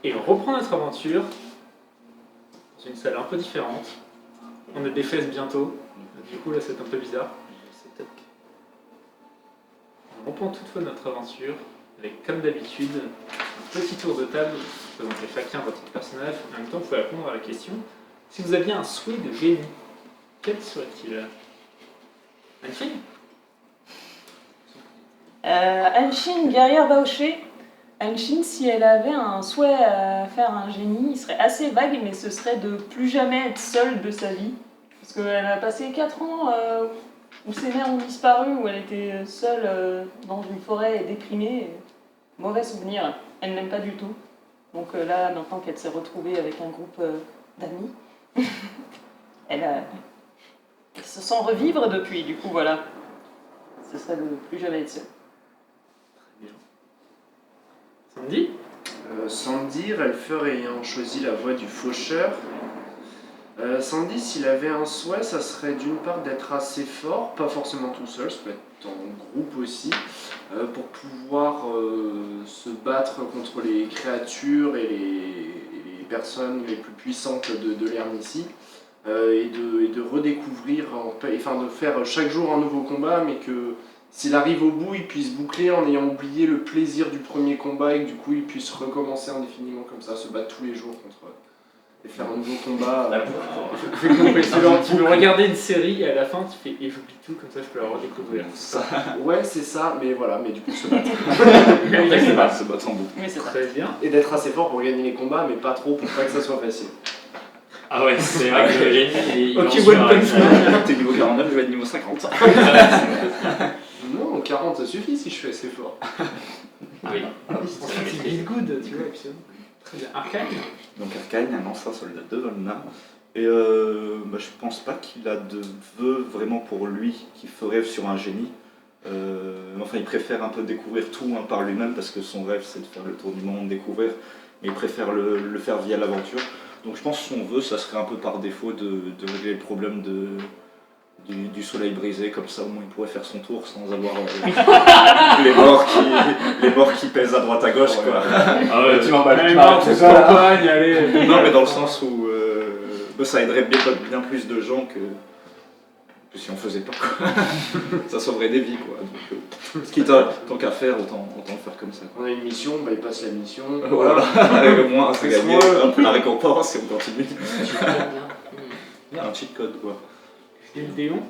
Et on reprend notre aventure dans une salle un peu différente. On a des fesses bientôt, du coup là c'est un peu bizarre. On reprend toutefois notre aventure avec, comme d'habitude, un petit tour de table. Vous présentez chacun votre personnage. En même temps, vous pouvez répondre à la question. Si vous aviez un souhait de génie, quel serait-il? Anne-Fille? Anshin, guerrière Baoché. Anshin, si elle avait un souhait à faire un génie, il serait assez vague, mais ce serait de plus jamais être seule de sa vie. Parce qu'elle a passé 4 ans où ses mères ont disparu, où elle était seule dans une forêt et déprimée. Et mauvais souvenir, elle n'aime pas du tout. Donc là, maintenant qu'elle s'est retrouvée avec un groupe d'amis, elle se sent revivre depuis, du coup voilà. Ce serait de plus jamais être seule. Sandy? Sandy, Ralpheur ayant choisi la voie du faucheur. Sandy, s'il avait un souhait, ça serait d'une part d'être assez fort, pas forcément tout seul, ça peut être en groupe aussi, pour pouvoir se battre contre les créatures et les personnes les plus puissantes de l'Erne ici, et de redécouvrir, enfin de faire chaque jour un nouveau combat, mais que s'il arrive au bout, il puisse boucler en ayant oublié le plaisir du premier combat et que du coup il puisse recommencer indéfiniment comme ça, se battre tous les jours contre et faire un nouveau combat. Tu veux regarder une série et à la fin tu fais et j'oublie tout, comme ça je peux la redécouvrir. Ouais, c'est ça, mais voilà, mais du coup se battre. Se battre en boucle. Mais c'est ça. Très bien. Et d'être assez fort pour gagner les combats, mais pas trop pour pas que ça soit facile. Ah ouais, c'est vrai que le génie, il Ok, en suit One un Punch Man. T'es niveau 49, je vais être niveau 50. Non, 40 ça suffit si je suis assez fort. Oui. Ensuite il feel good, tu vois, absolument. Très bien. Arcane? Donc Arcane, un ancien soldat de Volna. Et je pense pas qu'il a de vœux vraiment pour lui qui ferait sur un génie. Enfin, il préfère un peu découvrir tout par lui-même parce que son rêve c'est de faire le tour du monde, découvrir, mais il préfère le faire via l'aventure. Donc je pense que son vœu, ça serait un peu par défaut de régler le problème du soleil brisé, comme ça au moins il pourrait faire son tour sans avoir les morts qui pèsent à droite à gauche. Quoi. Ah ouais, Tu m'emballes Allez, pas, marre, tout toute ça, là. campagne, allez. Non, mais dans le sens où ça aiderait bien plus de gens que si on faisait pas. Quoi. Ça sauverait des vies. Quoi. Donc, tant qu'à faire, autant le faire comme ça. Quoi. On a une mission, bah il passe la mission. Voilà, au moins c'est gagné, un peu la récompense et on continue. Il y a un cheat code quoi. Gideon?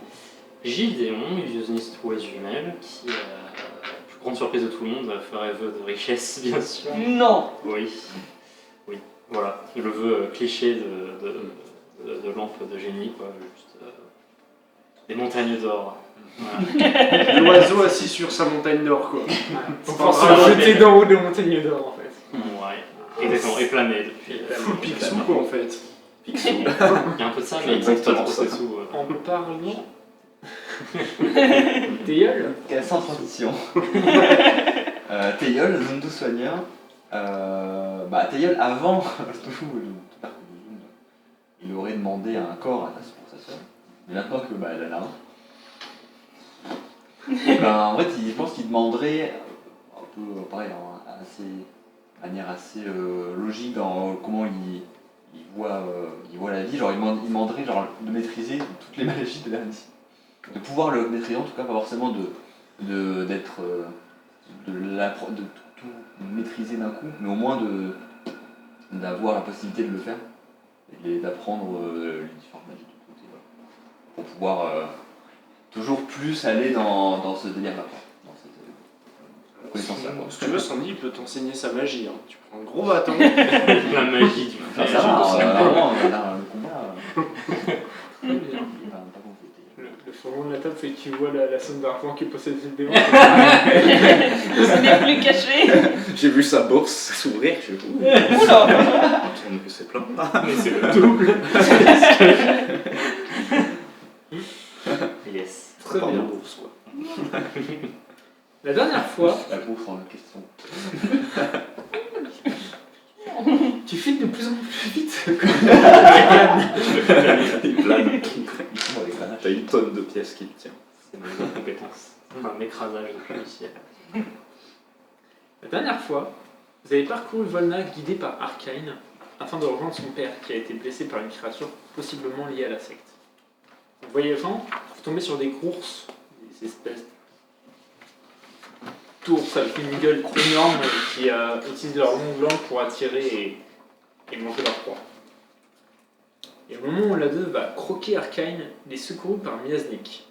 Gideon, illusionniste rouet jumelle, qui, plus grande surprise de tout le monde, ferait vœu de richesse, bien sûr. Non. Oui, voilà, le vœu cliché de lampe de génie, quoi, juste des montagnes d'or. Voilà. L'oiseau assis sur sa montagne d'or quoi. Faut forcément jeter d'en haut des montagnes d'or en fait. Ouais, exactement, et plané depuis. Full Picsou quoi en fait. Il y a un peu de ça, mais Exactement exactement ça. sous. En parlant. Théiol? Sans transition. Théiol, zone de soigneur. Théiol, avant tout, il aurait demandé un corps pour sa sœur. Mais maintenant que elle en a un, en fait, je pense qu'il demanderait un peu pareil, de manière assez logique dans comment il voit la vie. Genre, il demanderait de maîtriser toutes les magies de l'Annecy. De pouvoir le maîtriser, en tout cas, pas forcément de tout maîtriser d'un coup, mais au moins d'avoir la possibilité de le faire et d'apprendre les différentes magies de côté, voilà. Pour pouvoir toujours plus aller dans ce délire-là, dans cette connaissance-là. Si tu veux, Sandy il peut t'enseigner sa magie. Hein. Tu prends un gros bâton. La magie du Ça va, vraiment, le combat. Très bien. Pas compliqué. Le fond de la table fait que tu vois la somme d'argent qui possède le démon. Ce n'est plus caché. J'ai vu sa bourse s'ouvrir, je suis Oula. tourne que c'est plein. Mais c'est le double. Yes. Très Par bien. la bourse quoi. La dernière fois, La bourse en question. tu files de plus en plus vite. Il plane. Avec la T'as une tonne de pièces qui te tient. C'est mes compétences. Un écrasage de policier. La dernière fois, Vous avez parcouru Volna guidé par Arcane afin de rejoindre son père qui a été blessé par une créature possiblement liée à la secte. En voyageant, vous tombez sur des courses, des espèces d'ours avec une gueule énorme qui utilisent leur longue langue pour attirer et manger leur proie. Et au moment où la 2 va croquer Arcane, il est secouru par Miasnik,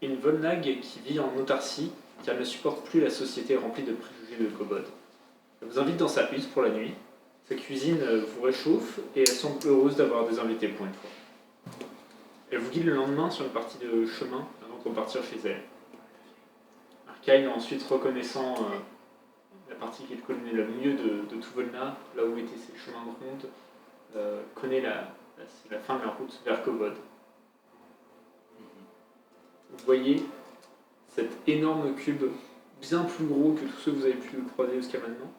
une Volnag qui vit en autarcie car elle ne supporte plus la société remplie de préjugés de kobolds. Elle vous invite dans sa hutte pour la nuit. Sa cuisine vous réchauffe et elle semble heureuse d'avoir des invités pour une fois. Elle vous guide le lendemain sur une partie de chemin avant de repartir chez elle. Arcane, ensuite reconnaissant la partie qu'il connaît le mieux de tout Volna, là où étaient ses chemins de ronde, connaît la fin de la route vers Kobod. Vous voyez cet énorme cube, bien plus gros que tous ceux que vous avez pu croiser jusqu'à maintenant.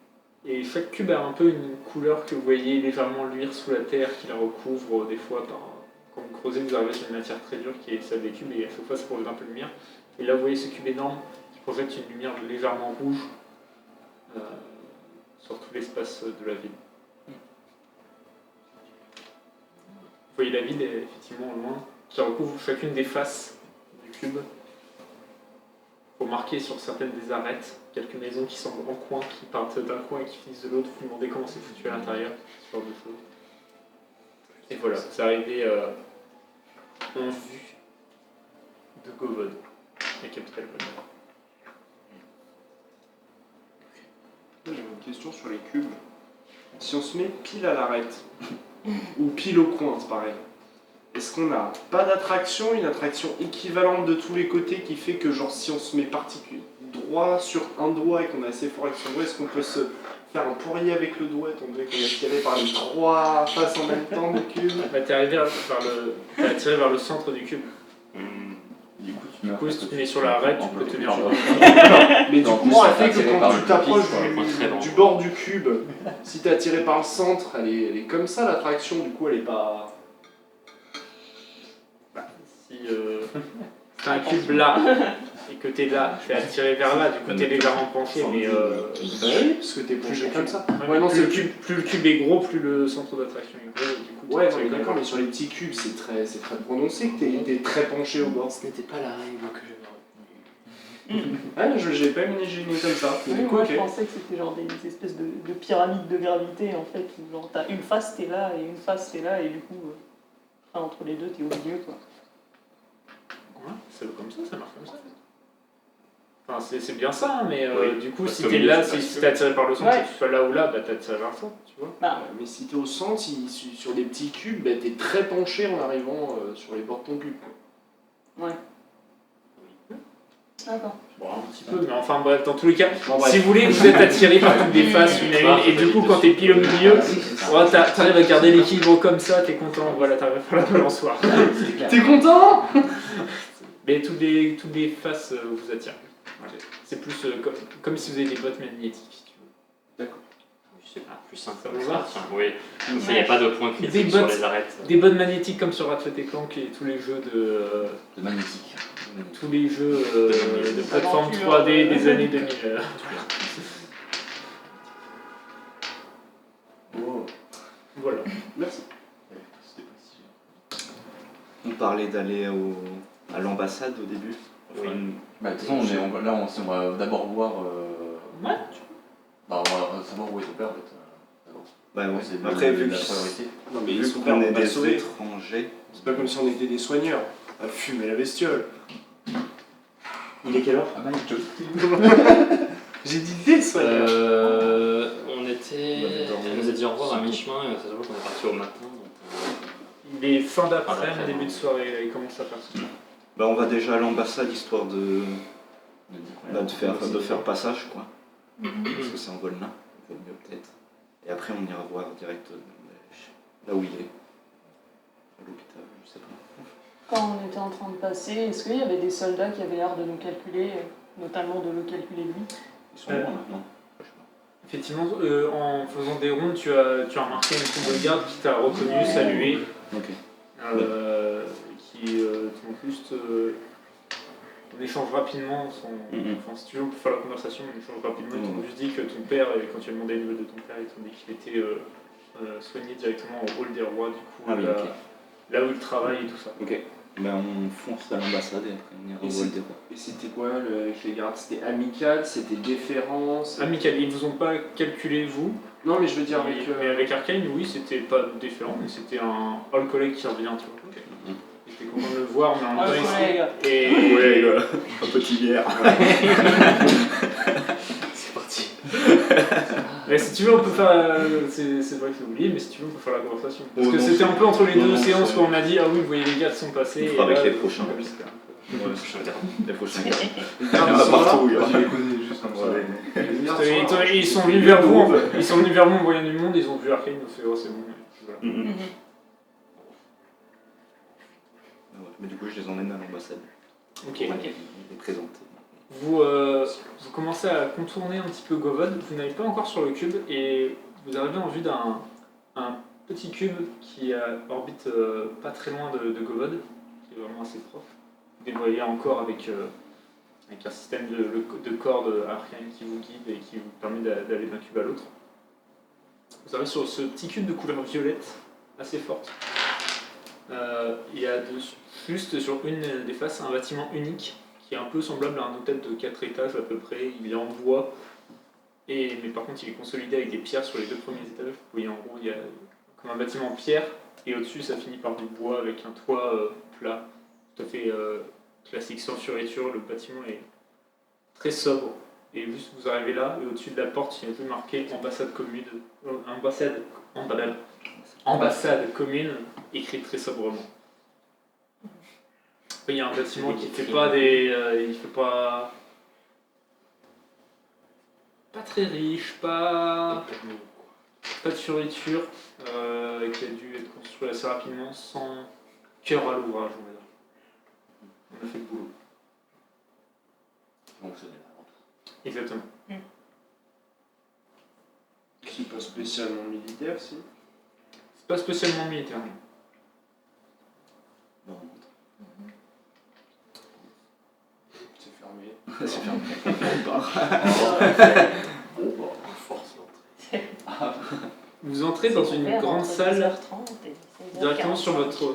Et chaque cube a un peu une couleur que vous voyez légèrement luire sous la terre, qui la recouvre des fois quand vous creusez, vous arrivez sur une matière très dure qui est celle des cubes, et à chaque fois ça projette un peu de lumière. Et là vous voyez ce cube énorme qui projette une lumière légèrement rouge sur tout l'espace de la ville. Vous voyez la ville effectivement au loin, qui recouvre chacune des faces du cube. Remarquez sur certaines des arêtes, quelques maisons qui semblent en coin, qui partent d'un coin et qui finissent de l'autre, vous vous demandez comment c'est foutu à l'intérieur, ce genre de choses. Et voilà, c'est arrivé en vue de Govod, la capitale Volna. J'ai une question sur les cubes. Si on se met pile à l'arête, ou pile au coin, c'est pareil, est-ce qu'on n'a pas d'attraction, une attraction équivalente de tous les côtés qui fait que genre si on se met droit sur un doigt et qu'on est assez fort avec son doigt, est-ce qu'on peut se faire un poirier avec le doigt étant donné qu'on est attiré par les trois faces en même temps du cube? Bah, t'es attiré vers le centre du cube. Du coup, Du coup, si tu te mets sur l'arête, tu peux tenir. Mais du Non, coup, plus, ça ça fait fait que par quand le tu t'approches piste, du bord du cube, si t'es attiré par le centre, elle est comme ça l'attraction, du coup elle est pas... Si t'as un cube là et que t'es là, t'es attiré vers là, du coup t'es légèrement penché, mais Oui, parce que t'es penché comme ça. ouais, non, plus, c'est le cube, plus le cube est gros, plus le centre d'attraction est gros, et du coup t'es Ouais, non, attiré mais comme d'accord, ça. mais sur les petits cubes, c'est très prononcé que t'es très penché au bord. Ce n'était pas la règle que j'avais retenue. Ah, j'ai pas imaginé comme ça. Mais Oui, du coup, moi ok. je pensais que c'était genre des espèces de pyramides de gravité en fait, où genre t'as une face t'es là et une face t'es là et du coup entre les deux t'es au milieu quoi. Ouais, c'est comme ça marche comme ça. Enfin, c'est bien ça, hein, mais Oui, du coup, parce si qu'au t'es milieu, là, c'est si t'es attiré par le centre, Ouais. et que tu sois là ou là, bah t'es attiré vers le centre, tu vois. Bah, Mais si t'es au centre, sur des petits cubes, bah, t'es très penché en arrivant sur les bords de ton cube. Quoi. ouais. D'accord. Bon, un petit peu, mais enfin bref, dans tous les cas, Bon, bref. si vous voulez, vous êtes attiré par toutes les faces, une à une, et du coup, quand t'es pile au milieu, t'arrives à garder l'équilibre comme ça, t'es content, voilà, t'arrives à faire la balançoire. T'es content? Mais toutes les faces vous attirent. Voilà. C'est plus comme si vous avez des bottes magnétiques, si tu veux. C'est plus simple. Ça vous va? Oui, il n'y a pas de point critique Des sur bottes. les arêtes. Des bottes magnétiques comme sur Ratchet & Clank et tous les jeux de magnétique. tous les jeux de plateforme Aventure, 3D des années 2000. Oh. Voilà. Merci. On parlait d'aller à l'ambassade au début. Enfin, Bah, de toute façon, on va d'abord voir. Ouais. Bah, on va savoir où est ton père en fait. D'abord. bah, bon, C'est après, vu la priorité. Non, mais vu son qu'on père, on est va le des sauver. étrangers, C'est pas comme si on était des soigneurs à fumer la bestiole. Il est quelle heure? Ah, Mike, J'ai dit des soigneurs. On nous a dit au revoir à mi-chemin et ça se voit qu'on est parti au matin. Donc, Il est fin d'après-midi, Fin d'après-midi. début de soirée, là, il commence à faire ça. bah, on va déjà à l'ambassade histoire de faire passage quoi. Parce que c'est en Volna, il vaut mieux peut-être. Et après on ira voir direct là où il est. À l'hôpital, je sais pas. Quand on était en train de passer, est-ce qu'il y avait des soldats qui avaient l'air de nous calculer, notamment de le calculer lui? Ils sont loin maintenant. Effectivement, en faisant des rondes, tu as remarqué une troupe de garde qui t'a reconnu, salué, Ok. qui t'ont juste on échange rapidement, enfin si tu veux, pour faire la conversation, on échange rapidement. Ils t'ont juste dit que ton père, quand tu as demandé les nouvelles de ton père, ils t'ont dit qu'il était soigné directement au hall des rois, du coup, Ah oui, là, ok. là où il travaille et tout ça. Ok. Ben on fonce à l'ambassade et après on ira au vol des rois. Et c'était quoi avec les gardes? C'était amical, c'était déférent? Amical, ils vous ont pas calculé vous, Non, mais je veux dire avec. mais avec Arcane, oui, c'était pas différent, mais c'était un all collègue qui revient, tu vois. Mhm. Il était content de le voir, mais en même Un temps, collègue. et Ouais, un petit bière. C'est parti. Mais si tu veux, on peut faire. C'est vrai que j'ai oublié, mais si tu veux, on peut faire la conversation. Parce Oh que non, c'était un peu entre les non, deux non, séances c'est- où on a dit ah oui, vous voyez les gars sont passés. On fera et avec là, les prochains. c'était un peu- Ouais, Prochain garde. les prochains gars. Les Il y gardes en a sont là. partout. Je les connais juste comme ça. Ouais. Les gardes sont là. Ils sont venus vers vous, ils sont venus vers vous en voyant du monde, ils ont vu Arcane, ils ont fait oh c'est bon. et voilà. Mhm. Mhm. Ouais, mais du coup, je les emmène à l'ambassade. Ok. Pour les présenter. Vous commencez à contourner un petit peu Govod, vous n'allez pas encore sur le cube et vous arrivez en vue d'un petit cube qui orbite pas très loin de Govod, qui est vraiment assez proche. Vous dévoilez encore avec un système de cordes arcane qui vous guide et qui vous permet d'aller d'un cube à l'autre. Vous arrivez sur ce petit cube de couleur violette, assez forte. Il y a juste sur une des faces un bâtiment unique qui est un peu semblable à un hôtel de 4 étages à peu près. Il est en bois, mais par contre il est consolidé avec des pierres sur les 2 premiers étages. Vous voyez en gros, il y a comme un bâtiment en pierre et au-dessus ça finit par du bois avec un toit plat, tout à fait classique, sans fioriture. Le bâtiment est très sobre. Et juste vous arrivez là, et au-dessus de la porte, il y a un peu marqué ambassade commune, ambassade commune, écrit très sobrement. Après, il y a un bâtiment qui fait pas il fait pas très riche, pas de fioriture, qui a dû être construit assez rapidement, sans cœur à l'ouvrage, on va dire. On a fait le boulot. Donc c'est bien. Exactement. C'est pas spécialement militaire, si. C'est pas spécialement militaire. Non. Bon, C'est fermé. c'est fermé. On part. Force l'entrée. Vous entrez dans une grande salle, 10h30 et 16h45. directement sur votre.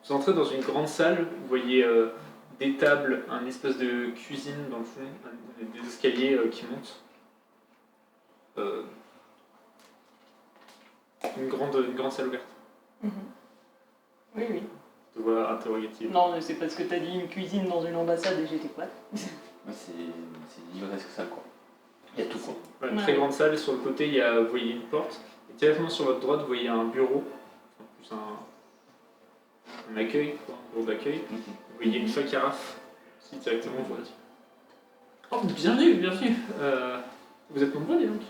Vous entrez dans une grande salle, vous voyez des tables, un espèce de cuisine dans le fond, des escaliers qui montent. Une grande salle ouverte. Mhm. Oui, oui. De voix interrogative. Non, mais c'est parce que t'as dit une cuisine dans une ambassade et j'étais quoi? Ouais, c'est livresque ça quoi. Il y a tout quoi. Ouais, une très grande salle, et sur le côté, vous voyez une porte. Et directement sur votre droite, vous voyez un bureau, en plus un accueil, quoi, un bureau d'accueil. Vous voyez une feuille carafe qui directement vous dit. Oh, bienvenue. Vous êtes nombreux, dis donc.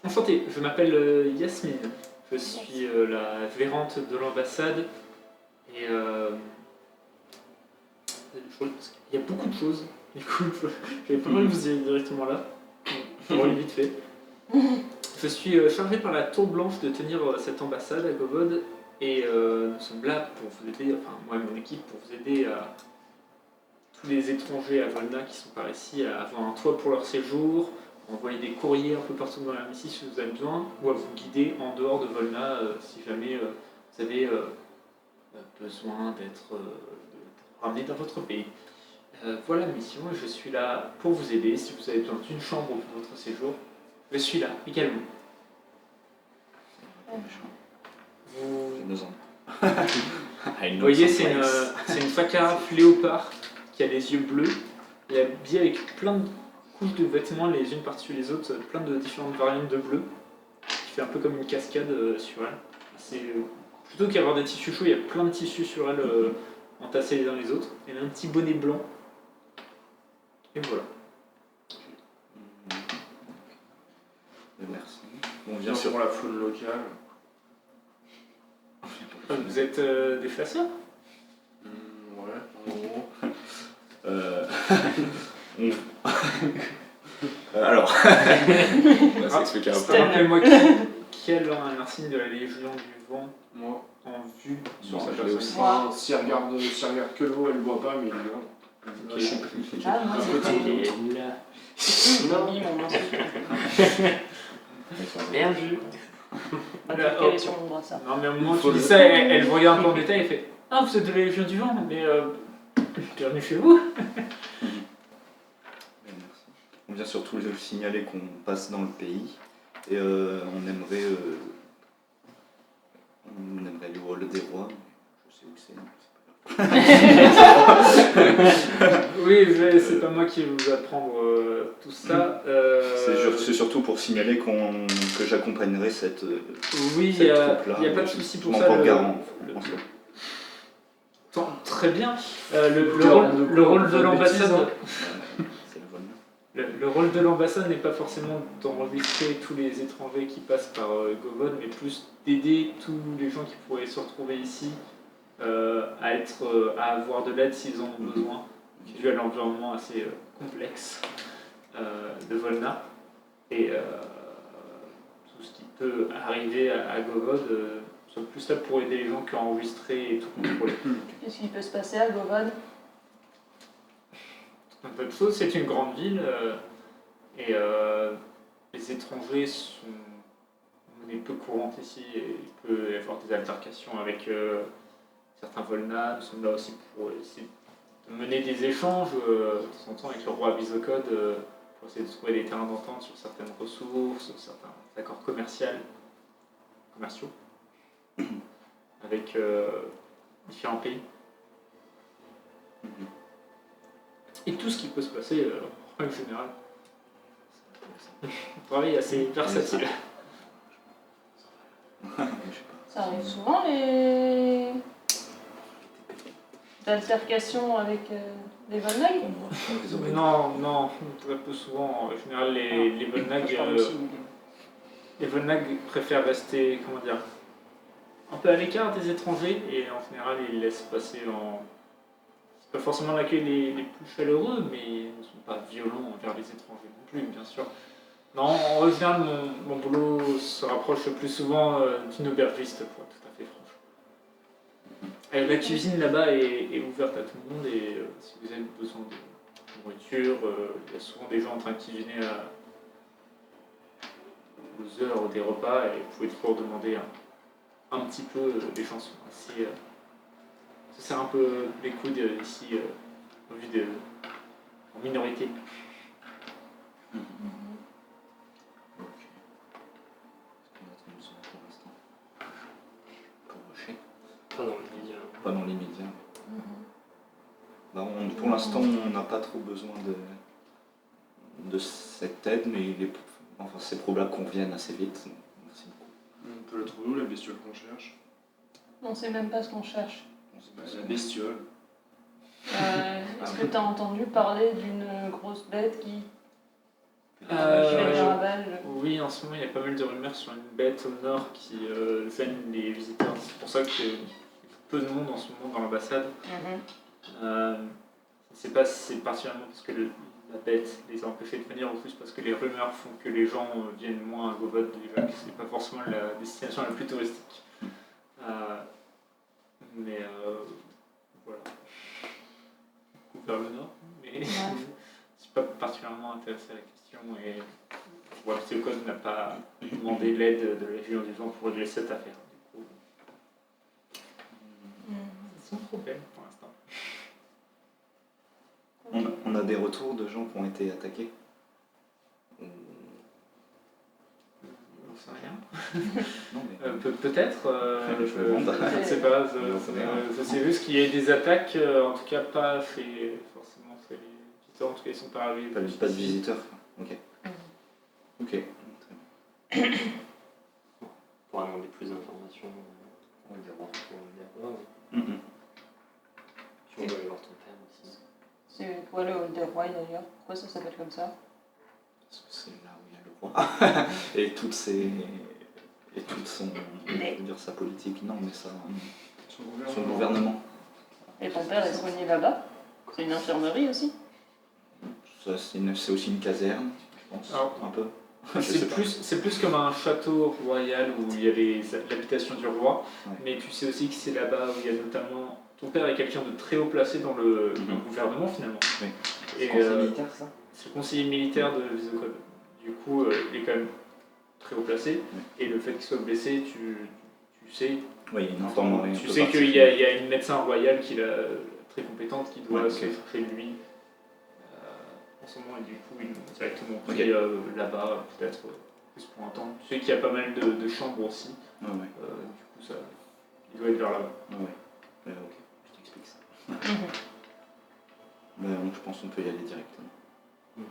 Enchanté, je m'appelle Yasmine. Je suis la gérante de l'ambassade. Et il y a beaucoup de choses. Du coup, j'avais pas mal vous dire directement là. Pour aller vite fait. Je suis chargé par la Tour Blanche de tenir cette ambassade à Govod. Et nous sommes là pour vous aider, enfin moi et mon équipe, pour vous aider à tous les étrangers à Volna qui sont par ici à avoir un toit pour leur séjour, envoyer des courriers un peu partout dans la Russie si vous avez besoin, ou à vous guider en dehors de Volna si jamais vous avez besoin d'être ramené dans votre pays. Voilà la mission, et je suis là pour vous aider. Si vous avez besoin d'une chambre pour votre séjour, je suis là également. Vous voyez, c'est une Fakara léopard qui a les yeux bleus et habillée avec plein de couches de vêtements les unes par-dessus les autres, plein de différentes variantes de bleu, qui fait un peu comme une cascade sur elle. Plutôt qu'avoir des tissus chauds, il y a plein de tissus sur elle entassés les uns les autres. Elle a un petit bonnet blanc. Et voilà. Merci. Bon, Bien bien sûr, sûr. pour la faune locale. Vous êtes des chasseurs? Ouais, en gros. Alors, on va s'expliquer un peu. Stan. Rappelez-moi qui a un insigne de la Légion du Vent Moi. en vue sur Non, sa je l'ai personne? aussi. Enfin, si elle regarde que l'eau, elle voit pas, mais là, je sais plus. Ah, moi, c'est Petit. tout. Et là. J'ai mis mon insulte. Bien vu. Quelle est sur mon brassard? Non, mais au moment où Il faut tu dis le- ça, elle vous regarde un peu en détail et fait ah, vous êtes de la Légion du Vent, mais bienvenue chez vous. Merci. On vient surtout de signaler qu'on passe dans le pays et on aimerait aller au Hall des Rois. Je sais où c'est. Oui, mais c'est pas moi qui vais vous apprendre tout ça. C'est surtout pour signaler que j'accompagnerai cette Oui, il cette n'y a troupe-là. pas de souci Je pour m'en ça. porte garant. le- Très bien. Le Garant rôle, de le quoi? rôle de Pas de bêtises, l'ambassade. C'est le vol. Le rôle de l'ambassade n'est pas forcément d'enregistrer tous les étrangers qui passent par Govod, mais plus d'aider tous les gens qui pourraient se retrouver ici à avoir de l'aide s'ils en ont besoin, dû à l'environnement assez complexe de Volna. Et tout ce qui peut arriver à Govod, soit plus là pour aider les gens qu'enregistrer et tout contrôler. Qu'est-ce qui peut se passer à Govod? Un peu de choses. C'est une grande ville et les étrangers sont monnaie peu courante ici et il peut y avoir des altercations avec certains Volna. Nous sommes là aussi pour essayer de mener des échanges de temps en temps avec le roi Vizocode pour essayer de trouver des terrains d'entente sur certaines ressources, certains accords commerciaux avec différents pays. Et tout ce qui peut se passer en règle générale. Un travail assez versatile. Ça arrive souvent les altercations avec les Volnag? Non, très peu souvent. En général, les Volnag préfèrent rester, comment dire, un peu à l'écart des étrangers et en général, ils laissent passer en... C'est pas forcément l'accueil les plus chaleureux, mais ils ne sont pas violents envers les étrangers non plus, bien sûr. Non, en général, mon boulot se rapproche le plus souvent d'une aubergiste, pour être tout à fait franche. La cuisine là-bas est ouverte à tout le monde et si vous avez besoin de nourriture, il y a souvent des gens en train de cuisiner aux heures des repas et vous pouvez toujours demander un petit peu. Les gens sont assez... ça serre un peu les coudes ici, au vu en minorité. Pas dans les médias. Pas dans les médias. Pour l'instant, on n'a pas trop besoin de cette aide, mais c'est probable qu'on vienne assez vite. Merci beaucoup. On peut la trouver où, la bestiole qu'on cherche? On sait même pas ce qu'on cherche. La bestiole. Est-ce que tu as entendu parler d'une grosse bête qui fait Euh, des ravages? Oui, en ce moment, il y a pas mal de rumeurs sur une bête au nord qui gêne les visiteurs. C'est pour ça qu'il y a peu de monde en ce moment dans l'ambassade. Je ne sais pas si c'est particulièrement parce que la bête les a empêchés de venir ou plus parce que les rumeurs font que les gens viennent moins à Govod déjà, que c'est pas forcément la destination la plus touristique. Mais voilà. Beaucoup vers le nord, mais je ne suis pas particulièrement intéressé à la question et voilà, Vizocode n'a pas demandé l'aide de la Légion du Vent pour régler cette affaire. Du coup, c'est son problème pour l'instant. On a des retours de gens qui ont été attaqués. On ne sait rien. Non, mais Peut-être, Je me demande. je ne sais pas, On sait rien. je sais juste qu'il y a eu des attaques, en tout cas pas forcément chez les visiteurs, en tout cas ils sont pas arrivés. pas de visiteurs. Ok. Ok. Pour demander plus d'informations, on va dire voir pour le diable. Mhm. Tu vas aller voir ton père aussi. C'est quoi le Hall des Rois d'ailleurs? Pourquoi ça s'appelle comme ça? Parce que c'est là où il y a le roi. Et toute son. Je veux dire sa politique, non, mais ça. Son gouvernement. Et ton père est soigné là-bas? C'est une infirmerie aussi? Ça, c'est aussi une caserne, je pense. Alors, un peu. Je sais pas. C'est plus comme un château royal où il y a l'habitation du roi, Ouais. mais tu sais aussi que c'est là-bas où il y a notamment... Ton père est quelqu'un de très haut placé dans le gouvernement finalement. Oui. Et, Conseil militaire, c'est ça? c'est le conseiller militaire de Visokov. Du coup, il est quand même très haut placé. Et le fait qu'il soit blessé, tu sais, Oui, il y a une infirmerie un tu peu sais qu'il y, a une médecin royale qui est très compétente qui doit Ouais, ok. s'occuper de lui en ce moment. Et du coup, ils l'ont directement Ok. pris là-bas, peut-être plus pour un temps. Tu sais qu'il y a pas mal de chambres aussi. Ouais, ouais. Du coup, il doit être vers là-bas. Ouais, ouais. Ok, je t'explique ça. Mhm. Donc, je pense qu'on peut y aller directement. Mhm.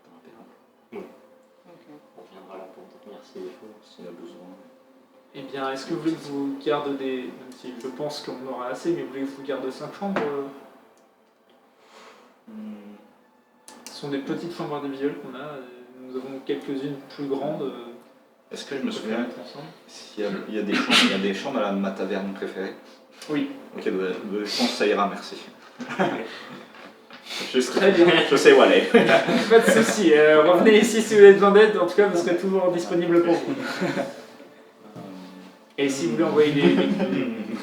Pas impérable. On reviendra là pour détenir s'il faut. S'il y a besoin. Eh bien, est-ce que vous voulez que je vous garde des... Même si je pense qu'on aura assez, mais vous voulez que je vous garde 5 chambres Ce sont des petites chambres individuelles qu'on a. Nous avons quelques-unes plus grandes. Est-ce que je me qu'on peut souviens mettre ensemble. s'il y a, il y a des chambres à ma taverne préférée? Oui. Ok, je pense que ça ira, merci. Très bien. Je sais où aller. Pas de soucis. Revenez ici si vous avez besoin d'aide. En tout cas, vous serez toujours disponible pour vous. Et si vous voulez envoyer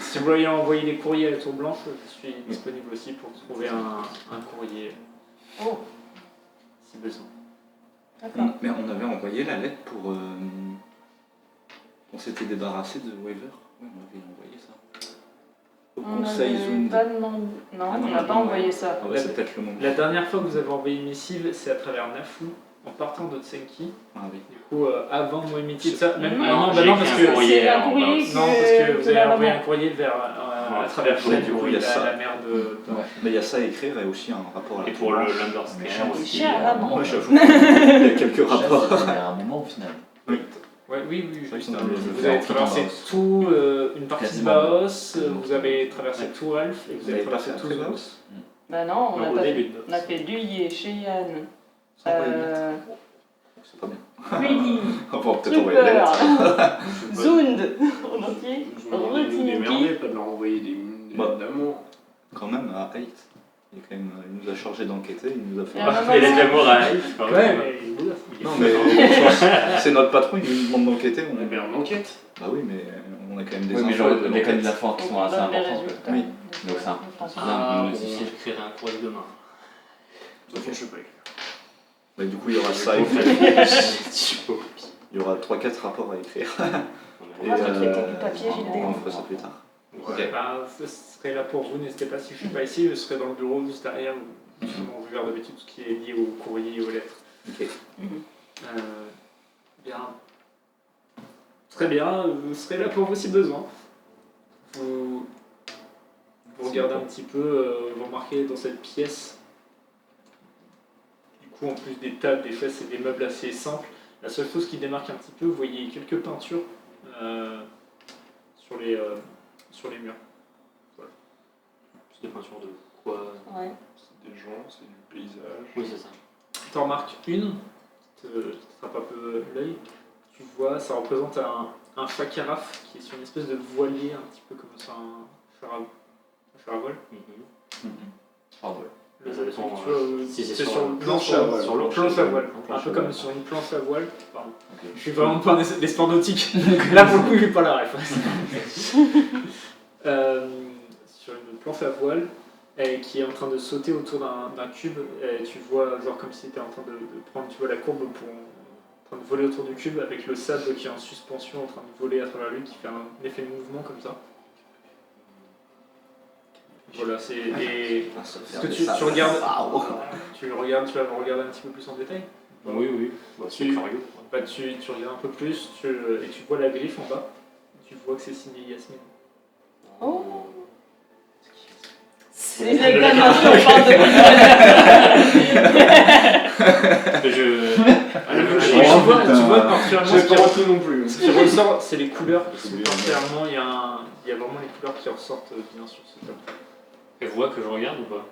si vous voulez envoyer des courriers à la Tour Blanche, je suis disponible aussi pour trouver un courrier Oh, si besoin. d'accord. Mais on avait envoyé la lettre pour... on s'était débarrassé de Waver. Oui, on avait envoyé ça. Au On conseil n'avait Zoom. pas demandé. Non, Ah non, on n'a pas non, envoyé ça. Ah ouais, c'est peut-être le moment. La dernière fois que vous avez envoyé une missive, c'est à travers Nafu, en partant de Tsenki. Ah oui. Du coup, avant Moemiti, tout ça, même Non, non, j'ai non, parce écrit que un courrier. C'est un en courrier bas. non, parce que vous avez la envoyé maman. un courrier vers à travers Ouais, Shen, du coup, il y a ça. la mère de. Ouais. Mais il y a ça à écrire et aussi un rapport à la Et pour le Tour Blanche. l'underscanner Mais aussi. cher, maman. Ouais, j'avoue. Il y a quelques Ça, rapports. ça fait un moment au final. Oui. Ouais, oui, vrai juste, qu'on a le vous faire avez en tout traversé en Baos. tout, une partie Quasiment. de Baos, vous avez traversé Ouais. tout Elf, et vous Vous avez n'avez pas traversé fait tout un très Zos. Bah non, on Non, a au pas début fait. de On a fait Duye, Cheyenne, Sans envoyer de lettre. C'est pas bien. Greedy, On va peut-être envoyer des lettres. Trooper, Zund, en entier, Je me demandais, nous démerder, Rotinki. pas de leur envoyer des Bah. lettres d'amour. Quand même, à 8. Il nous a chargé d'enquêter, il nous a fait... Ah, Et les d'amour à Haït, c'est pas Ouais, vrai. mais il est là. Non mais c'est notre patron, il nous demande d'enquêter. On est bien en enquête. Bah oui, mais on a quand même des Oui, mais infos genre, de il y a quand même des l'enquête. infos qui Donc sont on assez donne les importantes. résultats. Oui. Donc c'est un Ah, bien on notifié. écrirait un courrier demain. De toute façon, je sais pas écrire. Mais du coup, il y aura ça, Il faut. il y aura 3-4 rapports à écrire. On va faire traiter du papier, j'ai le on dégoût. fera ça plus tard. Ouais, bah, ce serait là pour vous, n'hésitez pas, si je suis pas ici, je serai dans le bureau juste derrière, où justement vous verrez d'habitude tout ce qui est lié au courrier et aux lettres. Ok. Bien. Très bien, je serai là pour vous si besoin. Vous regardez un petit peu, vous remarquez dans cette pièce, du coup en plus des tables, des chaises, c'est des meubles assez simples. La seule chose qui démarque un petit peu, vous voyez quelques peintures sur les murs. C'est des peintures de quoi? Ouais. C'est des gens, c'est du paysage. Oui, c'est ça. Tu en remarques une, qui te frappe un peu l'œil. Tu vois, ça représente un chacaraf qui est sur une espèce de voilier, un petit peu comme sur un char à voile. Pardon. Le Ça dépend, tu vois, si c'est c'est sur non, planche sur à voile. sur le planche à voile. Un peu comme sur une planche à voile. Pardon. Je suis vraiment pas des sports nautiques. Là, pour le coup, j'ai pas la référence. Sur une planche à voile qui est en train de sauter autour d'un cube. Et tu vois, genre comme si tu étais en train de prendre la courbe pour en train de voler autour du cube avec le sable qui est en suspension en train de voler à travers lui qui fait un effet de mouvement comme ça. Voilà, c'est. Et est-ce que tu regardes, tu vas regarder un petit peu plus en détail. Oui, oui. Bah, c'est Tu- curieux. Bah, tu regardes un peu plus et tu vois la griffe en bas. Tu vois que c'est signé Yasmine. Oh. C'est exactement ce qu'on parle de. Tu vois particulièrement Je ce vais qui pas rentrer non plus. Ce qui ressort, c'est les couleurs qui sont particulièrement. Il y a vraiment les couleurs qui ressortent bien sur ce tableau. Elle voit que je regarde ou pas?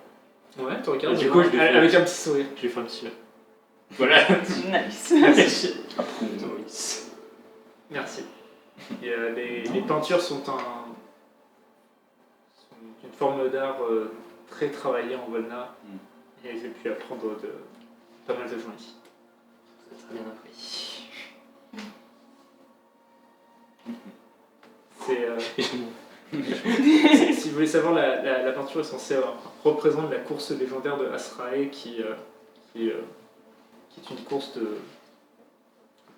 Ouais, tu regardes. Du coup, je lui fais- avec un petit sourire. Je lui fais un petit. Voilà. Nice. Merci. Et, les peintures sont une forme d'art très travaillée en Volna. Et j'ai pu apprendre de pas mal de gens ici. C'est très bien appris. Si vous voulez savoir, la peinture est censée représenter la course légendaire de Asrae qui est une course de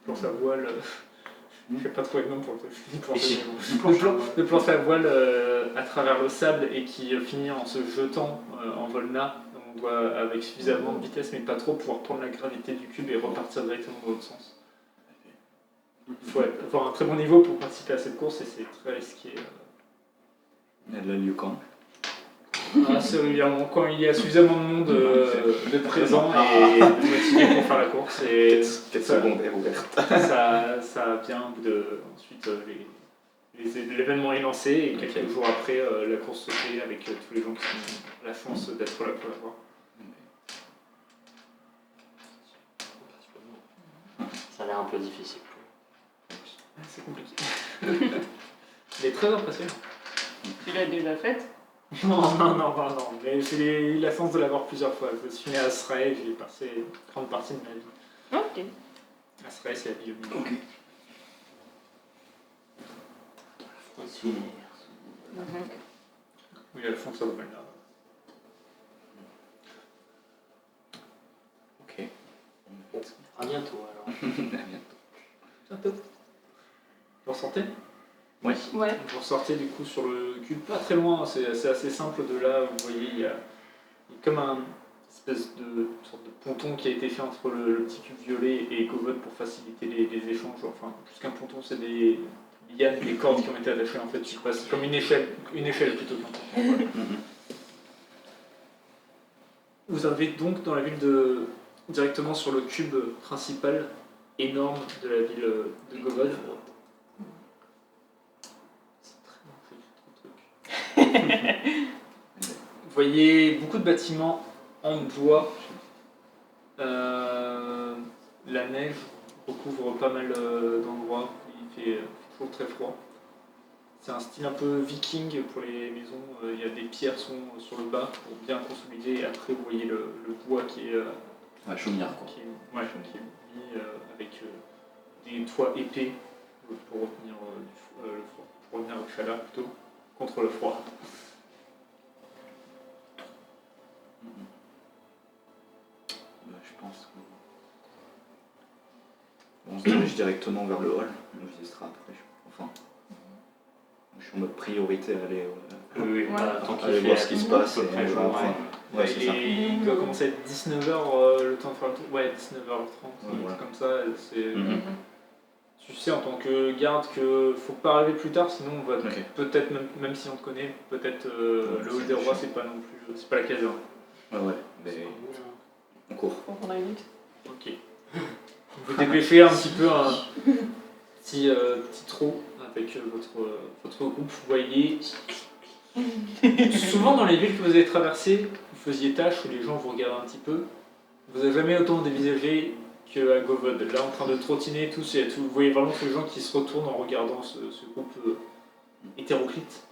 planche à voile. Je ne sais pas trop le nom pour de planche à voile à travers le sable et qui finit en se jetant en volna. On doit, avec suffisamment de vitesse, mais pas trop, pouvoir prendre la gravité du cube et repartir directement dans l'autre sens. Il faut avoir un très bon niveau pour participer à cette course et c'est très risqué. Elle a lieu quand? Assez régulièrement, quand il y a suffisamment de monde de présent et de motivé pour faire la course. Et 4 secondaires ouvertes. ça vient de. Ensuite, l'événement est lancé et quelques jours après, la course se fait avec tous les gens qui ont la chance d'être là pour la voir. Ça a l'air un peu difficile. C'est compliqué. Il est très impressionnant. Tu l'as déjà faite? Non, mais j'ai eu la chance de l'avoir plusieurs fois. Je suis né à Asrae, j'ai passé une grande partie de ma vie. Ok. Asrae, c'est la ville au milieu. Ok. Frontière. Oui, il y a le fond de ça domaine là. Ok. À bientôt alors. À bientôt. Bientôt. Vous ressortez? Ouais. Vous ressortez du coup sur le cube, pas très loin, c'est assez simple de là, vous voyez, il y a comme un espèce de sorte de ponton qui a été fait entre le petit cube violet et Govod pour faciliter les échanges. Enfin, plus qu'un ponton, c'est des lianes, des cordes qui ont été attachées en fait, tu passes comme une échelle plutôt qu'un ponton. Voilà. Vous arrivez donc dans la ville directement sur le cube principal énorme de la ville de Govod. Vous voyez beaucoup de bâtiments en bois. La neige recouvre pas mal d'endroits. Il fait toujours très froid. C'est un style un peu viking pour les maisons. Il y a des pierres sur le bas pour bien consolider. Et après, vous voyez le bois qui est, Ouais, chaumière quoi. qui est mis avec des toits épais pour retenir le froid, pour retenir la chaleur plutôt contre le froid. Je pense que. On se dirige directement vers le hall, on visitera après. Enfin. Je suis en mode priorité à aller. Oui, voilà, tant qu'il Aller fait voir ce qui se passe. à peu près Et, jour, ouais, c'est ça. Il doit commencer à être 19h le temps de faire le tour. Ouais, 19h30, Ouais, voilà. comme ça. C'est... Mhm. Tu sais en tant que garde que faut pas arriver plus tard, sinon on va Ok. peut-être, même si on te connaît, peut-être le hall des rois, c'est pas non plus. C'est pas la caserne. Ouais, mais on court. Faut qu'on aille vite. Ok. Vous dépêchez un petit peu un petit trot avec votre groupe. Vous voyez, souvent dans les villes que vous avez traversées, vous faisiez tâche où les gens vous regardent un petit peu. Vous n'avez jamais autant dévisagé qu'à Govod. Là, en train de trottiner, vous voyez vraiment tous les gens qui se retournent en regardant ce groupe hétéroclite.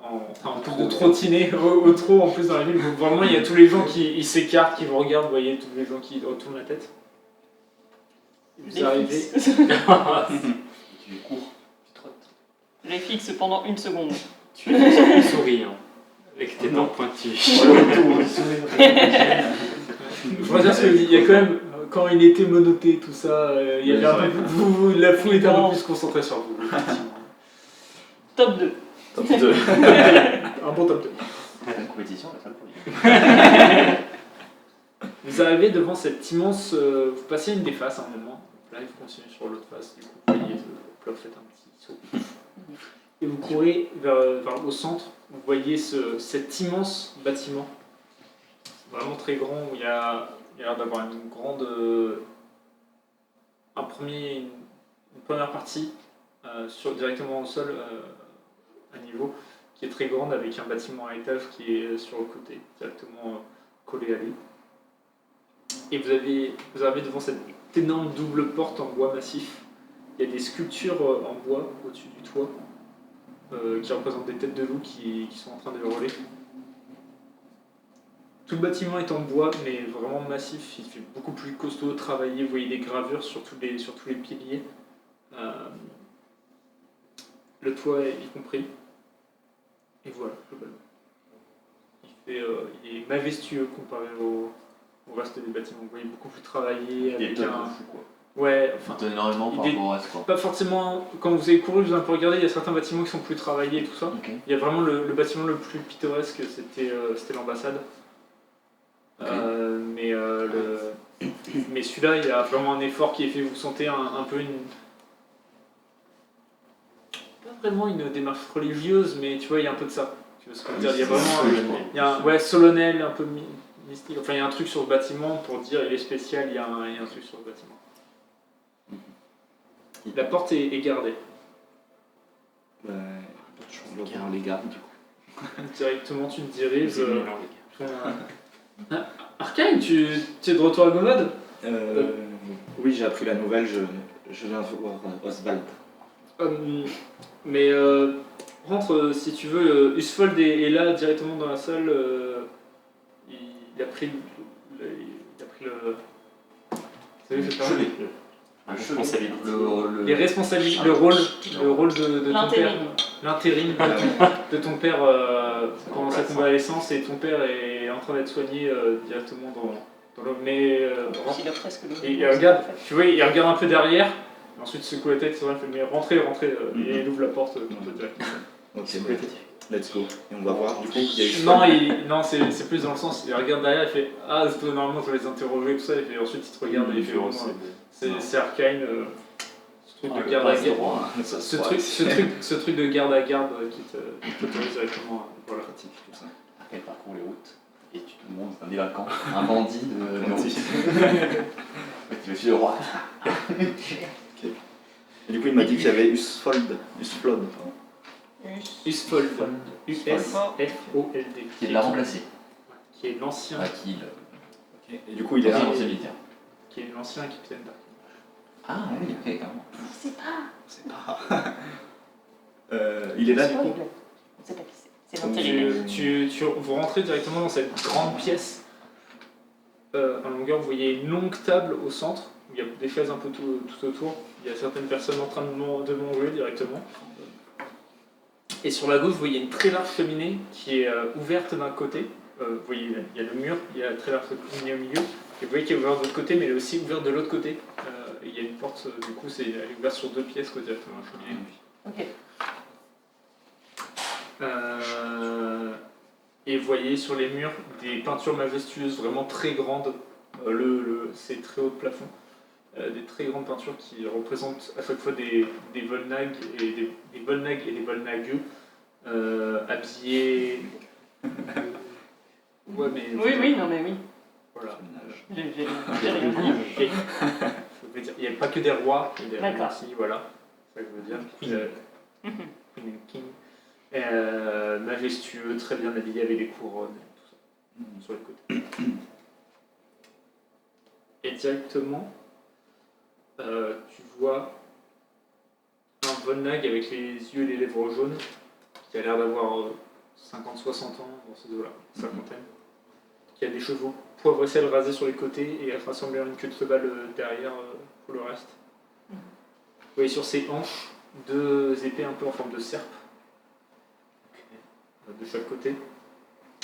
En plus de trottiner au trot en plus dans la ville. Donc, vraiment, il y a tous les gens qui s'écartent, qui vous regardent. Vous voyez tous les gens qui retournent la tête. Vous arrivez. Tu cours, tu trottes. Réfixe pendant 1 seconde. Tu souris, hein, avec tes dents pointues. Je voudrais dire qu'il y a quand même, quand il était monoté, tout ça, il y avait un peu, la foule était un peu plus concentrée sur vous. Top 2. Top 2. Un bon top 2. La compétition, la salle pour Vous arrivez devant cette immense. Vous passez une des faces à un moment. Là, il faut continuer sur l'autre face. Du coup, vous voyez, là, vous faites un petit saut. Et vous courez vers au centre. Vous voyez cet immense bâtiment. Vraiment très grand, où il y a l'air d'avoir une grande. Une première partie directement au sol, à niveau, qui est très grande avec un bâtiment à étage qui est sur le côté, directement collé à lui. Et vous avez devant cette énorme double porte en bois massif. Il y a des sculptures en bois au-dessus du toit qui représentent des têtes de loups qui sont en train de hurler. Tout le bâtiment est en bois, mais vraiment massif. Il fait beaucoup plus costaud, travaillé. Vous voyez des gravures sur tous les piliers. Le toit y compris. Et voilà, globalement. Il est majestueux comparé au reste des bâtiments. Vous voyez, beaucoup plus travaillé. Il est Avec top un... de fou, quoi. Ouais, Il enfin, donne énormément par il est- rapport au reste, quoi. pas forcément. Quand vous avez couru, vous avez un peu regardé, il y a certains bâtiments qui sont plus travaillés et tout ça. Ok. Il y a vraiment le bâtiment le plus pittoresque, c'était l'ambassade. Ok. Mais celui-là, il y a vraiment un effort qui est fait. Vous sentez un peu pas vraiment une démarche religieuse, mais tu vois, il y a un peu de ça. Tu vois ce que je veux dire. Il y a vraiment il y a un solennel, un peu mystique. Enfin, il y a un truc sur le bâtiment pour dire il est spécial. Il y a un truc sur le bâtiment. La porte est gardée. Bah, je vais voir les gardes du coup. Directement, tu te diriges. C'est mignon, les gars. Arcane, tu es de retour à Gomad? Oui, j'ai appris la nouvelle, je viens voir Oswald. Mais rentre si tu veux. Usfold est là directement dans la salle. Il a pris le. Vous savez, je parle. Un responsabilité. Les responsabilités, le rôle de ton L'intérim. père, l'intérim de ton père pendant sa convalescence, et ton père est en train d'être soigné directement dans le. Mais Il a presque le et il regarde, tu vois, il regarde un peu derrière, et ensuite il secoue la tête, il fait mais rentrez, et il ouvre la porte directement. Ok, let's go. Et on va voir du coup qu'il y a eu. Non, c'est plus dans le sens, il regarde derrière, il fait ah, normalement je vais les interroger, tout ça, et puis ensuite il te regarde et il fait bon, c'est Arcane, ce truc de garde à garde. Ce truc de garde à garde qui t'autorise directement. Voilà. Pratique, tout ça. Elle parcourt les routes et tu te montres un délinquant, un bandit de route. Tu suis le roi. Et du coup, il m'a dit qu'il y avait Usflold. Pardon. Usfold. U-S-F-O-L-D. Qui est de la remplacer. Qui est l'ancien. Qui Ok. Et du coup, il est là. ancien militaire. Qui est l'ancien capitaine d'Arcane. Ah oui, ok, carrément. C'est pas. C'est pas. Il est là du coup. On sait pas qui c'est. C'est l'intérimaire. Vous rentrez directement dans cette grande pièce. En longueur, vous voyez une longue table au centre, où il y a des chaises un peu tout autour. Il y a certaines personnes en train de manger directement. Et sur la gauche, vous voyez une très large cheminée qui est ouverte d'un côté. Vous voyez, il y a le mur, il y a la très large cheminée au milieu. Et vous voyez qu'elle est ouverte de l'autre côté, mais elle est aussi ouverte de l'autre côté. Et il y a une porte, du coup, elle est ouverte sur deux pièces, quoi, directement la cheminée. Ok. Et vous voyez sur les murs des peintures majestueuses, vraiment très grandes. C'est très haut de plafond. Des très grandes peintures qui représentent à chaque fois des Volnag et des Volnag et des Volnagueux habillés. Ouais, mais. Oui, non mais oui. Voilà. J'ai rien dit. Je veux dire, il n'y a pas que des rois, il y a des D'accord. aussi, voilà. C'est ça que je veux dire. Queen and King. Majestueux, très bien habillé avec des couronnes et tout ça, sur les côtés. Et directement, tu vois un Volnag avec les yeux et les lèvres jaunes, qui a l'air d'avoir 50-60 ans, dans ces eaux-là, cinquantaine, qui a des cheveux poivre et sel rasés sur les côtés et rassemblés en une queue de cheval derrière pour le reste. Vous voyez sur ses hanches deux épées un peu en forme de serpe, de chaque côté.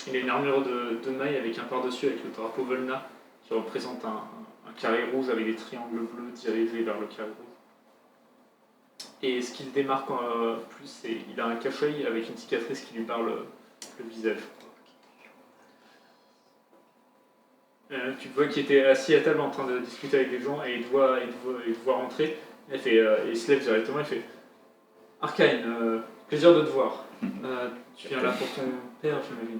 Il a une armure de mailles avec un par-dessus avec le drapeau Volna qui représente un carré rouge avec des triangles bleus dirigés vers le carré rouge. Et ce qui le démarque plus, c'est qu'il a un cache-œil avec une cicatrice qui lui barre le visage. Tu vois qu'il était assis à table en train de discuter avec des gens et il te voit rentrer. Il se lève directement et fait Arcane, plaisir de te voir. Tu viens là pour ton père, j'imagine.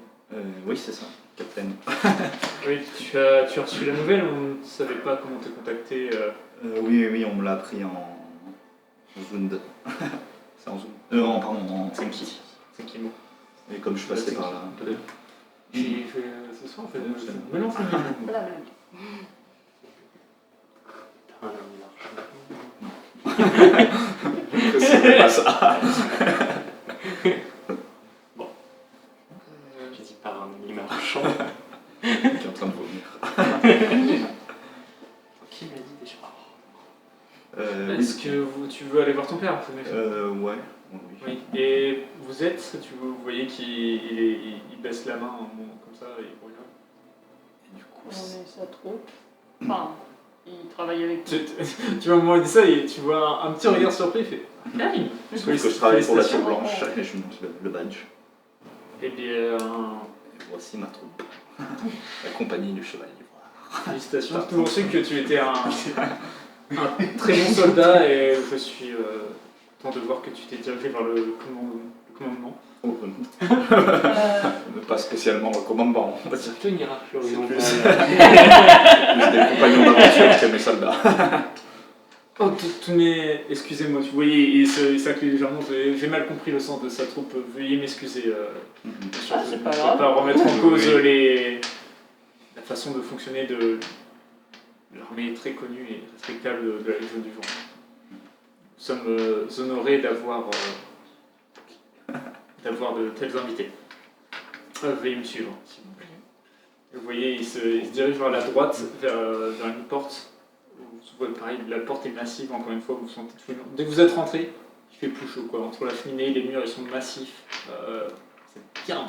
Oui, c'est ça, Capitaine. Oui, tu as reçu la nouvelle, on ne savait pas comment te contacter. Oui, on me l'a appris en Zund. C'est en Zund. En Senki. Senki mot. Et comme je passais par là. J'ai fait ce soir, en fait, je mélange les mots. Blablabla. C'est pas ça. J'ai dit par un ami marchand. Est-ce que tu veux aller voir ton père, en effet? Ouais. Oui. Et vous voyez qu'il baisse la main un moment comme ça et il regarde. Et du coup, On est sa troupe. Enfin, il travaille avec nous. Tu vois, au moment où il dit ça, et tu vois un petit regard surpris, il fait Karim. parce que je travaille pour la Tour Félicitations. Blanche et je monte le badge. Eh bien, Et voici ma troupe. La compagnie du Chevalier Noir. félicitations. J'ai toujours su que tu étais un très bon soldat et je suis content de voir que tu t'es dirigé vers le commandement. Oh, Euh, pas spécialement le commandement, on va dire. C'est une hiérarchie C'est horizontale. plus des compagnons d'aventure que mes soldats. Oh, excusez-moi, vous voyez, il s'acclait légèrement, j'ai mal compris le sens de sa troupe, veuillez m'excuser. Bien sûr, Ah, je c'est ne pas vais grave. pas remettre en cause Oui. la façon de fonctionner de l'armée très connue et respectable de la Légion du Vent. Nous sommes honorés d'avoir de tels invités. Veuillez me suivre, s'il vous plaît. Vous voyez, il se dirige vers la droite, vers une porte. Vous voyez, pareil, la porte est massive, encore une fois, vous sentez tout le monde. Dès que vous êtes rentré, il fait plus chaud, quoi. Entre la cheminée et les murs, ils sont massifs. C'est bien.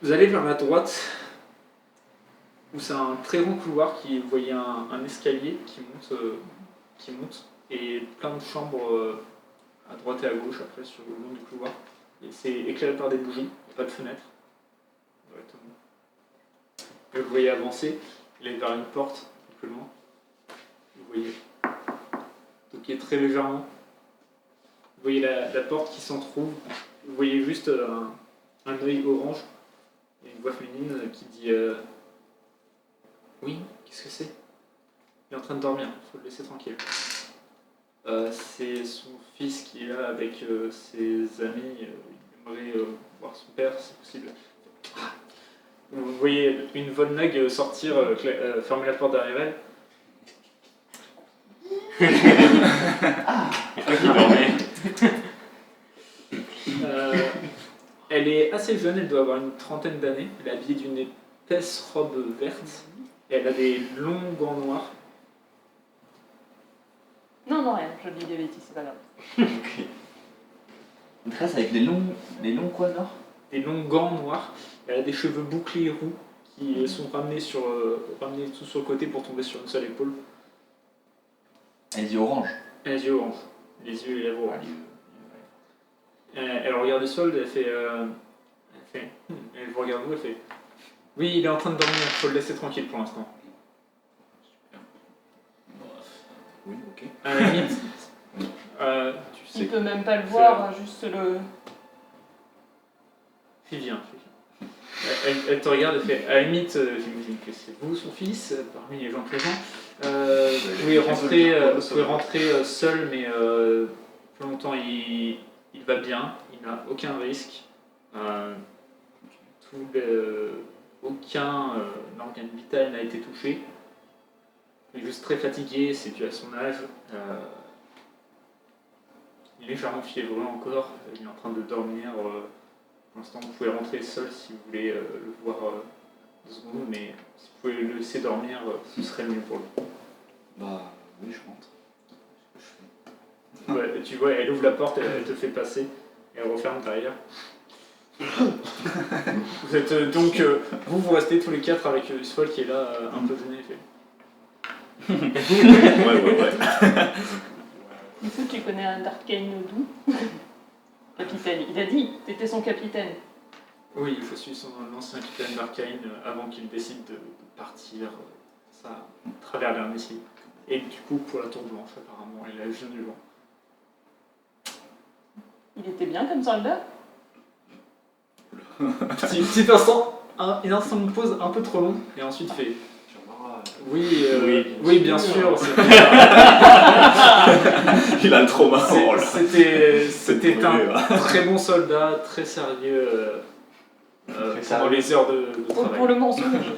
Vous allez vers la droite, où c'est un très long couloir, vous voyez un escalier qui monte, et plein de chambres à droite et à gauche, après, sur le long du couloir. Et c'est éclairé par des bougies, pas de fenêtre. Directement. Et vous voyez avancer, il est vers une porte, un peu loin. Vous voyez. Donc il est très légèrement. Vous voyez la porte qui s'entrouvre. Vous voyez juste un œil orange. Et une voix féminine qui dit oui, qu'est-ce que c'est? Il est en train de dormir, il faut le laisser tranquille. C'est son fils qui est là avec ses amis. Il aimerait voir son père, si possible. Vous voyez une Volnag sortir, fermer la porte derrière elle. Qui dormait. Elle est assez jeune, elle doit avoir une trentaine d'années. Elle est habillée d'une épaisse robe verte et elle a des longs gants noirs. Non, rien, je dis des bêtises, c'est pas grave. Une tresse avec les longs quoi nord. Des longs gants noirs. Elle a des cheveux bouclés et roux qui sont ramenés tout sur le côté pour tomber sur une seule épaule. Elle dit orange. Elle a les yeux orange. Les yeux et les lèvres orange. Elle regarde le sol, elle vous regarde vous, elle fait oui, il est en train de dormir, il faut le laisser tranquille pour l'instant. Oui, ok. À la limite, tu sais. Il peut même pas le voir, juste le. Viens. Elle te regarde et fait à la limite, j'imagine que c'est vous son fils, parmi les gens présents. Vous pouvez rentrer seul, mais plus longtemps il va bien, il n'a aucun risque. Aucun organe vital n'a été touché. Il est juste très fatigué, c'est dû à son âge. Il est légèrement fiévreux encore, il est en train de dormir. Pour l'instant, vous pouvez rentrer seul si vous voulez le voir 2 secondes, mais si vous pouvez le laisser dormir, ce serait mieux pour lui. Bah oui, je rentre. Ouais, tu vois, elle ouvre la porte, elle te fait passer, et elle referme derrière. Vous êtes donc, vous restez tous les 4 avec Svol qui est là, un peu gêné, Ouais. Du coup, tu connais un Darkane doux. Capitaine. Il a dit, t'étais son capitaine. Oui, je suis l'ancien capitaine d'Arcane avant qu'il décide de partir ça, à travers l'Arnécie. Et du coup, pour la Tour Blanche, apparemment, et la Légion du Vent. Il était bien comme soldat. Petit instant, un instant de pause un peu trop long, et ensuite fait oui, bien sûr. Il a le trauma. C'était un très bon soldat, très sérieux pendant les heures de travail. Pour le mensonge.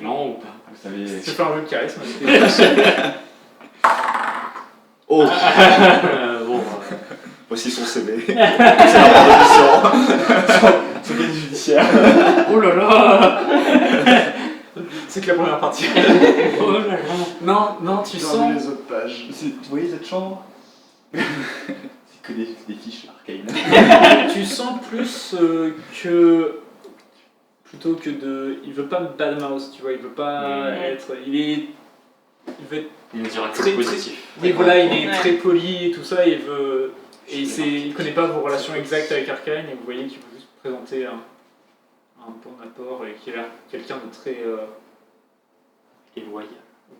Non ou pas? Vous savez. C'est pas un jeu de charisme. Oh. Bon, Voici son CV. C'est la c'est bien judiciaire. Oh là là. C'est que la première partie. Oh là là. Non, tu Dans sens. les autres pages. Vous voyez cette chambre? C'est que des fiches arcane. Tu sens plus que. Plutôt que de. Il veut pas badmouth, tu vois, il veut pas être. Il veut être. Il me dira que Très, c'est positif. Oui, voilà, il est Ouais. très poli et tout ça, il veut. Et il connaît pas vos relations exactes avec Arcane, et vous voyez qu'il veut juste présenter un bon apport et qu'il a l'air quelqu'un de très. Et loyal.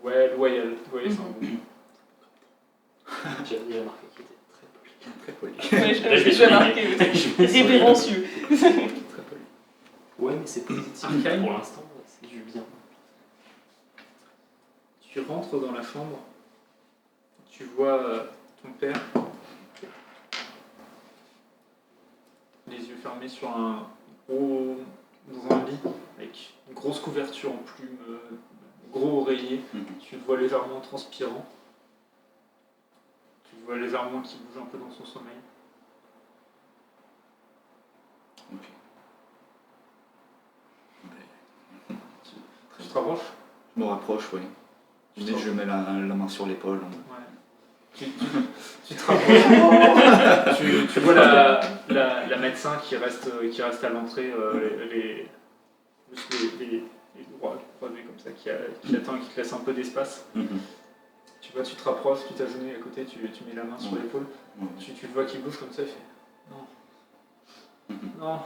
Ouais, loyal. Ouais, c'est un bon. J'ai remarqué qu'il était très poli. Très poli. Ouais, Là, je vais j'ai remarqué aussi. Je me suis- Révérencieux. Très poli. Ouais, mais c'est positif. Arcane. Pour l'instant, c'est du bien. Tu rentres dans la chambre, tu vois ton père, les yeux fermés sur dans un lit, avec une grosse couverture en plumes, un gros oreiller. Tu le vois légèrement transpirant. Tu le vois légèrement qui bouge un peu dans son sommeil. Ok. Tu te rapproches? Je me rapproche, oui. Je mets la main sur l'épaule. Ouais. Tu te rapproches. tu vois la médecin qui reste à l'entrée, les droits croisés comme ça, qui attend et qui te laisse un peu d'espace. Tu vois, tu te rapproches, tu t'agenouilles à côté, tu mets la main sur l'épaule. Tu le vois qui bouge comme ça, il fait non. Non,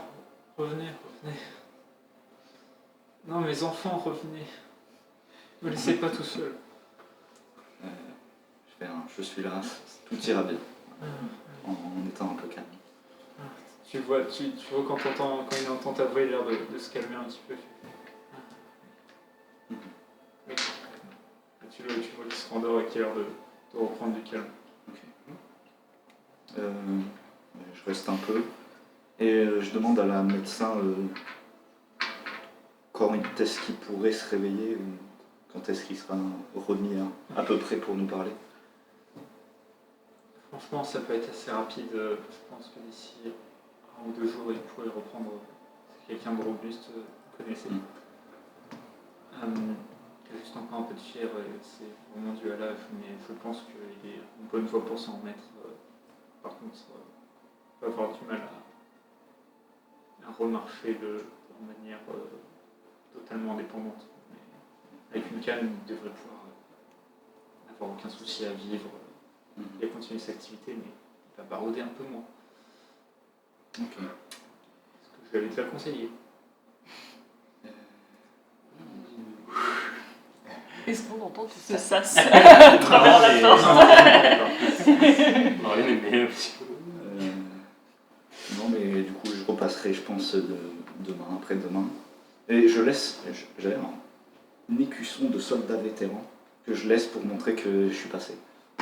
revenez. Non, mes enfants, revenez. Ne me laissez pas tout seul. Je suis là, tout ira bien. En étant un peu calme. Tu vois quand il entend ta voix, il a l'air de se calmer un petit peu. Oui. Et tu vois qu'il se rendort et qu'il a l'air de reprendre du calme. Je reste un peu et je demande à la médecin quand est-ce qu'il pourrait se réveiller ou quand est-ce qu'il sera remis à peu près pour nous parler. Franchement, ça peut être assez rapide. Je pense que d'ici 1 ou 2 jours, il pourrait reprendre. C'est quelqu'un de robuste, vous connaissez. Il a juste encore un peu de fièvre et c'est vraiment dû à l'âge, mais je pense qu'il est une bonne fois pour s'en remettre. Par contre, il va avoir du mal à remarcher de manière totalement indépendante. Mais avec une calme, il devrait pouvoir n'avoir aucun souci à vivre et à continuer cette activité, mais il va barauder un peu moins. Ok. Ce que je lui avais déjà conseillé. Est-ce qu'on entend tout ce sas à travers la porte? Non, mais du coup, je repasserai, je pense, demain, après-demain. Et j'avais un écusson de soldat vétéran que je laisse pour montrer que je suis passé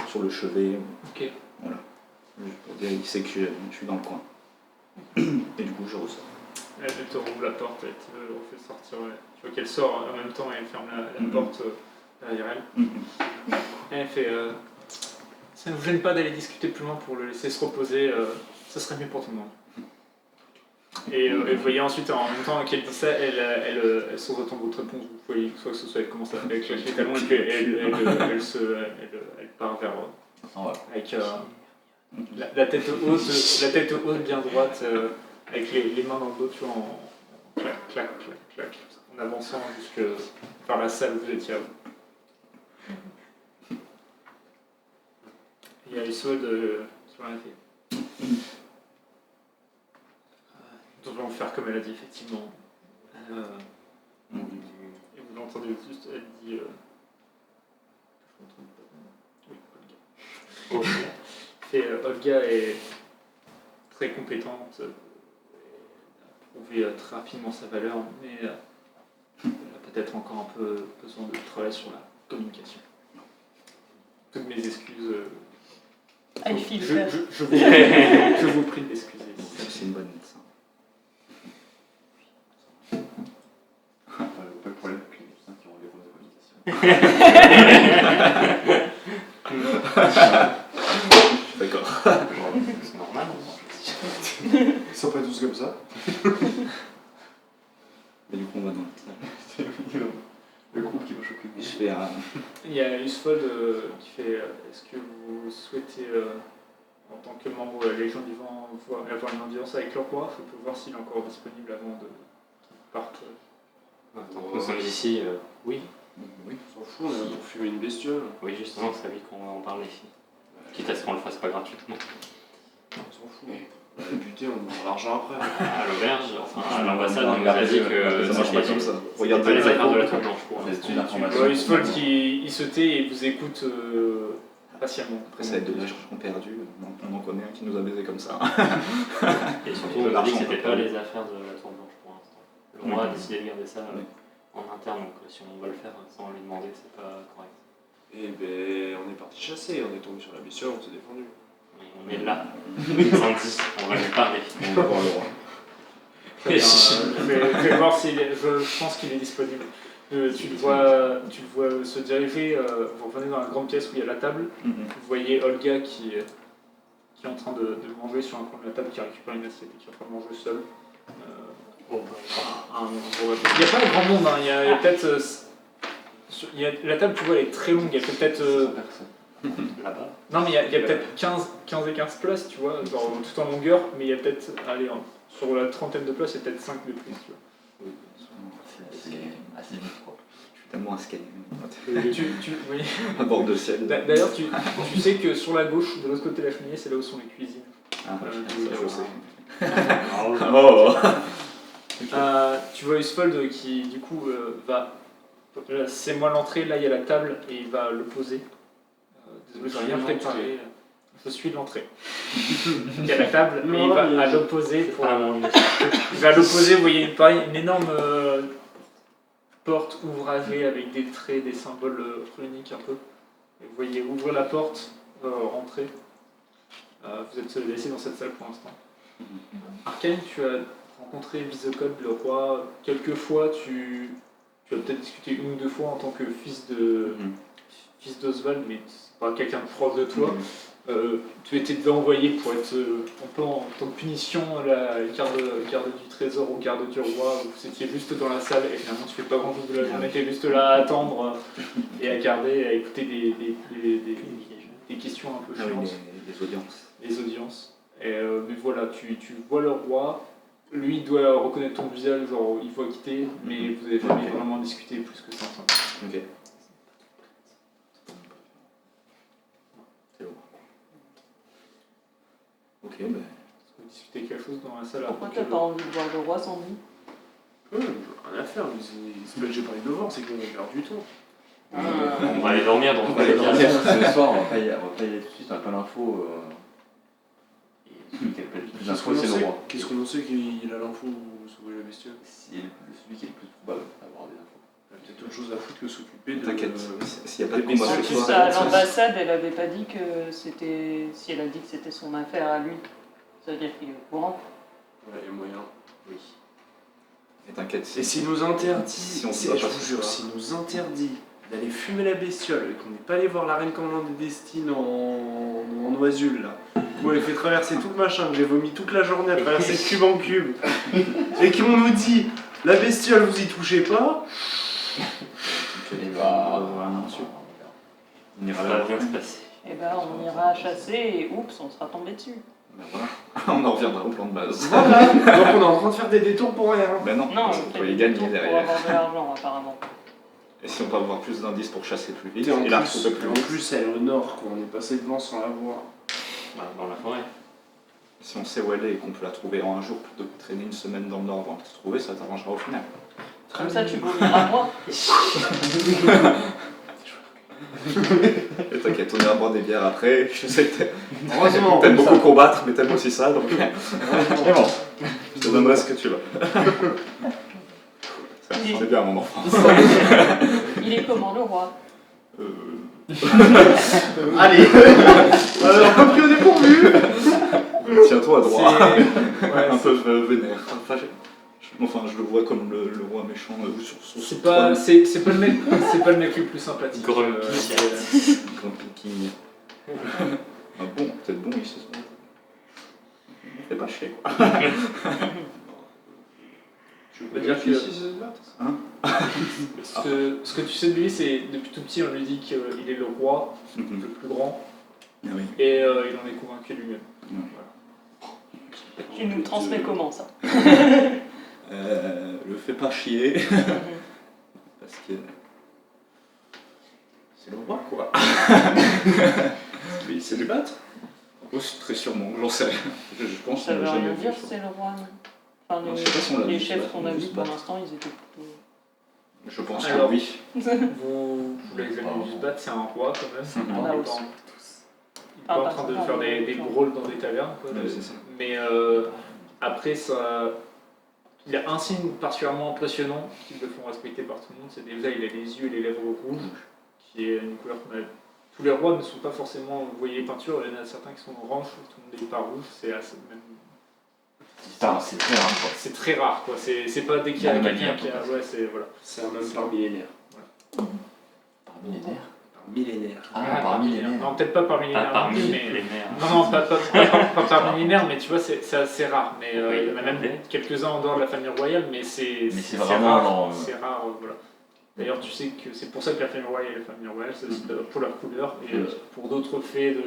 sur le chevet. Ok. Voilà. Juste pour dire qu'il sait que je suis dans le coin. Et du coup, je ressors. Elle te rouvre la porte, elle te refait sortir. Ouais. Tu vois qu'elle sort en même temps et elle ferme la porte derrière elle. Et elle fait ça ne vous gêne pas d'aller discuter plus loin pour le laisser se reposer, ça serait mieux pour tout le monde. Et vous voyez ensuite, en même temps qu'elle dit ça, elle sans attendre votre réponse, vous voyez soit que ce soit elle commence à clasher les talons et puis elle part vers avec la tête haute bien droite, avec les mains dans le dos, tu vois, en clac, clac, clac, clac, en avançant jusque vers la salle où vous étiez avant. Il y a Isod qui va arrêter. Nous devons faire comme elle a dit, effectivement. Et vous l'entendez juste, elle dit. Oui, Olga. Olga est très compétente, a prouvé très rapidement sa valeur, mais elle a peut-être encore un peu besoin de travailler sur la communication. Toutes mes excuses. Elle file Je vous prie de m'excuser. C'est une bonne médecin. Pas le problème avec les médecins qui ont des fausses communications. D'accord. C'est normal. Ils sont pas tous comme ça. Et du coup, on va dans la salle. Le Je fais un. Il y a Usfold qui fait est-ce que vous souhaitez, en tant que membre de la Légion du Vent, avoir une audience avec le roi? Je peux voir s'il est encore disponible avant de qu'il parte. Tant que nous sommes ici, oui. Oui. On s'en fout, on est là pour fumer une bestiole. Oui, justement, c'est à lui qu'on va en parler ici. Quitte à ce qu'on le fasse pas gratuitement. On s'en fout. On va buter, on aura l'argent après. À l'auberge, enfin à l'ambassade, on nous a dit que Ça marche pas comme ça. c'était Regarde pas les les affaires de la infos. Tour Blanche pour C'est l'instant. une information. Usfold il se tait et vous écoute patiemment. Après, ça va être de l'argent perdu. On en connaît un qui nous a baisé comme ça. Et surtout, De on a dit que l'argent, c'était pas pas de- les affaires de la Tour Blanche pour l'instant. Le roi a Oui. décidé de garder ça Oui. en interne, donc si on va le faire sans lui demander, c'est pas correct. Et ben, on est parti chasser, on est tombé sur la bestiole, on s'est défendu. Mais on est là, Sandy, on va lui parler. On va voir le roi. Je vais voir s'il est, je pense qu'il est disponible. Tu le vois se diriger, vous revenez dans la grande pièce où il y a la table. Mhm. Vous voyez Olga qui est en train de manger sur un coin de la table, qui récupère une assiette et qui est en train de manger seule. Bon, bah, Il n'y a pas grand monde, hein. Il y a peut-être. La table, tu vois, elle est très longue. Il y a peut-être. 100 personnes. là-bas. Non, mais il y a peut-être 15 et 15 places, tu vois, genre, tout en longueur. Mais il y a peut-être. Allez, hein, sur la trentaine de places, il y a peut-être 5 de plus, tu vois. C'est assez vite, quoi. Je suis tellement un scanner. Oui. À bord de ciel. D'ailleurs, tu sais que sur la gauche, de l'autre côté de la cheminée, c'est là où sont les cuisines. Ah, Du ça, je sais. rez-de-chaussée. Oh. Tu vois Usfold qui, du coup, va. Là, c'est moi l'entrée, là il y a la table et il va le poser. Désolé, j'ai rien préparé. Je suis l'entrée. Il y a la table et il va à l'opposé. C'est pas mon Il va à l'opposé, vous voyez pareil, une énorme porte ouvragée avec des traits, des symboles runiques un peu. Et vous voyez ouvrir la porte, rentrer. Vous êtes laissé dans cette salle pour l'instant. Arcane, tu as rencontré Visocode, le roi, quelques fois. Tu as peut-être discuté une ou deux fois en tant que fils d'Oswald, mais c'est pas quelqu'un de proche de toi. Tu étais envoyé pour être un peu en tant que punition la garde du trésor ou garde du roi. Vous étiez juste dans la salle et finalement tu fais pas grand chose de la journée, tu es juste là à attendre et à garder, à écouter des questions un peu Ah oui, chiantes, les audiences. les audiences. Mais voilà, tu vois le roi. Lui, il doit reconnaître ton visage, genre il faut quitter, mais vous avez jamais vraiment discuté plus que ça ensemble. Ok. C'est bon. Ok, ben. Vous discutez quelque chose dans la salle. Pourquoi avant t'as que- pas envie de voir le roi, Sandy? Rien à faire, mais c'est pas que j'ai pas envie de le voir, c'est qu'on a perdu du temps. On va aller dormir, donc on va aller Ce dire. soir, on va pas y aller tout de suite, on a pas d'infos. Et celui qui a le plus d'infos, c'est le roi. Qu'est-ce qu'on en sait qu'il a l'info ou sauver la bestiole? C'est celui qui est le plus probable d'avoir des infos. Il a peut-être autre chose à foutre que s'occuper de. T'inquiète, s'il n'y a pas de des combat En bestiaux. ce plus, soir. à l'ambassade, elle avait pas dit que c'était. Si elle a dit que c'était son affaire à lui, ça veut dire qu'il est au courant. Ouais, il y a moyen. Oui. Et t'inquiète, Et s'il nous interdit, Si on si- se bat je pas vous ce jure, soir. s'il nous interdit d'aller fumer la bestiole et qu'on n'est pas allé voir la reine commandante des destines en oisule là, où elle fait traverser tout le machin, que j'ai vomi toute la journée à traverser de cube en cube, et qu'on nous dit la bestiole vous y touchez pas, Et bah. On ira Ça va là. bien se passer. Et ben, on ira chasser et oups, on sera tombé dessus. Ben voilà. On en reviendra au plan de base. voilà. Donc on est en train de faire des détours pour rien. Ben non, Non, parce on qu'on fait peut y des gagner tours pour derrière. avoir de l'argent, apparemment. Et si on peut avoir plus d'indices pour chasser plus vite, Et en et la plus, retrouver plus vite. elle est au nord, quoi. On est passé devant sans la voir. Bah, dans la forêt. Si on sait où elle est et qu'on peut la trouver en un jour plutôt que de traîner une semaine dans le nord avant de la trouver, ça t'arrangera au final. Comme ça, tu vomiras moi. Et t'inquiète, on ira boire des bières après. Je sais que Heureusement. t'aimes beaucoup combattre, mais t'aimes aussi ça, donc c'est bon. Je te donnerai ce que tu veux. C'est bien mon enfant. Il est comment, le roi? Allez. Alors, pas pris au dépourvu. Tiens-toi à droit. Ouais, Un peu vénère. Enfin, je le vois comme le roi méchant sur son c'est pas le mec le plus sympathique. Grumpy. King. Ah bon, peut-être bon, il sait ça. Il fait pas chier, quoi. Tu veux dire que- si c'est de battre Ce que tu sais de lui, c'est depuis tout petit, on lui dit qu'il est le roi, le plus grand, Ah oui. et il en est convaincu lui-même. Tu nous transmets comment ça? Le fais pas chier, parce que c'est le roi quoi. Mais c'est du battre. Oh, c'est très sûrement, j'en sais rien. Je pense Ça qu'on veut l'a rien jamais dire, vu. c'est le roi. Non. Enfin, Non, je sais pas si on l'a les vu, chefs ça. qu'on a On vus se pour bat. l'instant, ils étaient plutôt. Je pense Alors, que oui. Vous l'avez jamais vu se battre, c'est un roi quand même. Ah, Il là est aussi. pas il est pas en train de faire des brawls dans des tavernes. Quoi, Ouais, c'est ça. mais après, ça, il a un signe particulièrement impressionnant qui le font respecter par tout le monde. C'est déjà, il a les yeux et les lèvres rouges, qui est une couleur qu'on a. Tous les rois ne sont pas forcément, vous voyez les peintures, il y en a certains qui sont orange, tout le monde n'est pas rouge, c'est assez même. Putain, c'est très rare quoi. C'est très rare quoi, c'est pas dès qu'il y a L'anomalie, quelqu'un un qui a. peu. Ouais, c'est. Voilà. C'est un homme par millénaire. Par millénaire. Par millénaire. Ah, par millénaire. Non, peut-être pas par millénaire Pas non plus, parmi mais. les mères. Non, pas par millénaire, mais tu vois, c'est assez rare. Mais il y en a même Ouais. quelques-uns en dehors de la famille royale, mais c'est vraiment rare. genre, C'est rare, voilà. D'ailleurs, tu sais que c'est pour ça que la famille royale est la famille royale, c'est aussi pour leur couleur et pour d'autres faits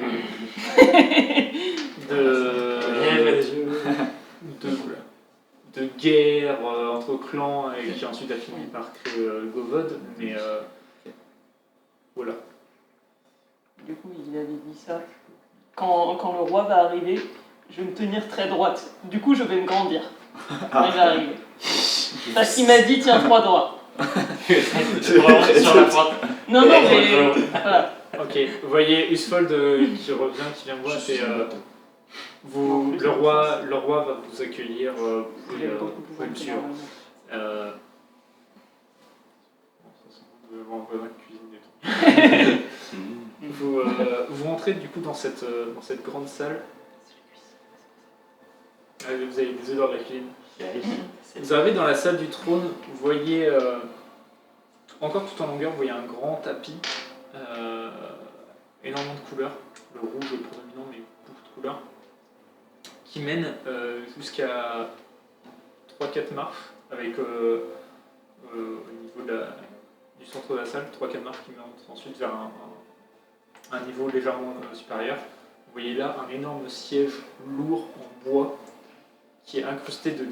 de guerre entre clans et qui ensuite a fini par créer Govod, mais voilà. Du coup, il avait dit ça. Quand le roi va arriver, je vais me tenir très droite. Du coup, je vais me grandir. Quand il va arriver. Parce qu'il m'a dit, tiens, 3 droits. Vraiment sur la pointe. Non, non, mais. Voilà. Ok, vous voyez Usfold qui revient, qui vient me voir, c'est le roi va vous accueillir, vous J'aime pouvez beaucoup le pouvoir suivre. faire Bon, ça sent bon de voir un voisin de cuisine et tout. Vous rentrez du coup dans cette grande salle. Vous avez des odeurs de la cuisine. Vous arrivez dans la salle du trône, vous voyez, encore tout en longueur, vous voyez un grand tapis, énormément de couleurs, le rouge est prédominant, mais beaucoup de couleurs, qui mène jusqu'à 3-4 marches, avec au niveau du centre de la salle, 3-4 marches qui montent ensuite vers un niveau légèrement supérieur. Vous voyez là un énorme siège lourd en bois, qui est incrusté de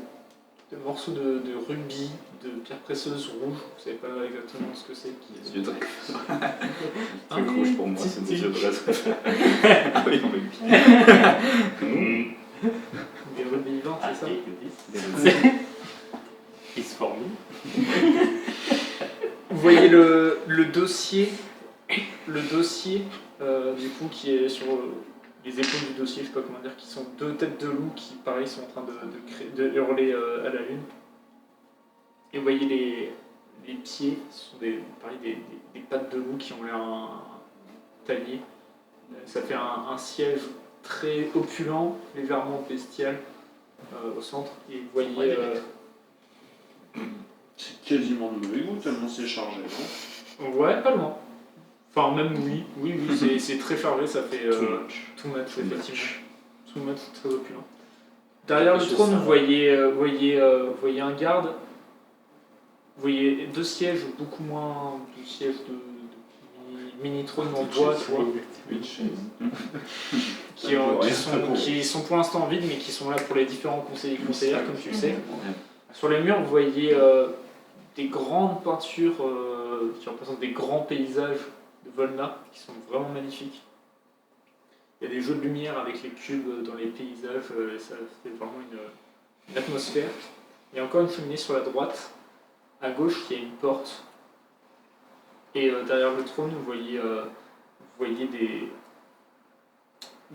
morceaux de rubis, de pierres précieuses rouges, vous savez pas exactement ce que c'est. Les yeux de rêve. Le truc rouge pour moi, c'est mes yeux de rêve. Ah oui, non, mais Des rubis vivants, Ah, c'est ça? Il se forme. Vous voyez le dossier, du coup, qui est sur les épaules du dossier, je sais pas comment dire, qui sont 2 têtes de loup qui, pareil, sont en train de hurler à la lune. Et vous voyez les pieds, ce sont des pattes de loup qui ont l'air taillées. Ça fait un siège très opulent, légèrement bestial au centre. Et vous voyez... C'est quasiment de mauvais goût tellement c'est chargé, non? ouais, pas loin. Enfin, même oui, c'est très chargé, ça fait too much, effectivement. Too much, très opulent. Derrière le trône, vous voyez un garde. Vous voyez 2 sièges, beaucoup moins de sièges de mini-trône en bois, tu vois, qui sont pour l'instant vides, mais qui sont là pour les différents conseillers et conseillères, comme tu le sais. Sur les murs, vous voyez des grandes peintures qui représentent des grands paysages de Volna, qui sont vraiment magnifiques. Il y a des jeux de lumière avec les cubes dans les paysages, et ça fait vraiment une atmosphère. Il y a encore une cheminée sur la droite. À gauche, il y a une porte. Et derrière le trône, vous voyez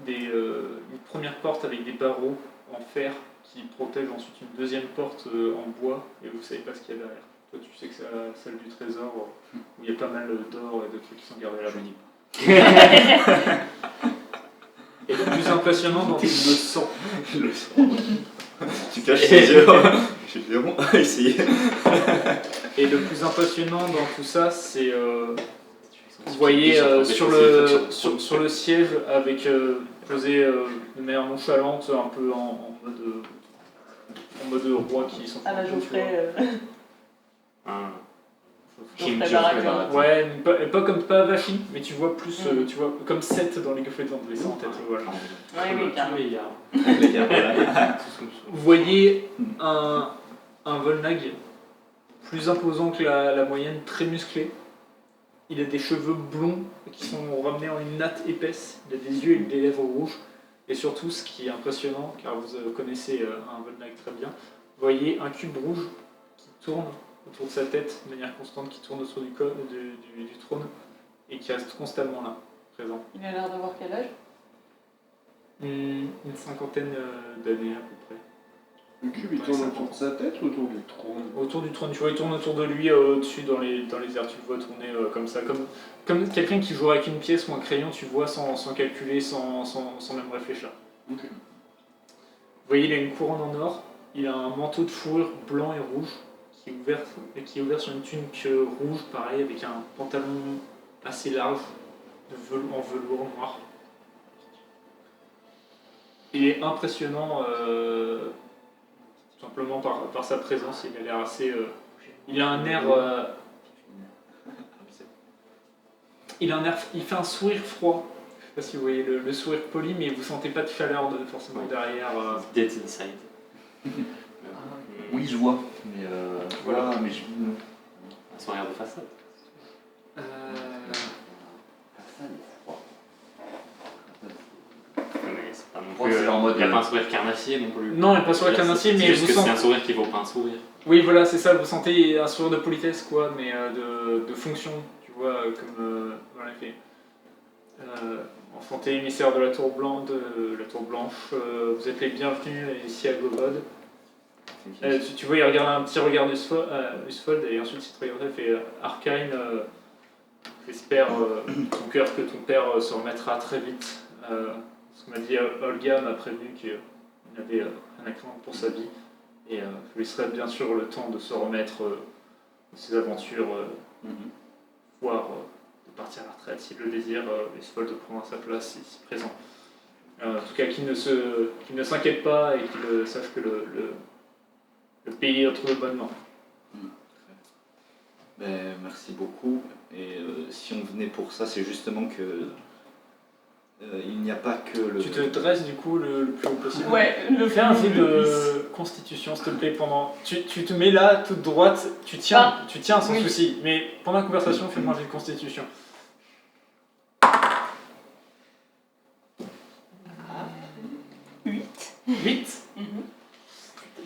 une première porte avec des barreaux en fer qui protègent ensuite une deuxième porte en bois, et vous savez pas ce qu'il y a derrière. Toi, tu sais que c'est la salle du trésor où il y a pas mal d'or et de trucs qui sont gardés là-bas. Et le plus impressionnant dans tout le sang. le sang. Tu caches tes yeux. J'ai vraiment essayé. Et le plus impressionnant dans tout ça, c'est vous voyez sur le siège avec posé de manière nonchalante, un peu en mode en mode roi qui s'en fout. Ah bah un peu, tu vois. Geoffrey, Un Geoffrey King Baratheon. Geoffrey Baratheon. Ouais, pas comme pas Vachi, mais tu vois plus, Mm. tu vois, comme 7 dans League of Legends, les en tête, voilà. Oui, carrément. Les gars. Les gars, voilà. Vous voyez un Volnag plus imposant que la moyenne, très musclé. Il a des cheveux blonds qui sont ramenés en une natte épaisse. Il a des yeux et des lèvres rouges. Et surtout, ce qui est impressionnant, car vous connaissez un Volnag très bien, vous voyez un cube rouge qui tourne autour de sa tête de manière constante, qui tourne autour du trône et qui reste constamment là, présent. Il a l'air d'avoir quel âge? Une cinquantaine d'années à peu près. Le cube, il tourne autour de sa tête ou autour du trône? Autour du trône, tu vois, il tourne autour de lui, au-dessus dans les airs, tu le vois tourner comme ça, comme quelqu'un qui joue avec une pièce ou un crayon, tu vois, sans calculer, sans même réfléchir. Ok. Vous voyez, il a une couronne en or, il a un manteau de fourrure blanc et rouge, qui est ouvert sur une tunique rouge, pareil, avec un pantalon assez large, en velours noir. Il est impressionnant, tout simplement par sa présence, il a l'air assez... il a un air... il fait un sourire froid. Je sais pas si vous voyez le sourire poli, mais vous sentez pas de chaleur forcément derrière. Dead inside. Oui, je vois. Mais voilà, mais je. Un sourire de façade. Personne est froid. Mais c'est pas non Ouais, plus. c'est en mode, Il n'y a pas un sourire carnassier non plus. Non, il n'est pas sourire carnassier, mais C'est juste vous que c'est sentez... un sourire qui vaut pas un sourire. Oui, voilà, c'est ça, vous sentez un sourire de politesse, quoi, mais de fonction, tu vois, comme dans les faits. Enchanté, émissaire de la Tour Blanche, vous êtes les bienvenus ici à Govod. Tu vois, il regarde un petit regard d'Usfold et ensuite il te regarde et fait Arkane, j'espère ton cœur que ton père se remettra très vite. Ce que m'a dit Olga m'a prévenu qu'il avait un accident pour sa vie et je lui laisserai bien sûr le temps de se remettre de ses aventures, voire de partir à la retraite s'il le désire. Usfold prendra sa place ici présent. En tout cas, qu'il ne s'inquiète pas et qu'il sache que le pays est entre de bonnes mains. Ben, merci beaucoup. Et si on venait pour ça, c'est justement que il n'y a pas que le. Tu te dresses du coup le plus haut possible. Ouais, Fais un jet de constitution, s'il te plaît, pendant. Tu te mets là, toute droite, tu tiens sans oui. souci. Mais pendant la conversation, fais-moi un jet de constitution. 8. 8. Mhm.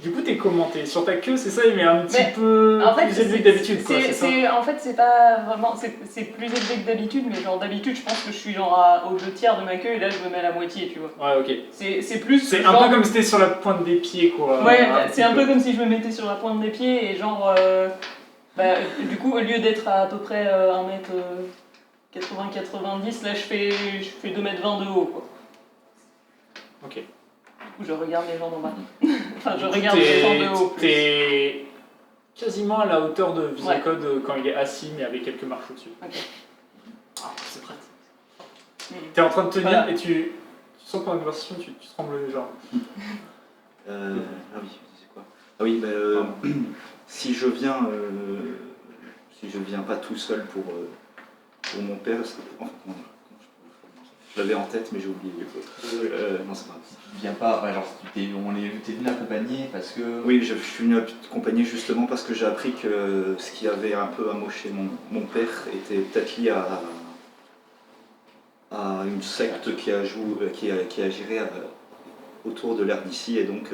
Du coup, t'es commenté. Sur ta queue, c'est ça, il met un petit Mais, peu En fait, plus élevé que d'habitude, quoi. C'est ça. en fait, c'est pas vraiment. C'est plus élevé que d'habitude, mais genre d'habitude, je pense que je suis genre aux 2/3 de ma queue et là, je me mets à la moitié, tu vois. Ouais, ok. C'est plus. C'est genre- un peu comme si t'étais sur la pointe des pieds, quoi. Ouais, Un c'est petit un peu comme si je me mettais sur la pointe des pieds et genre. Du coup, au lieu d'être à peu près 1m80-90, là, je fais 2m20 de haut, quoi. Ok. Du coup, je regarde les gens d'en bas. Enfin, je Du coup, regarde les gens de haut. plus. T'es quasiment à la hauteur de Visacode quand il est assis, mais avec quelques marches au-dessus. Ok. Ah, c'est prêt. T'es en train de tenir Voilà. et tu sens que pendant la conversation, tu trembles les jambes. Ah oui, c'est quoi? Ah oui, si je viens pas tout seul pour mon père, enfin, comment dire, je l'avais en tête mais j'ai oublié. Non, c'est pas grave. Tu viens pas, ouais, genre t'es venu accompagner parce que. Oui, je suis venu accompagner justement parce que j'ai appris que ce qui avait un peu amoché mon père était peut-être lié à une secte qui agirait autour de l'air d'ici et donc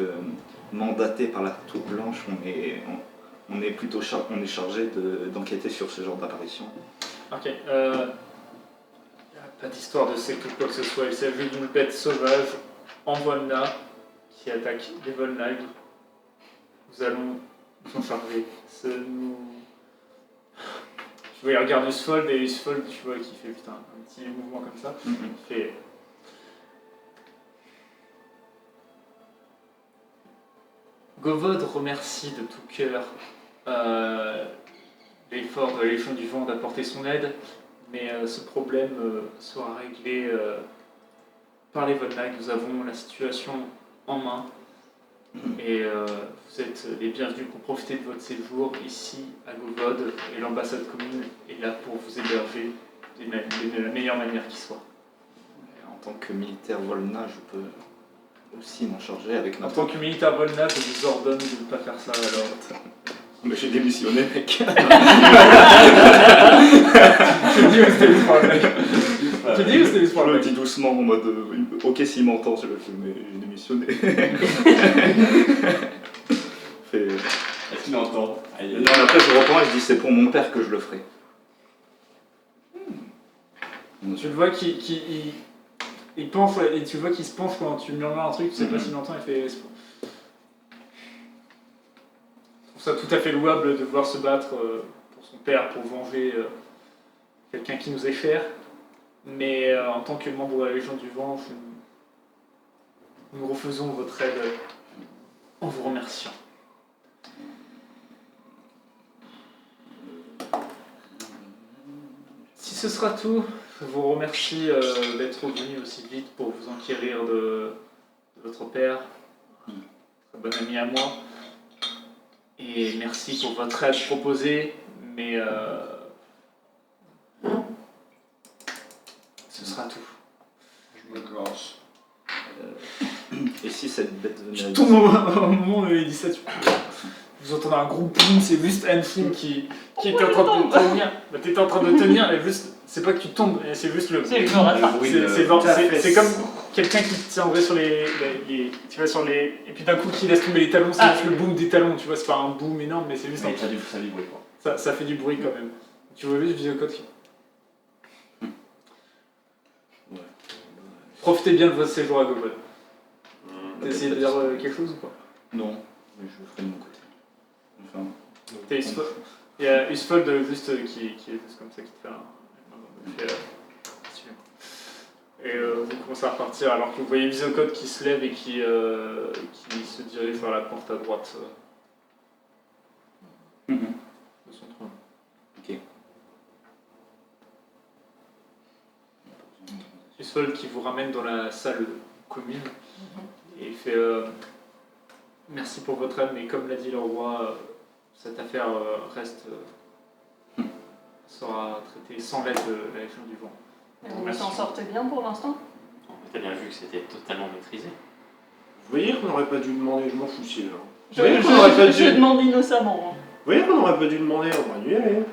mandaté par la Tour Blanche, on est plutôt chargé d'enquêter sur ce genre d'apparition. Ok. Il n'y a pas d'histoire de secte ou quoi que ce soit. Il s'agit d'une bête sauvage en Volna qui attaque les Volnag. Nous allons nous en charger. Tu vois, il regarde Usfold et Usfold, tu vois, qui fait putain, un petit mouvement comme ça. Il fait. Govod remercie de tout cœur l'effort de l'Éléphant du Vent d'apporter son aide, mais ce problème sera réglé par les Volnag. Nous avons la situation en main. Et vous êtes les bienvenus pour profiter de votre séjour ici à Govod. Et l'ambassade commune est là pour vous héberger de la meilleure manière qui soit. En tant que militaire Volna, je peux aussi m'en charger avec En notre... tant que militaire Volna, je vous ordonne de ne pas faire ça alors. Mais j'ai démissionné, mec. Tu dis où c'était juste pour la blague. Tu dis où c'était juste pour Je la le blague. dis doucement en mode ok, s'il m'entend, je le fais, mais j'ai démissionné. Est-ce qu'il entend? Non, mais après je reprends et je dis c'est pour mon père que je le ferai. Tu le vois il penche et tu vois qu'il se penche quand tu murmures un truc, tu sais pas s'il entend, il fait. Je trouve ça tout à fait louable de vouloir se battre pour son père, pour venger quelqu'un qui nous est cher. Mais en tant que membre de la Légion du Vent, nous refusons votre aide en vous remerciant. Si ce sera tout, je vous remercie d'être venu aussi vite pour vous enquérir de votre père, un bon ami à moi. Et merci pour votre aide proposée, mais ce sera tout. Je me gorge. Et si cette bête venait à Tout au moment où il dit ça, vous entendez un gros boom, c'est juste Anne-Fine qui était en train de tenir. Bah, t'étais en train de tenir, et juste, c'est pas que tu tombes, c'est juste le. C'est le rattrape. C'est comme quelqu'un qui tiendrait sur tu vois, sur les. Et puis d'un coup qui laisse tomber les talons, c'est juste le boom des talons, tu vois, c'est pas un boom énorme, mais c'est juste un. Ça vibre quoi. Ça fait du bruit quand même. Tu vois juste Visocode qui. Ouais. Profitez bien de votre séjour à Gobel. T'as essayé de dire quelque chose ou pas? Non, mais je le ferai de mon côté. Enfin, T'as Usfold. Il y a Usfold juste qui est juste comme ça qui te fait un. Et vous commencez à repartir alors que vous voyez Visocode qui se lève et qui se dirige vers la porte à droite de son trône. ok. Usfold qui vous ramène dans la salle commune et il fait merci pour votre aide, mais comme l'a dit le roi, cette affaire sera traitée sans l'aide de la Légion du Vent. Et vous s'en sortez bien pour l'instant? T'as bien vu que c'était totalement maîtrisé. Vous voyez qu'on n'aurait pas dû demander, je m'en fous si là. Je demande innocemment. Vous voyez qu'on n'aurait pas dû demander, on aurait dû y aller.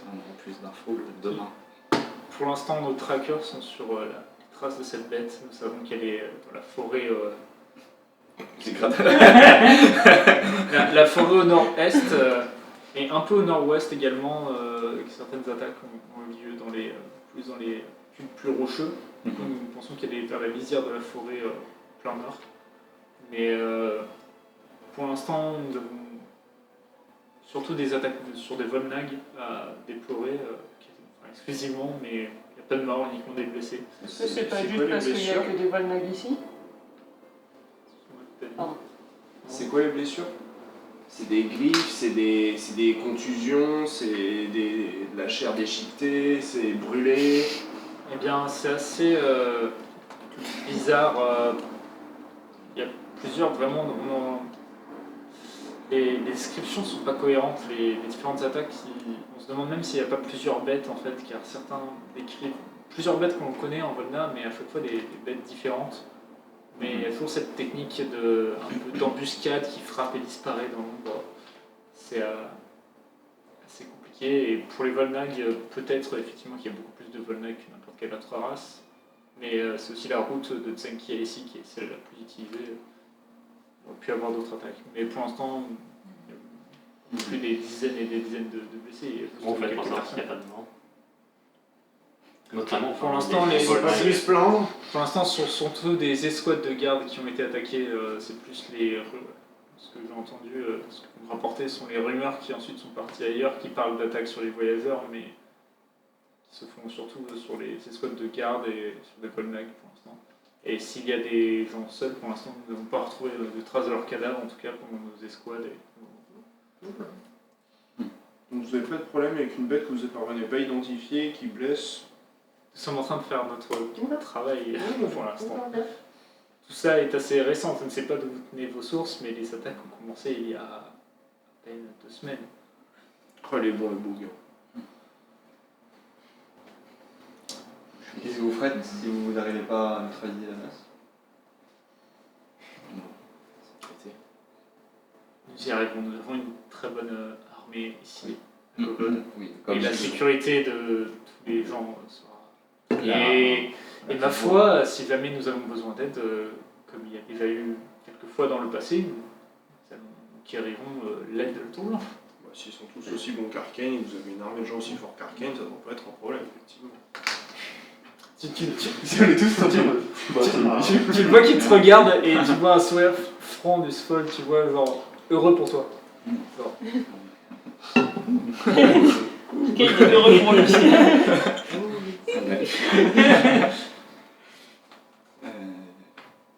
On aura plus d'infos demain. Pour l'instant, nos trackers sont sur la trace de cette bête. Nous savons qu'elle est dans la forêt. C'est grave. La forêt au nord-est et un peu au nord-ouest également. Certaines attaques ont eu lieu dans les plus rocheux. Nous pensons qu'elle est vers la lisière de la forêt plein nord. Mais pour l'instant, nous avons surtout des attaques sur des Volnag à déplorer, exclusivement, mais il n'y a pas de morts, uniquement des blessés. Est-ce que c'est pas C'est juste quoi les parce qu'il n'y a blessures que des Volnag ici? Pardon. C'est quoi les blessures? C'est des griffes, c'est des contusions, c'est de la chair déchiquetée, c'est brûlé. Eh bien, c'est assez bizarre. Il y a plusieurs, vraiment. Les descriptions ne sont pas cohérentes, les différentes attaques. On se demande même s'il n'y a pas plusieurs bêtes en fait, car certains décrivent plusieurs bêtes qu'on connaît en Volna, mais à chaque fois des bêtes différentes. Mais il y a toujours cette technique un peu d'embuscade qui frappe et disparaît dans l'ombre. C'est assez compliqué. Et pour les Volnag, peut-être effectivement qu'il y a beaucoup plus de Volnag que n'importe quelle autre race. Mais c'est aussi la route de Tsenki Alessi qui est celle la plus utilisée. On aurait pu avoir d'autres attaques. Mais pour l'instant, il y a plus des dizaines et des dizaines de blessés. Il y a juste Bon, vous faites quelques en sorte qu'il personnes. n'y a pas de mort. Notamment Pour l'instant, les Volnag. Plus plein. Pour l'instant, ce sont surtout des escouades de garde qui ont été attaquées. C'est plus ce que j'ai entendu, ce qu'on me rapportait sont les rumeurs qui ensuite sont parties ailleurs, qui parlent d'attaques sur les voyageurs, mais qui se font surtout sur les escouades de garde et sur des Volnag pour l'instant. Et s'il y a des gens seuls, pour l'instant, nous n'avons pas retrouvé de traces de leurs cadavres, en tout cas pendant nos escouades. Donc vous n'avez pas de problème avec une bête que vous ne parvenez pas à identifier, qui blesse. Nous sommes en train de faire notre travail pour l'instant. Tout ça est assez récent, je ne sais pas d'où vous tenez vos sources, mais les attaques ont commencé il y a à peine 2 semaines. Oh, il est bon le bug. Qu'est-ce que vous ferez si vous n'arrivez pas à neutraliser la masse? Nous y arrivons, nous avons une très bonne armée ici. à Gobod. Oui, Et la sécurité de tous les gens sera. La- Et la ma fusion. foi, si jamais nous avons besoin d'aide, comme il y a déjà eu quelques fois dans le passé, nous acquérirons l'aide de l'Tour. Bah, s'ils sont tous aussi bons qu'Arkane et que vous avez une armée de gens aussi forts qu'Arkane, ça ne doit pas être un problème, effectivement. On est tous sortis. Tu le vois qui te regarde et tu vois un sourire franc du Sfold, tu vois, genre, heureux pour toi. Genre. Ok, il est heureux pour lui.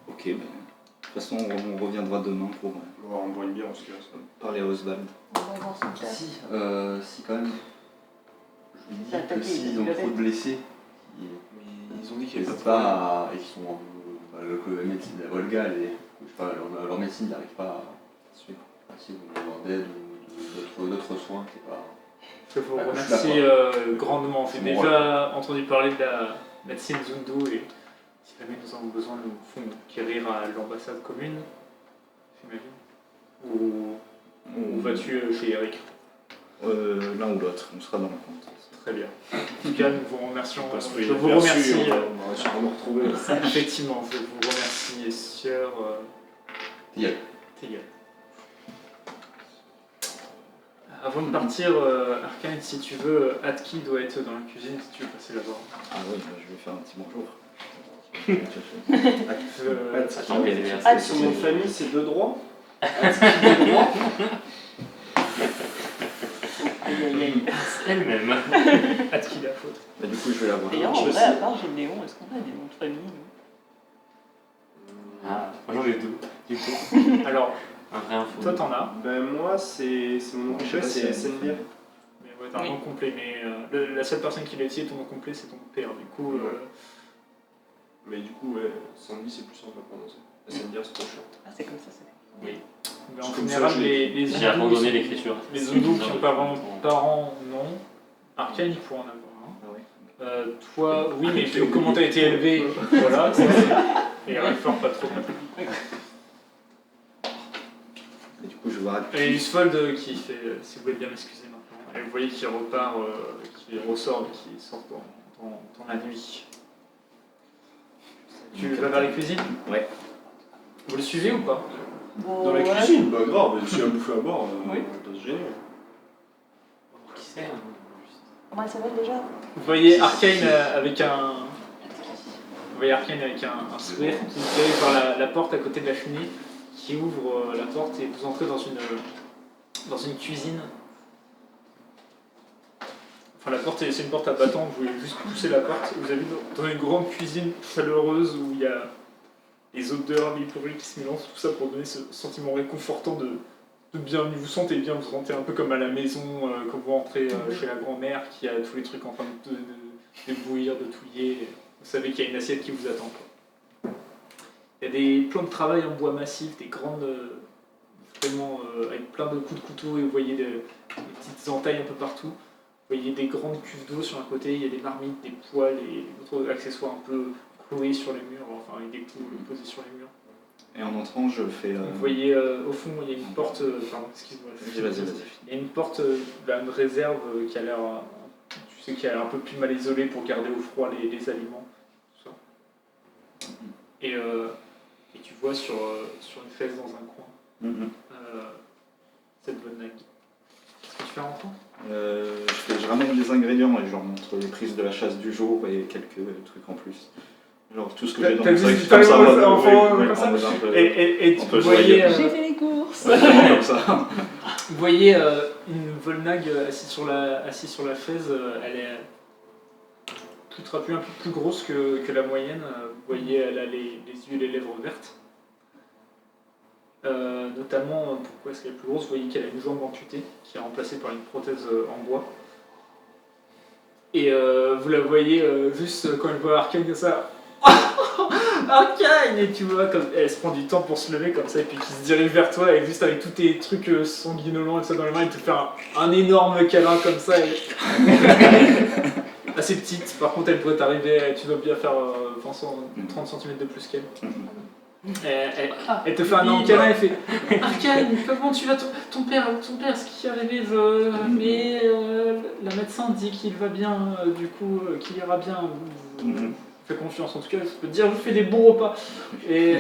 Ok, ben, de toute façon, on reviendra demain pour Bon, on boit une bière, on se casse. parler à Oswald. On va voir son cas. Si quand même. Je me dis T'as que attaqué, s'ils il ont avait- trop de blessés, Mais ils ont dit qu'il ils y avait peuvent pas de problème. pas. Ils sont. Que la médecine de la Volga, je sais pas, leur médecine n'arrive pas à suivre. Si vous avez besoin d'aide ou d'autres soins, c'est pas. Je vous Bah, je suis remercie grandement. J'ai C'est bon, déjà entendu parler de la médecine Zundu et si jamais nous avons besoin, nous font quérir à l'ambassade commune, j'imagine. Ou vas-tu chez Eric? L'un ou l'autre, on sera dans le compte. Très bien. En tout cas, nous vous remercions. Parce que Je vous remercie. On va sûrement nous retrouver. Effectivement, je vous remercie, sieur Tigel. Tigel. Avant de partir, Arcane, si tu veux, Atki doit être dans la cuisine si tu veux passer la voir. Ah oui, bah, je vais faire un petit bonjour. Attends, il y a des Ah, Son nom de famille, c'est De Droit. Aïe, aïe, aïe. elle-même. Atki la faute. Bah, du coup, je vais la voir. D'ailleurs, en Je vrai, sais. à part Gédéon, est-ce qu'on a des noms de famille nous Ah, moi j'en ai deux. Du coup, Alors, un vrai info. toi t'en as, Ben moi, c'est mon nom Je sais complet, pas si c'est c'est- Sendir. mais ouais, t'as un Oui. nom complet, mais la seule personne qui l'a utilisé ton nom complet, c'est ton père. Du coup, Mais du coup, ouais, Sandy, c'est plus simple à prononcer. Sendir, c'est trop chiant. Ah, c'est comme ça, c'est. mais en Comme ça, général, je l'ai- les J'ai Zundus abandonné sont- l'écriture. Les Zundus qui n'ont pas vraiment de parents, non. Arcane, il faut en avoir un. Ah oui. Toi, oui, mais comment t'as été élevé, voilà. Et Ralphor, pas trop. Et du coup, je vais voir. Et Usfold qui fait, si vous voulez bien m'excuser maintenant, et vous voyez qu'il repart, qui ressort, qui sort dans la nuit. Tu vas vers les cuisines? Ouais. Vous le suivez ou pas? Dans la cuisine, bah grave, s'il y a à bouffer à bord, Oui. on peut se gêner. Qui c'est hein, Comment elle s'appelle déjà Vous voyez Arcane avec un. Vous voyez Arcane avec un sourire qui se dirige vers la porte à côté de la cheminée, qui ouvre la porte et vous entrez dans une cuisine. Enfin, la porte, c'est une porte à battant, vous pouvez juste pousser la porte. Et vous avez dans une grande cuisine chaleureuse où il y a les odeurs, les bruits qui se mélangent, tout ça pour donner ce sentiment réconfortant de bienvenue. Vous sentez bien, vous rentrez un peu comme à la maison, quand vous rentrez chez la grand-mère qui a tous les trucs en train de bouillir, de touiller. Vous savez qu'il y a une assiette qui vous attend, quoi. Il y a des plans de travail en bois massif, des grandes. Vraiment avec plein de coups de couteau, et vous voyez des petites entailles un peu partout. Vous voyez des grandes cuves d'eau sur un côté, il y a des marmites, des poêles et d'autres accessoires un peu cloués sur les murs, enfin avec des clous posés sur les murs. Et en entrant, je fais. Vous voyez au fond, il y a une porte. Pardon, excuse-moi. Vas-y. Il y a une porte, une réserve qui a l'air. Tu sais, qui a l'air un peu plus mal isolée pour garder au froid les aliments. Tout ça. Et tu vois sur une fesse dans un coin cette bonne nague. Qu'est-ce que tu fais en rentrant? Je ramène des ingrédients et je leur montre les prises de la chasse du jour et quelques trucs en plus. Genre tout ce que j'ai dans T'as mon vu, sac, t'as comme ça, vu, en mode- enfant, oui, comme ça en mode un peu- Et un tu peu voyais, joyeux. J'ai fait les courses. vraiment comme ça. vous voyez une volnag assise sur la fraise, elle est toute rapue, un peu plus grosse que la moyenne. Vous voyez, elle a les yeux et les lèvres vertes. Notamment, pourquoi est-ce qu'elle est plus grosse? Vous voyez qu'elle a une jambe amputée qui est remplacée par une prothèse en bois. Et vous la voyez juste quand elle voit Arcane comme ça. Arcane! Et tu vois, comme elle se prend du temps pour se lever comme ça, et puis qui se dirige vers toi, et juste avec tous tes trucs sanguinolents et ça dans les mains, il te fait un énorme câlin comme ça. Assez petite, par contre elle pourrait t'arriver, tu dois bien faire 30 cm de plus qu'elle. Elle te fait un énorme câlin et fait Arcane, comment tu vas ton père, ce qui est arrivé, mais la médecin dit qu'il va bien, du coup, qu'il ira bien. Fais confiance, en tout cas, je peux te dire, je fais des bons repas. Et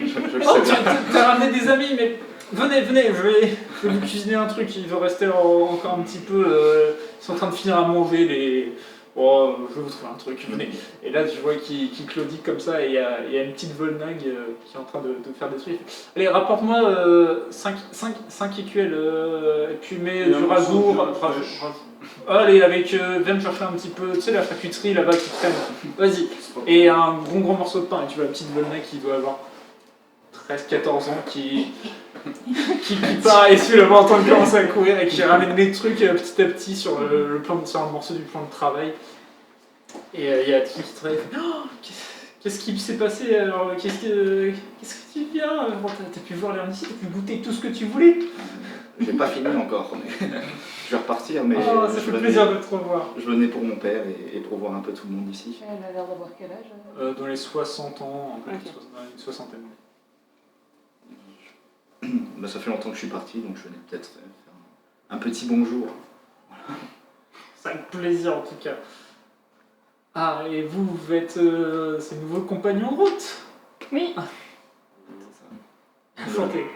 Je le oh, sais tu bien. as ramené des amis, mais venez, je vais vous cuisiner un truc, il doit rester encore un petit peu. Ils sont en train de finir à manger les. Oh, je vais vous trouver un truc, venez. Et là, tu vois qu'il claudie comme ça, et il y a une petite Volnag qui est en train de faire des trucs. Allez, rapporte-moi 5 écuelles, et puis mets du ragoût. Allez, viens me chercher un petit peu, tu sais, la charcuterie là-bas qui traîne. Vas-y. Et un gros morceau de pain, et tu vois la petite Volnag qui doit avoir 13-14 ans qui part et celui-là va entendre commencer à courir et qui ramène les trucs petit à petit sur sur un morceau du plan de travail. Et il y a Ati qui travaille. Oh, qu'est-ce qui s'est passé alors qu'est-ce que tu viens t'as pu voir l'hermite, t'as pu goûter tout ce que tu voulais. J'ai pas fini encore, mais je vais repartir, mais Oh, ça fait plaisir de te revoir. je venais pour mon père et pour voir un peu tout le monde ici. Elle a l'air d'avoir quel âge Dans les 60 ans, Ok. une soixantaine. Bah, ça fait longtemps que je suis parti, donc je venais peut-être faire un petit bonjour. C'est avec plaisir en tout cas. Ah, et vous êtes ces nouveaux compagnons de route. Oui. Enchanté.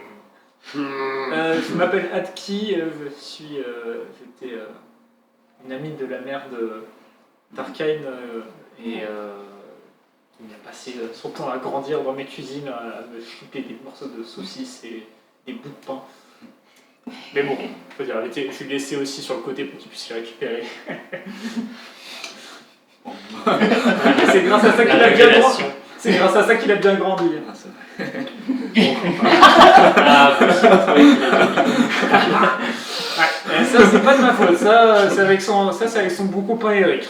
Je m'appelle Atki, j'étais une amie de la mère d'Arcane et il a passé son temps à grandir dans mes cuisines, à me chipper des morceaux de saucisses et des bouts de pain. Mais bon, faut dire, je lui ai laissé aussi sur le côté pour qu'il puisse les récupérer. C'est grâce à ça qu'il a bien grandi. C'est grâce à ça qu'il a bien grandi. Ah, c'est vrai. Ouais, ça c'est pas de ma faute, ça c'est avec son beau copain Eric,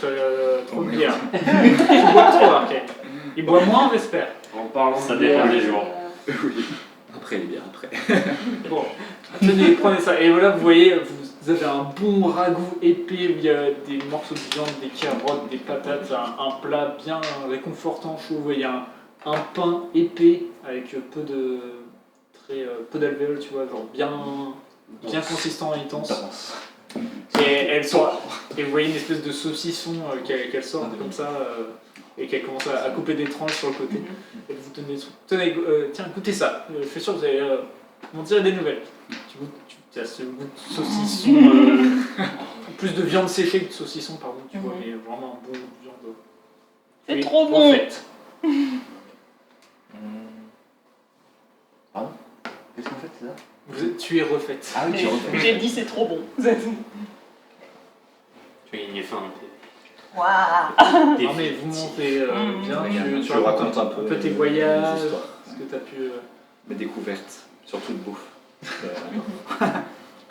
trop de bière. Il boit trop Arcane. Il boit moins j'espère. En parlant Ça de dépend bière, des jours. Oui. Après, les bières, après. Bon, tenez, prenez ça. Et voilà, vous voyez, vous avez un bon ragoût épais où il y a des morceaux de viande, des carottes, des patates, un plat bien réconfortant, chaud. Vous voyez un pain épais avec peu d'alvéoles, tu vois, genre bien consistant et intense. Et vous voyez une espèce de saucisson qu'elle sort comme ça et qu'elle commence à couper des tranches sur le côté. Et vous tenez, tiens, goûtez ça. Je suis sûr que vous allez m'en dire des nouvelles. Tu as ce goût de saucisson, plus de viande séchée que de saucisson, pardon, tu vois, mais vraiment un bon goût de viande. C'est Oui, trop bon. refaite. Pardon? Qu'est-ce qu'on fait, c'est ça? Tu es refaite. Ah oui, tu refais. J'ai dit c'est trop bon. Tu as gagné faim. Waouh. Non mais vous montez bien, tu Je raconte un peu tes mes voyages, histoires, ce que tu as pu... mes découvertes, surtout de bouffe.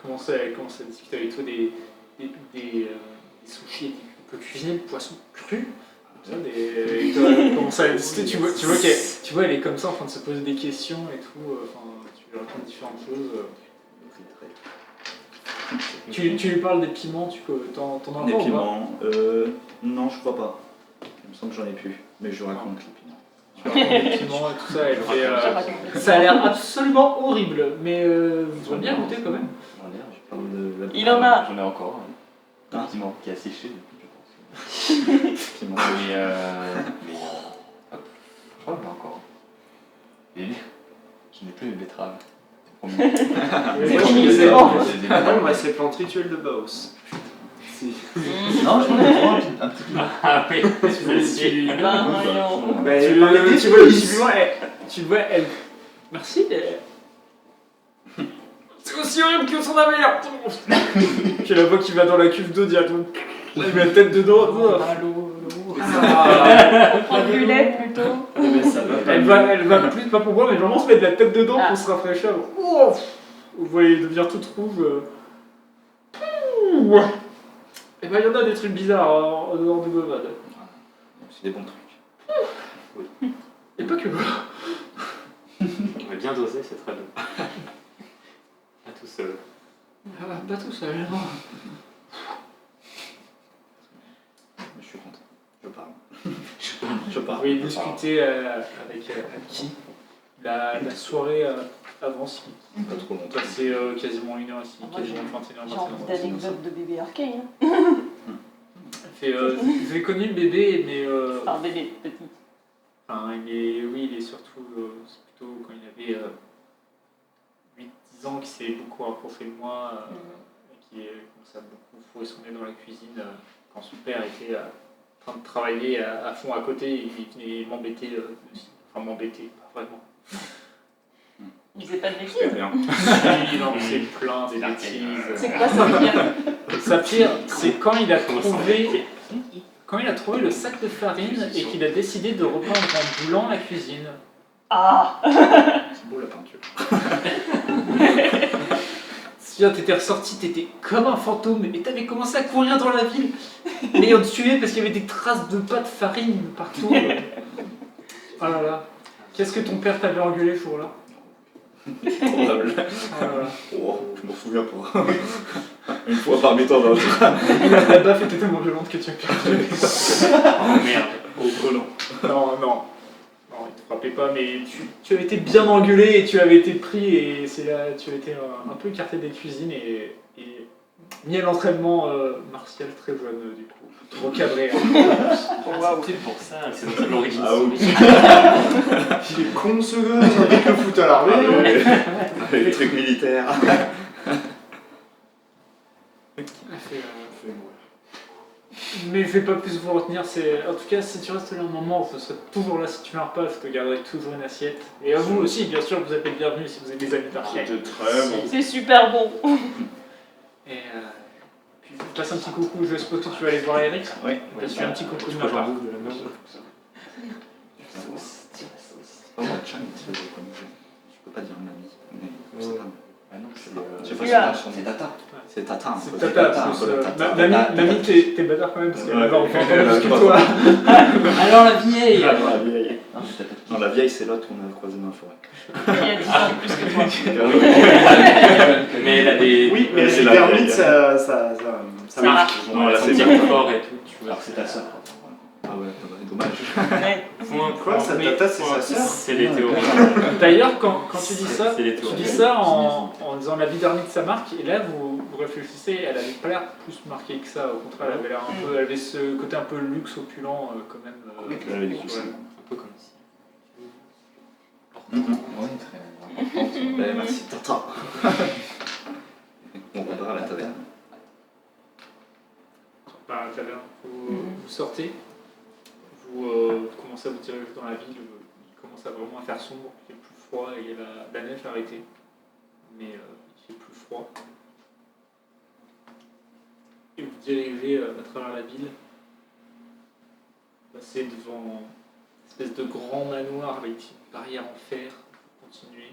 commencer à discuter avec toi des sushis, on peut cuisiner le poisson cru. Commencer à discuter, tu vois, elle est comme ça en train de se poser des questions et tout, tu lui racontes différentes choses. Tu lui parles des piments, t'en as encore Des ou pas? piments, non, je crois pas. Il me semble que j'en ai plus, mais je raconte les piments. Tu racontes des piments et tout ça, elle fait, ça a l'air absolument horrible, mais vous aurez bien goûté quand même. Je parle de la... Il en a. J'en ai encore un. Ah. Effectivement, qui a séché depuis, je pense. Piments. Mais hop, je crois que j'en ai encore. Et je n'ai plus les betteraves. C'est fini, c'est bon. Ah, moi, c'est plan rituel de Baos. Non, je crois que un petit peu. Ah oui, tu Ben, voyons. Tu vois, elle. Merci. C'est aussi horrible que son ameilleur. Tu la vois qui va dans la cuve d'eau directement. Elle met la tête dedans. Prendre du lait plutôt. Elle va plus, pas pour boire, mais vraiment se mettre la tête dedans pour se rafraîchir. Oh, vous voyez devenir toute rouge. Et ben il y en a des trucs bizarres en dehors de Bovade. C'est des bons trucs. Et pas que. On va bien doser, c'est très bien. Pas tout seul. Ah, pas tout seul, non. Je suis content. Je parle. Je parle. Oui, discuter avec Aki. La soirée avance. Pas trop longtemps. Passé quasiment 1 heure ici, Moi, quasiment 21 J'ai heures. envie d'anecdotes de bébé Arcane. Vous avez connu le bébé, mais. Enfin, bébé, petit. Enfin, il est surtout. C'est plutôt quand il avait 8-10 ans qu'il s'est beaucoup rapproché de moi. Et qui commençait à beaucoup fourrer son nez dans la cuisine. Quand son père était en train de travailler à fond à côté, il venait m'embêter aussi. Enfin, m'embêter, pas vraiment. Il faisait pas de bêtises. Très bien. Il en faisait plein des bêtises. C'est quoi ça veut dire? Sa pire, c'est quand il a trouvé le sac de farine et qu'il a décidé de repeindre en blanc la cuisine. Ah. C'est beau la peinture. Si t'étais ressorti, t'étais comme un fantôme et t'avais commencé à courir dans la ville. Et on te suivait parce qu'il y avait des traces de pâte de farine partout. Oh là là. Qu'est-ce que ton père t'avait engueulé ce jour-là? Probable. Oh là là. Oh, je m'en souviens pas. Une fois parmi tant d'autres. La baffe était tellement violente que tu as perdu. Oh merde. Oh non. Non, non. Non, il te frappait pas, mais tu avais été bien engueulé et tu avais été pris et c'est là, tu as été un peu écarté des cuisines et mis à l'entraînement martial très jeune du coup. Trop cadré. Ah, c'est peut-être pour ça, c'est dans l'origine Ah oui. story. Il est con ce gars, avec le foot à l'armée. Avec les trucs militaires. Mais je vais pas plus vous retenir, en tout cas si tu restes là un moment, je serai toujours là si tu meurs pas, je te garderai toujours une assiette. Et à vous aussi, bien sûr, vous êtes les bienvenus si vous avez des amis d'arcade. C'était très bon. C'est super bon. Et puis je passe un petit coucou, je suppose que tu vas aller voir Eric. Oui. Je suis un petit coucou de Je ma crois que part. j'en bouffe de la même. C'est pas moi, Chan, c'est comme je peux pas dire un ami. Mais c'est pas. Ah non, c'est J'ai pas Celui-là. son nom. c'est Tata. C'est Tata. C'est un peu. Tata, un plus, peu la Tata. Mamie, t'es bâtard quand même parce qu'elle Ouais. va en faire Elle a plus que trois toi. Alors la vieille Ah non, la vieille. Non, c'est Tata. Non, la vieille, c'est l'autre qu'on a croisé dans la forêt. Il y a 10 ans de plus que toi. Mais elle a des. Oui, mais c'est les la termites, vieille. ça Ça marche. Non, là, c'est c'est bien. fort et tout. Tu vois. Alors c'est ta sœur. Ah ouais, dommage. Ouais. Quoi, sa tata, c'est sa sœur? C'est les théories. D'ailleurs, quand tu dis ça, C'est les tu théories. dis ça en disant la vie d'ermite ça marque, et là vous réfléchissez, elle avait pas l'air plus marquée que ça, au contraire, elle avait l'air un peu, elle avait ce côté un peu luxe, opulent quand même. Elle avait des ouais. coussins. Un peu comme ici. Oui, très importante. Ben, merci Tata. On reviendra à la taverne. Par la taverne, vous sortez, vous commencez à vous diriger dans la ville, il commence à vraiment à faire sombre, il fait plus froid et il y a la neige arrêtée, mais il fait plus froid. Et vous dirigez à travers la ville, vous passez devant une espèce de grand manoir avec une barrière en fer, vous continuez.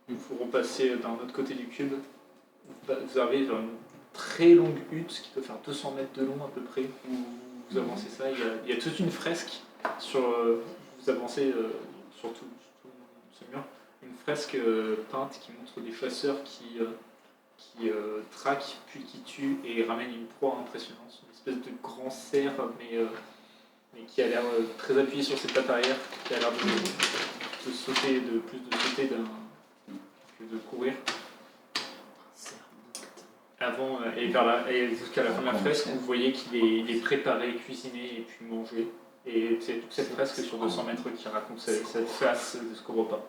Vous repassez d'un autre côté du cube, vous arrivez vers une très longue hutte qui peut faire 200 mètres de long à peu près, où vous avancez ça, il y a toute une fresque sur, vous avancez sur tout ce mur, une fresque peinte qui montre des chasseurs qui traquent puis qui tuent et ramènent une proie impressionnante, une espèce de grand cerf mais qui a l'air très appuyé sur ses pattes arrière, qui a l'air de sauter, de plus de sauter que de courir. Avant et jusqu'à la fin de la fresque, vous voyez qu'il est préparé, cuisiné et puis mangé. Et c'est toute cette fresque sur 200 mètres qui raconte cette face de ce repas.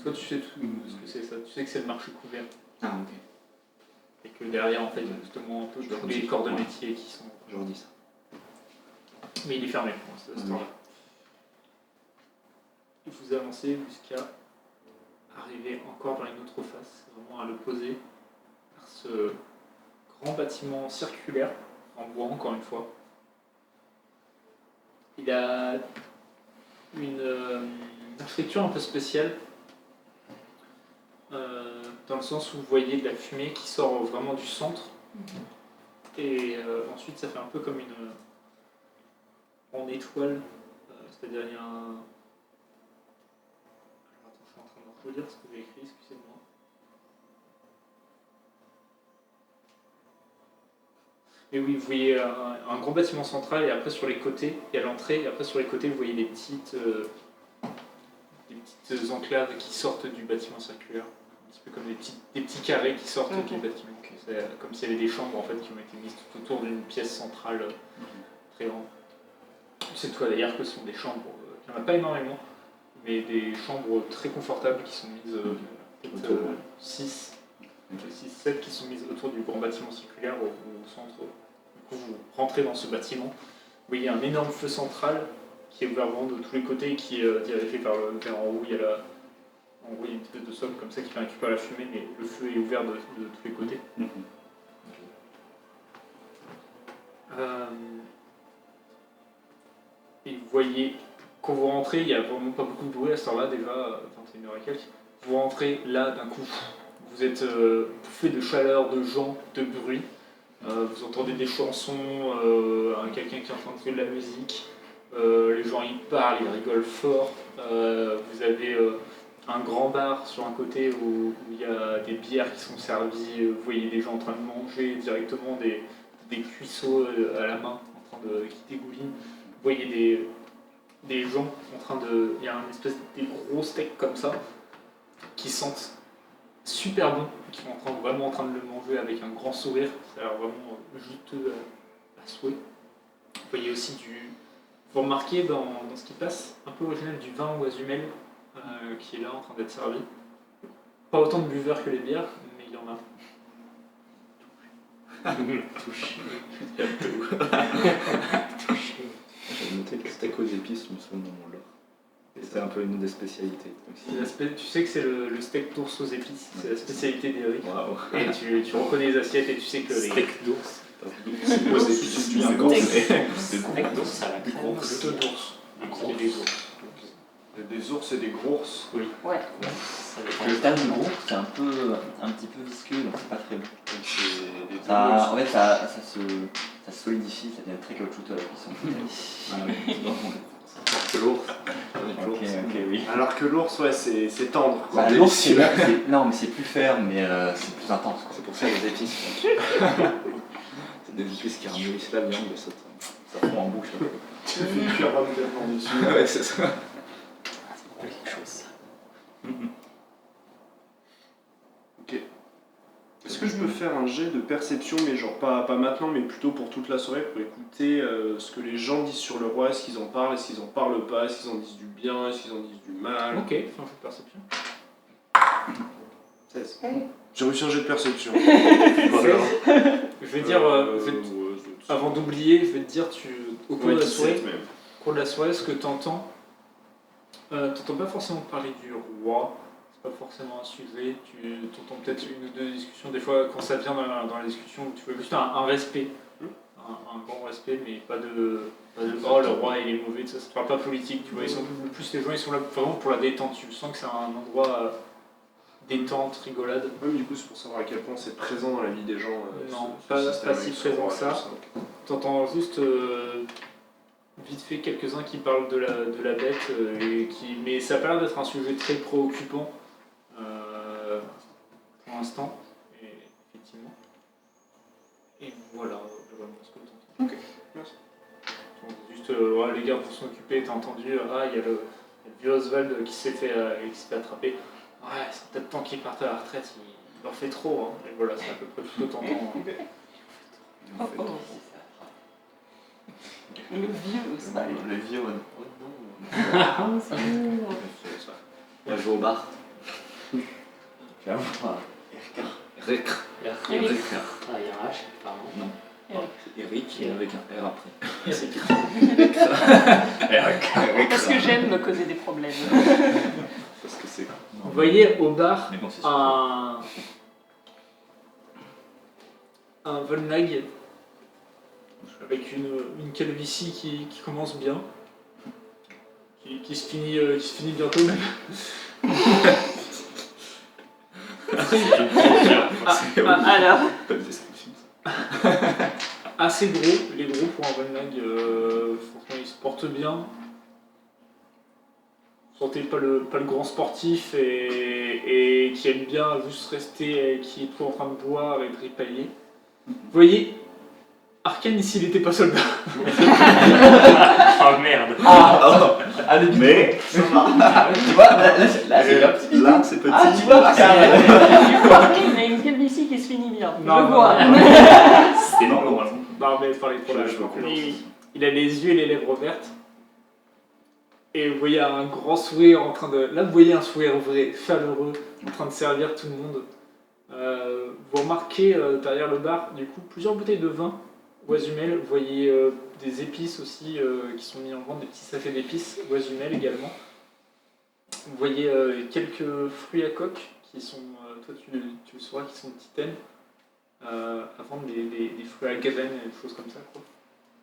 Toi, tu sais tout ce que c'est ça. Tu sais que c'est le marché couvert. Ah, ok. Et que derrière, en fait, il y a justement un peu tous les corps de métier qui sont. Je redis ça. Mais il est fermé pour ce temps-là. Vous avancez jusqu'à arriver encore dans une autre face, vraiment à l'opposé, vers ce grand bâtiment circulaire, en bois encore une fois. Il a une architecture un peu spéciale, dans le sens où vous voyez de la fumée qui sort vraiment du centre, et ensuite ça fait un peu comme en étoile. C'est-à-dire, il y a un. Alors, attends, je suis en train de relire ce que j'ai écrit, excusez-moi. Et oui, vous voyez un grand bâtiment central, et après sur les côtés, il y a l'entrée, et après sur les côtés, vous voyez des petites enclaves qui sortent du bâtiment circulaire. Un petit peu comme des petits carrés qui sortent du bâtiment. C'est comme s'il y avait des chambres en fait, qui ont été mises tout autour d'une pièce centrale très grande. C'est toi d'ailleurs que ce sont des chambres, il n'y en a pas énormément, mais des chambres très confortables qui sont mises, peut-être 6, 7 qui sont mises autour du grand bâtiment circulaire au centre. Du coup, vous rentrez dans ce bâtiment, vous voyez un énorme feu central qui est ouvert vraiment de tous les côtés et qui est dirigé vers en haut. Il y a une espèce de somme comme ça qui récupère la fumée, mais le feu est ouvert de tous les côtés. Et vous voyez, quand vous rentrez, il n'y a vraiment pas beaucoup de bruit à cette heure-là, déjà, 21h et quelques. Vous rentrez là, d'un coup, vous êtes bouffé de chaleur, de gens, de bruit. Vous entendez des chansons, quelqu'un qui est en train de jouer de la musique. Les gens ils parlent, ils rigolent fort. Vous avez un grand bar sur un côté où il y a des bières qui sont servies. Vous voyez des gens en train de manger directement des cuisseaux à la main, en train qui dégoulinent. Vous voyez des gens en train de. Il y a une espèce de gros steaks comme ça qui sentent super bon, qui sont vraiment en train de le manger avec un grand sourire. Ça a l'air vraiment juteux à souhait. Vous voyez aussi vous remarquez dans ce qui passe, un peu original, du vin oisumel qui est là en train d'être servi. Pas autant de buveurs que les bières, mais il y en a. Touché. J'ai noté que le steak aux épices me semble dans mon lore. Et c'est un peu une des spécialités. Tu sais que c'est le steak d'ours aux épices, c'est la spécialité d'Eric. Waouh. Et tu reconnais les assiettes et tu sais que les Steak d'ours. C'est aux épices du gros. Steak d'ours à la crème. plutôt d'ours. Des C'est des ours. Des ours et des grours. Oui. Ouais. Ça Le dépend. stade du groupe, c'est un petit peu visqueux, donc c'est pas très bon. Donc c'est des Ça, en fait, ça se solidifie, ça devient très caoutchouteux à la cuisson. Que l'ours. Ok, oui. Alors que l'ours, ouais, c'est tendre. quoi. Bah, l'ours, non, mais c'est plus ferme, mais c'est plus intense. Quoi. C'est pour ça les épices. C'est des épices qui ramolissent la viande, ça fond en bouche. Tu fais cuire un peu dessus. Ouais, c'est ça. C'est pas quelque chose. Ça. Ok. Est-ce que je peux faire un jet de perception, mais genre pas maintenant, mais plutôt pour toute la soirée, pour écouter ce que les gens disent sur le roi, est-ce qu'ils en parlent, est-ce qu'ils en parlent pas, est-ce qu'ils en disent du bien, est-ce qu'ils en disent du mal. Ok, fais un jeu de perception. 16. J'ai réussi un jet de perception. Je vais dire, avant d'oublier, je vais te dire, au cours de la soirée, même. au cours de la soirée, ce que tu entends, t'entends pas forcément parler du roi, c'est pas forcément un sujet, tu entends peut-être une ou deux discussions, des fois quand ça vient dans la discussion, tu veux juste un respect, un grand respect, mais pas de oh le roi il est mauvais, ça se parle pas politique, tu vois, le plus les gens ils sont là vraiment pour la détente, tu sens que c'est un endroit détente, rigolade. Ouais, mais du coup, c'est pour savoir à quel point c'est présent dans la vie des gens. Non, ce pas système si avec ce présent roi, que ça. tout ok. T'entends juste vite fait quelques-uns qui parlent de la bête, mais ça a pas l'air d'être un sujet très préoccupant pour l'instant, et effectivement. Et voilà ce que t'entends. Ok, merci. Juste, les gars pour s'en occuper, t'as entendu, il y a le vieux Oswald qui s'est fait attraper. Ouais, c'est peut-être temps qu'il parte à la retraite, il leur fait trop, hein. Et voilà, c'est à peu près tout ce que t'entends. Le vieux Oswald. Le vieux, On joue au bar. tu vas voir. Eric. Ah, il y a un H, apparemment. Non. C'est Eric avec un R après. Parce que j'aime me causer des problèmes. Parce que c'est. Vous voyez au bar Mais bon, c'est un Volnag avec une calvitie qui commence bien, qui se finit bientôt même. Alors, pas de description. Assez gros, les gros pour un Volnag, franchement ils se porte bien. Vous sentez pas le grand sportif et qui aime bien juste rester, qui est tout en train de boire et de ripailler. Vous voyez, Arkane ici, il n'était pas soldat. Oh merde. Mais Tu vois, là, c'est comme là, c'est petit. Ah, tu vois, là, c'est- Arkane, il a une calvitie qui se finit bien. Je Non, le vois. C'est Non, normalement. Non, mais parlez trop là. Je vois comment. Il a les yeux et les lèvres vertes. Et vous voyez un grand sourire en train de. Là, vous voyez un sourire vrai, chaleureux, en train de servir tout le monde. Vous remarquez derrière le bar, du coup, plusieurs bouteilles de vin Oisumel. Vous voyez des épices aussi qui sont mis en vente, des petits sachets d'épices Oisumel également. Vous voyez quelques fruits à coque qui sont, toi tu le sauras, qui sont de Titane. À vendre des fruits à gavane et des choses comme ça, quoi.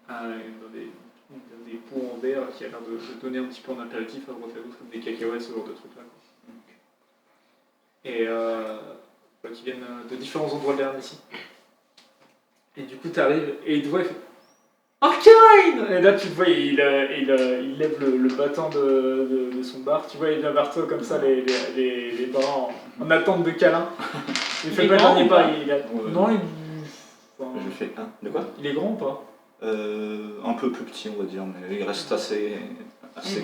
Dans des pots en verre qui a l'air de donner un petit peu en apéritif à droite à gauche, comme des cacahuètes, ce genre de trucs là. Et qui viennent de différents endroits de l'Hermétie. Et du coup, t'arrives et il te voit et fait Arkane! Et là, tu te vois, il lève le battant de son bar. Tu vois, il vient vers toi comme ça, les bras en attente de câlin. Il fait Il pas est le grand dernier ou pas. pas Non, enfin, Je fais un. De quoi il est grand ou pas? Un peu plus petit, on va dire, mais il reste assez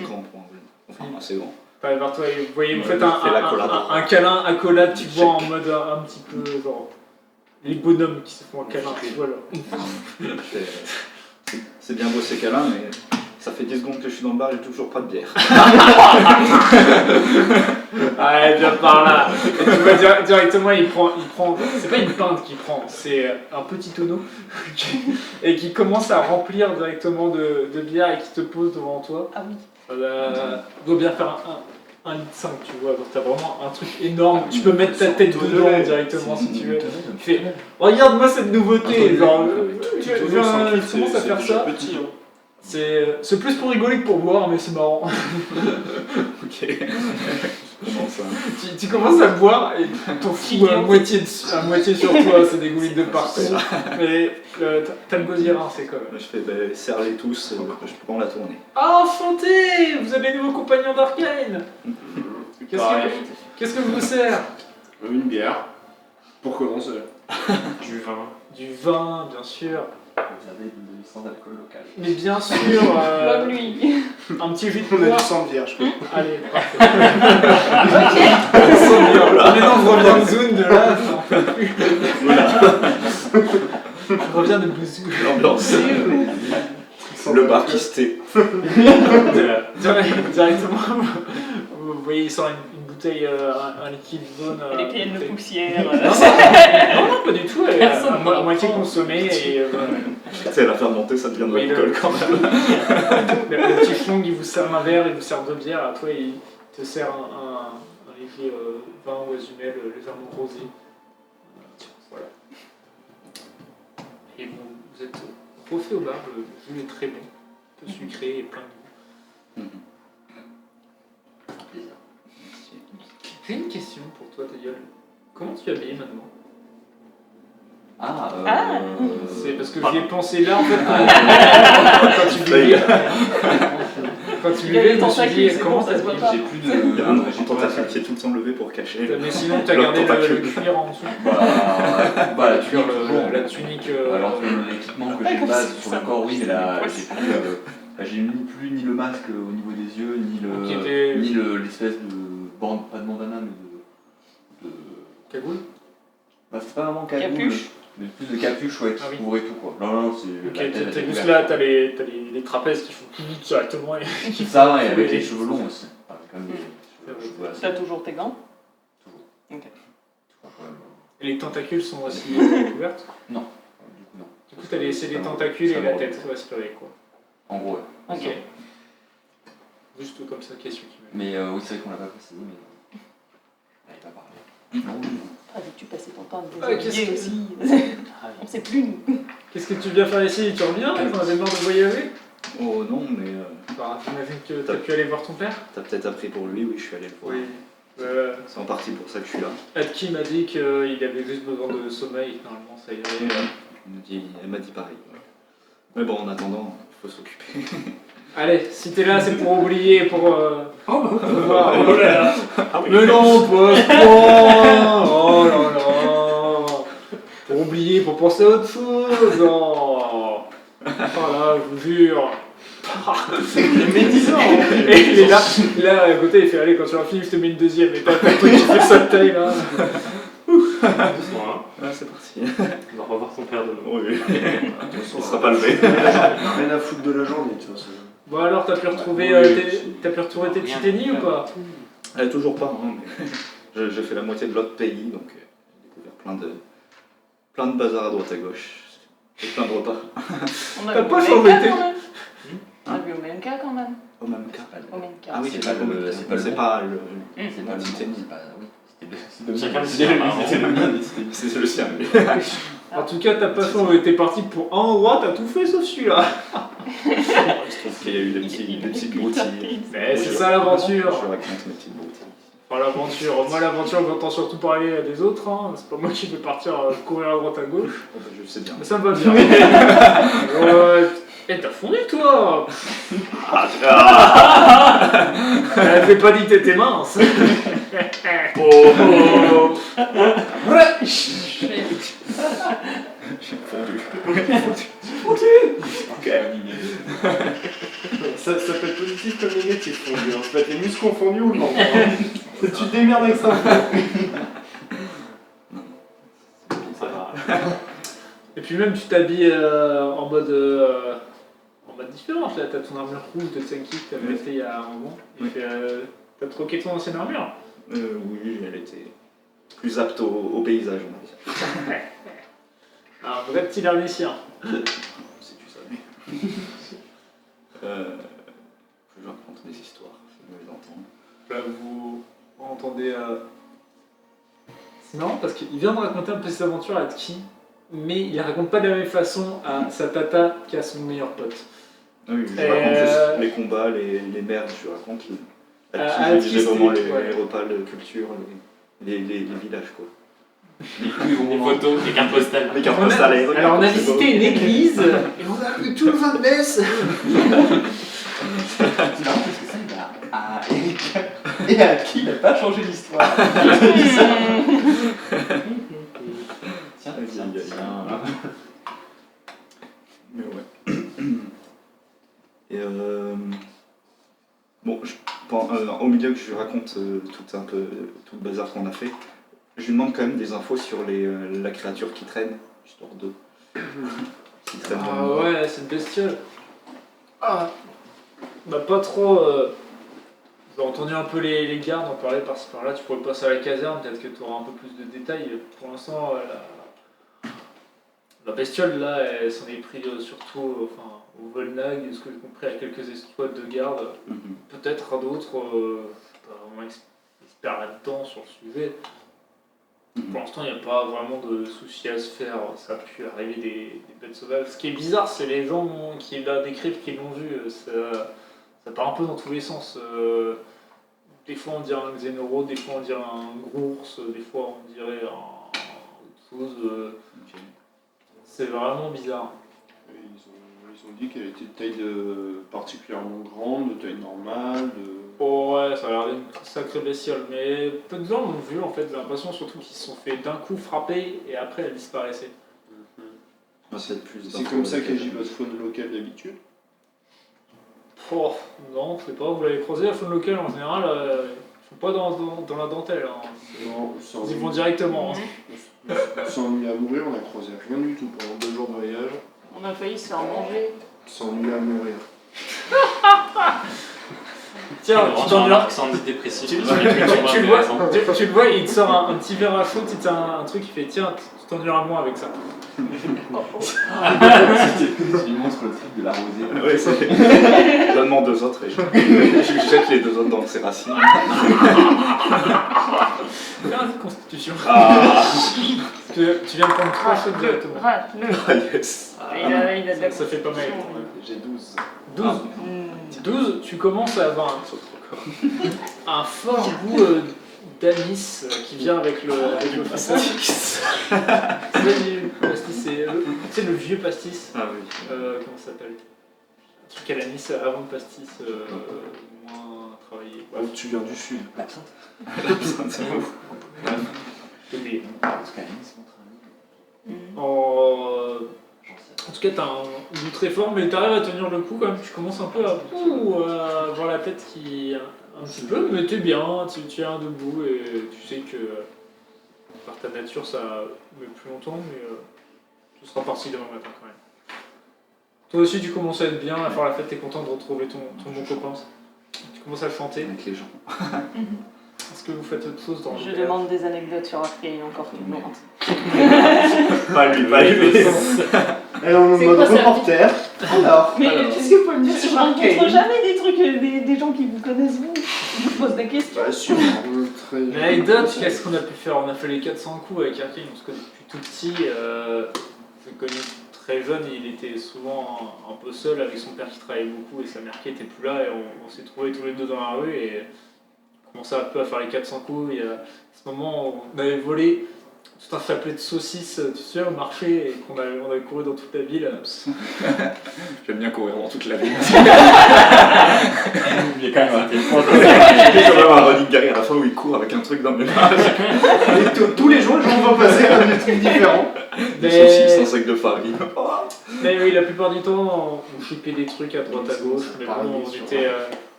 grand pour un golem. Enfin, assez grand. Pas vers toi, et vous voyez, vous Ouais, faites je fais l'accolade. un câlin, accolade, tu Check. vois, en mode un petit peu genre les bonhommes qui se font un câlin, tu vois là. Je fais, c'est bien beau ces câlins, mais ça fait 10 secondes que je suis dans le bar, j'ai toujours pas de bière. Ouais, viens par là. Et tu vois directement, il prend, c'est pas une pinte qu'il prend, c'est un petit tonneau et qui commence à remplir directement de bière et qui te pose devant toi. Ah oui. Doit bien faire un litre 5, tu vois, donc t'as vraiment un truc énorme, tu peux mettre ta tête dedans directement si tu veux. Tu fais, regarde-moi cette nouveauté, genre, tu commences à faire ça. Petit, hein. C'est plus pour rigoler que pour boire, mais c'est marrant. Ok. Comment ça Tu commences à boire et t'en fous à moitié sur toi, c'est des gouttes de partout. Mais t'as le gosirin, c'est quand même. Je fais, serre-les tous, je prends la tournée. Ah, enchanté! Vous êtes les nouveaux compagnons d'Arcane! Qu'est-ce que vous sert? Une bière, pour commencer. Du vin. Du vin, bien sûr. Vous avez de licence d'alcool local. Mais bien sûr, Comme lui. un petit jus de On a poire. du sang de vierge, quoi. Allez, parfait. Maintenant, je reviens de zone de là, j'en peux plus. Je reviens de Bouzou. L'ambiance. Le bar qui se tait. Directement, vous voyez, il sort une bouteille, un liquide jaune. Elle est pleine de bouteille. poussière. Non, pas du tout, elle est Personne à moitié consommée et Tu sais, la faire monter, ça devient de Oui, l'alcool quand même. le petit flong il vous sert un verre, il vous sert deux bières, à toi il te sert un léger vin oisumel légèrement rosé. Voilà. Et bon, vous êtes refait au bar, le jus est très bon, un peu sucré et plein de goût. Plaisir. J'ai une question pour toi, Taïol. Comment tu es habillé maintenant? Ah. C'est parce que j'y ai pensé là en fait quand tu buvais. Quand tu Il y a buvais, des je me suis tentacules, dit c'est comment bon, ça se voit pas. J'ai plus Il y a un de. j'ai tentacule qui est tout le temps levé pour cacher. Mais sinon, tu as Le gardé le tentacule. cuir en dessous. Bah, la tunique, toujours. La tunique. Alors que l'équipement que j'ai de base sur le corps, oui, mais là, j'ai mis plus ni le masque au niveau des yeux, ni Qui était- l'espèce de bande, pas de bandana, mais de. Cagoule. Bah, c'est pas vraiment cagoule, Capuche. mais plus de capuche, ouais, qui Ah oui. couvrait tout quoi. Non, c'est. Ok, la tête, elle t'as est juste couverte. là, t'as les trapèzes qui font tout directement. Et qui Ça, font- ouais, avec et- les cheveux longs aussi. Enfin, quand même des cheveux assez. T'as toujours tes gants? Toujours. Ok. Toujours, quand même. Et les tentacules sont aussi couvertes. Du coup, non. Du coup, t'as laissé les tentacules et la tête respirer, quoi. En gros, ouais. Ok. Juste comme ça, question qui me. Mais oui, c'est vrai qu'on l'a pas précisé, mais. Elle est pas parlé. Non, Ah, vu que tu passais ton temps Ah, à te qu'est-ce déshabiller que- aussi. On sait plus, nous. Qu'est-ce que tu viens faire ici? Tu reviens? T'en avais marre de voyager? Oh non, mais Bah, j'imagine que t'as pu aller voir ton père? t'as peut-être appris pour lui, oui, je suis allé le voir. Oui. C'est en partie pour ça que je suis là. Adki m'a dit qu'il avait juste besoin de sommeil, normalement ça irait. Elle m'a dit pareil. Ouais. Mais bon, en attendant, faut s'occuper. Allez, si t'es là, c'est pour oublier, pour voir. Oh là là. Ah oui. Mais non, pas à ce point. Oh là là. Pour oublier, pour penser à autre chose. Oh, là, je vous jure. Mais 10 ans Et il est là, à côté, il fait allez, quand tu vas finir, je te mets une deuxième. Et t'as le truc qui fait ça de taille là. Doucement, hein. Ah, c'est parti. On va revoir ton père de nouveau. Oui. Il sera pas levé. Rien à foutre de la journée, de toute façon. Bon, alors, t'as pu retrouver tes Titanies ou pas? Toujours pas, hein, mais j'ai fait la moitié de l'autre pays, donc j'ai découvert plein de bazar à droite à gauche. Et plein de repas. On a T'as vu pas au changé même cas tes- quand même. On a vu au même cas quand même. Au même cas. Au même cas. Ah oui, c'est pas le- c'est pas le c'est bon. pas le. C'est pas le Titanic. c'est pas. Oui, c'était le Chacun le c'était sien, le- apparemment. c'était le mien, c'était- C'est le sien. lui. En tout cas, t'as pas changé. T'es parti pour un endroit, t'as tout fait sauf celui-là. Il se trouve qu'il y a eu des petites broutilles. Mais c'est ça l'aventure. Je raconte mes petites broutilles. Enfin, l'aventure. Moi, l'aventure, j'entends surtout parler à des autres. Hein. C'est pas moi qui vais partir courir à droite à gauche. Oh, bah, je sais bien. Mais ça me va bien. Eh, t'as fondu, toi. Elle fait pas dit que t'étais mince. Oh. J'ai fondu. Ça peut être positif comme négatif, fondu. Ça peut être les muscles confondus ou non. Tu te démerdes avec ça. Ça va. Et puis même, tu t'habilles en mode différent. Là, t'as ton armure rouge de Tsenki que t'avais acheté il y a un moment. Et Oui. puis, t'as troqué ton ancienne armure. Oui, elle était plus apte au paysage, on va dire. Un vrai petit Lernissien. Si tu savais. Je raconte des histoires, si vous les entendre. Là, vous entendez. C'est marrant parce qu'il vient de raconter un peu ses aventures à Tki, mais il les raconte pas de la même façon à sa tata qu'à son meilleur pote. Ah oui, je raconte juste les combats, les merdes, je raconte. À Qui disait vraiment c'était- ouais. les repas, la culture, les villages, quoi. Les photos, les cartes postales. Les cartes On a- postales, Alors, on a c'est beau. visité une église et on a vu tout le vin de messe. C'est marrant parce que ça, il a. À Eric et à qui il n'a pas changé l'histoire. Tiens, Aïe, tiens, aïe, aïe. tiens. Mais ouais. Et bon, au milieu que je lui raconte tout le bazar qu'on a fait, je lui demande quand même des infos sur la créature qui traîne, histoire de. Qui traîne dans Ah le bois. ouais, cette bestiole. Ah, bah pas trop. J'ai entendu un peu les gardes en parler par-ci par-là. Tu pourrais passer à la caserne, peut-être que tu auras un peu plus de détails. Pour l'instant, la bestiole là, elle s'en est pris surtout au Volnag, ce que j'ai compris, à quelques escouades de garde. Mhm. Peut-être à d'autres, pas vraiment experts là-dedans sur le sujet. Pour l'instant, il n'y a pas vraiment de soucis à se faire. Ça a pu arriver des bêtes sauvages. Ce qui est bizarre, c'est les gens qui la décrivent, qui l'ont vu. Ça part un peu dans tous les sens. Des fois, on dirait un xénoro, des fois, on dirait un gros ours, des fois, on dirait autre chose. Ok. C'est vraiment bizarre. Ils ont dit qu'elle était de taille particulièrement grande, de taille normale. Oh ouais, ça a l'air d'une sacrée bestiole. Mais peu de gens l'ont vu en fait. J'ai l'impression surtout qu'ils se sont fait d'un coup frapper et après elle disparaissait. Ah, c'est plus C'est comme ça qu'agit votre faune locale d'habitude. Oh, non, je sais pas, vous l'avez croisé la faune locale en général, ils sont pas dans la dentelle. Hein. Non, sans Ils y vont directement. hein. Sans nuit à mourir, on n'a croisé rien du tout pendant 2 jours de voyage. On a failli se faire manger. Sans nuit à mourir. Tiens, Tu tu t'en t'en marques sans dépressif. tu le vois, il te sort un petit verre à chaud, il te sert un truc, il fait tiens, tu t'ennuieras moins avec ça. Il montre le truc de la rosée. Ouais, c'est. Donne-moi 2 autres et je jette les 2 autres dans ses racines. Fais un de constitution. Ah, Parce que tu viens de prendre 3 shots directement. Rate-le. yes. Il a de la Ça fait pas mal. J'ai 12. 12. 12, tu commences à avoir un fort goût d'anis qui vient avec le pastis. C'est pas du pastis, c'est le vieux pastis. Ah oui. Comment ça s'appelle truc à l'anis avant le pastis, moins travaillé. Oh, tu viens du sud. L'absinthe. Mais, Parce qu'à Nice, mon ami. en tout cas, t'as un goût très fort, mais t'arrives à tenir le coup quand même. Tu commences un peu à avoir la tête qui un petit peu, mais t'es bien, tu es un debout et tu sais que par ta nature ça met plus longtemps, mais tu seras parti demain matin quand même. Toi aussi, tu commences à être bien, à faire la fête, t'es content de retrouver ton bon copain. Tu commences à chanter. Avec les gens. Est-ce que vous faites autre chose dans Je le demande des anecdotes sur Afrique encore plus loin. Pas lui, pas lui. Elle est en C'est mode quoi, ça reporter. Alors, Mais qu'est-ce que vous pouvez me dire je sur rencontre Arcane? jamais des trucs, des gens qui vous connaissent vous. Je vous pose des questions. Bah, sûr. L'anecdote, qu'est-ce qu'on a pu faire? On a fait les 400 coups avec Arkane, on se connaît depuis tout petit. Je l'ai connu très jeune, il était souvent un peu seul avec son père qui travaillait beaucoup et sa mère qui était plus là. Et on s'est trouvés tous les deux dans la rue et on commençait un peu à faire les 400 coups. Et à ce moment, on avait volé tout un chapelet de saucisses, tu sais, au marché et on avait couru dans toute la ville. J'aime bien courir dans toute la ville. Il est quand même raté. Il y a quand même un running gag à la fin où il court avec un truc dans mes mains. Et tous les jours, les gens vont passer à des trucs différents. Des saucisses, un sac de farine. Mais oui, la plupart du temps, on chipait des trucs à droite à gauche, mais bon,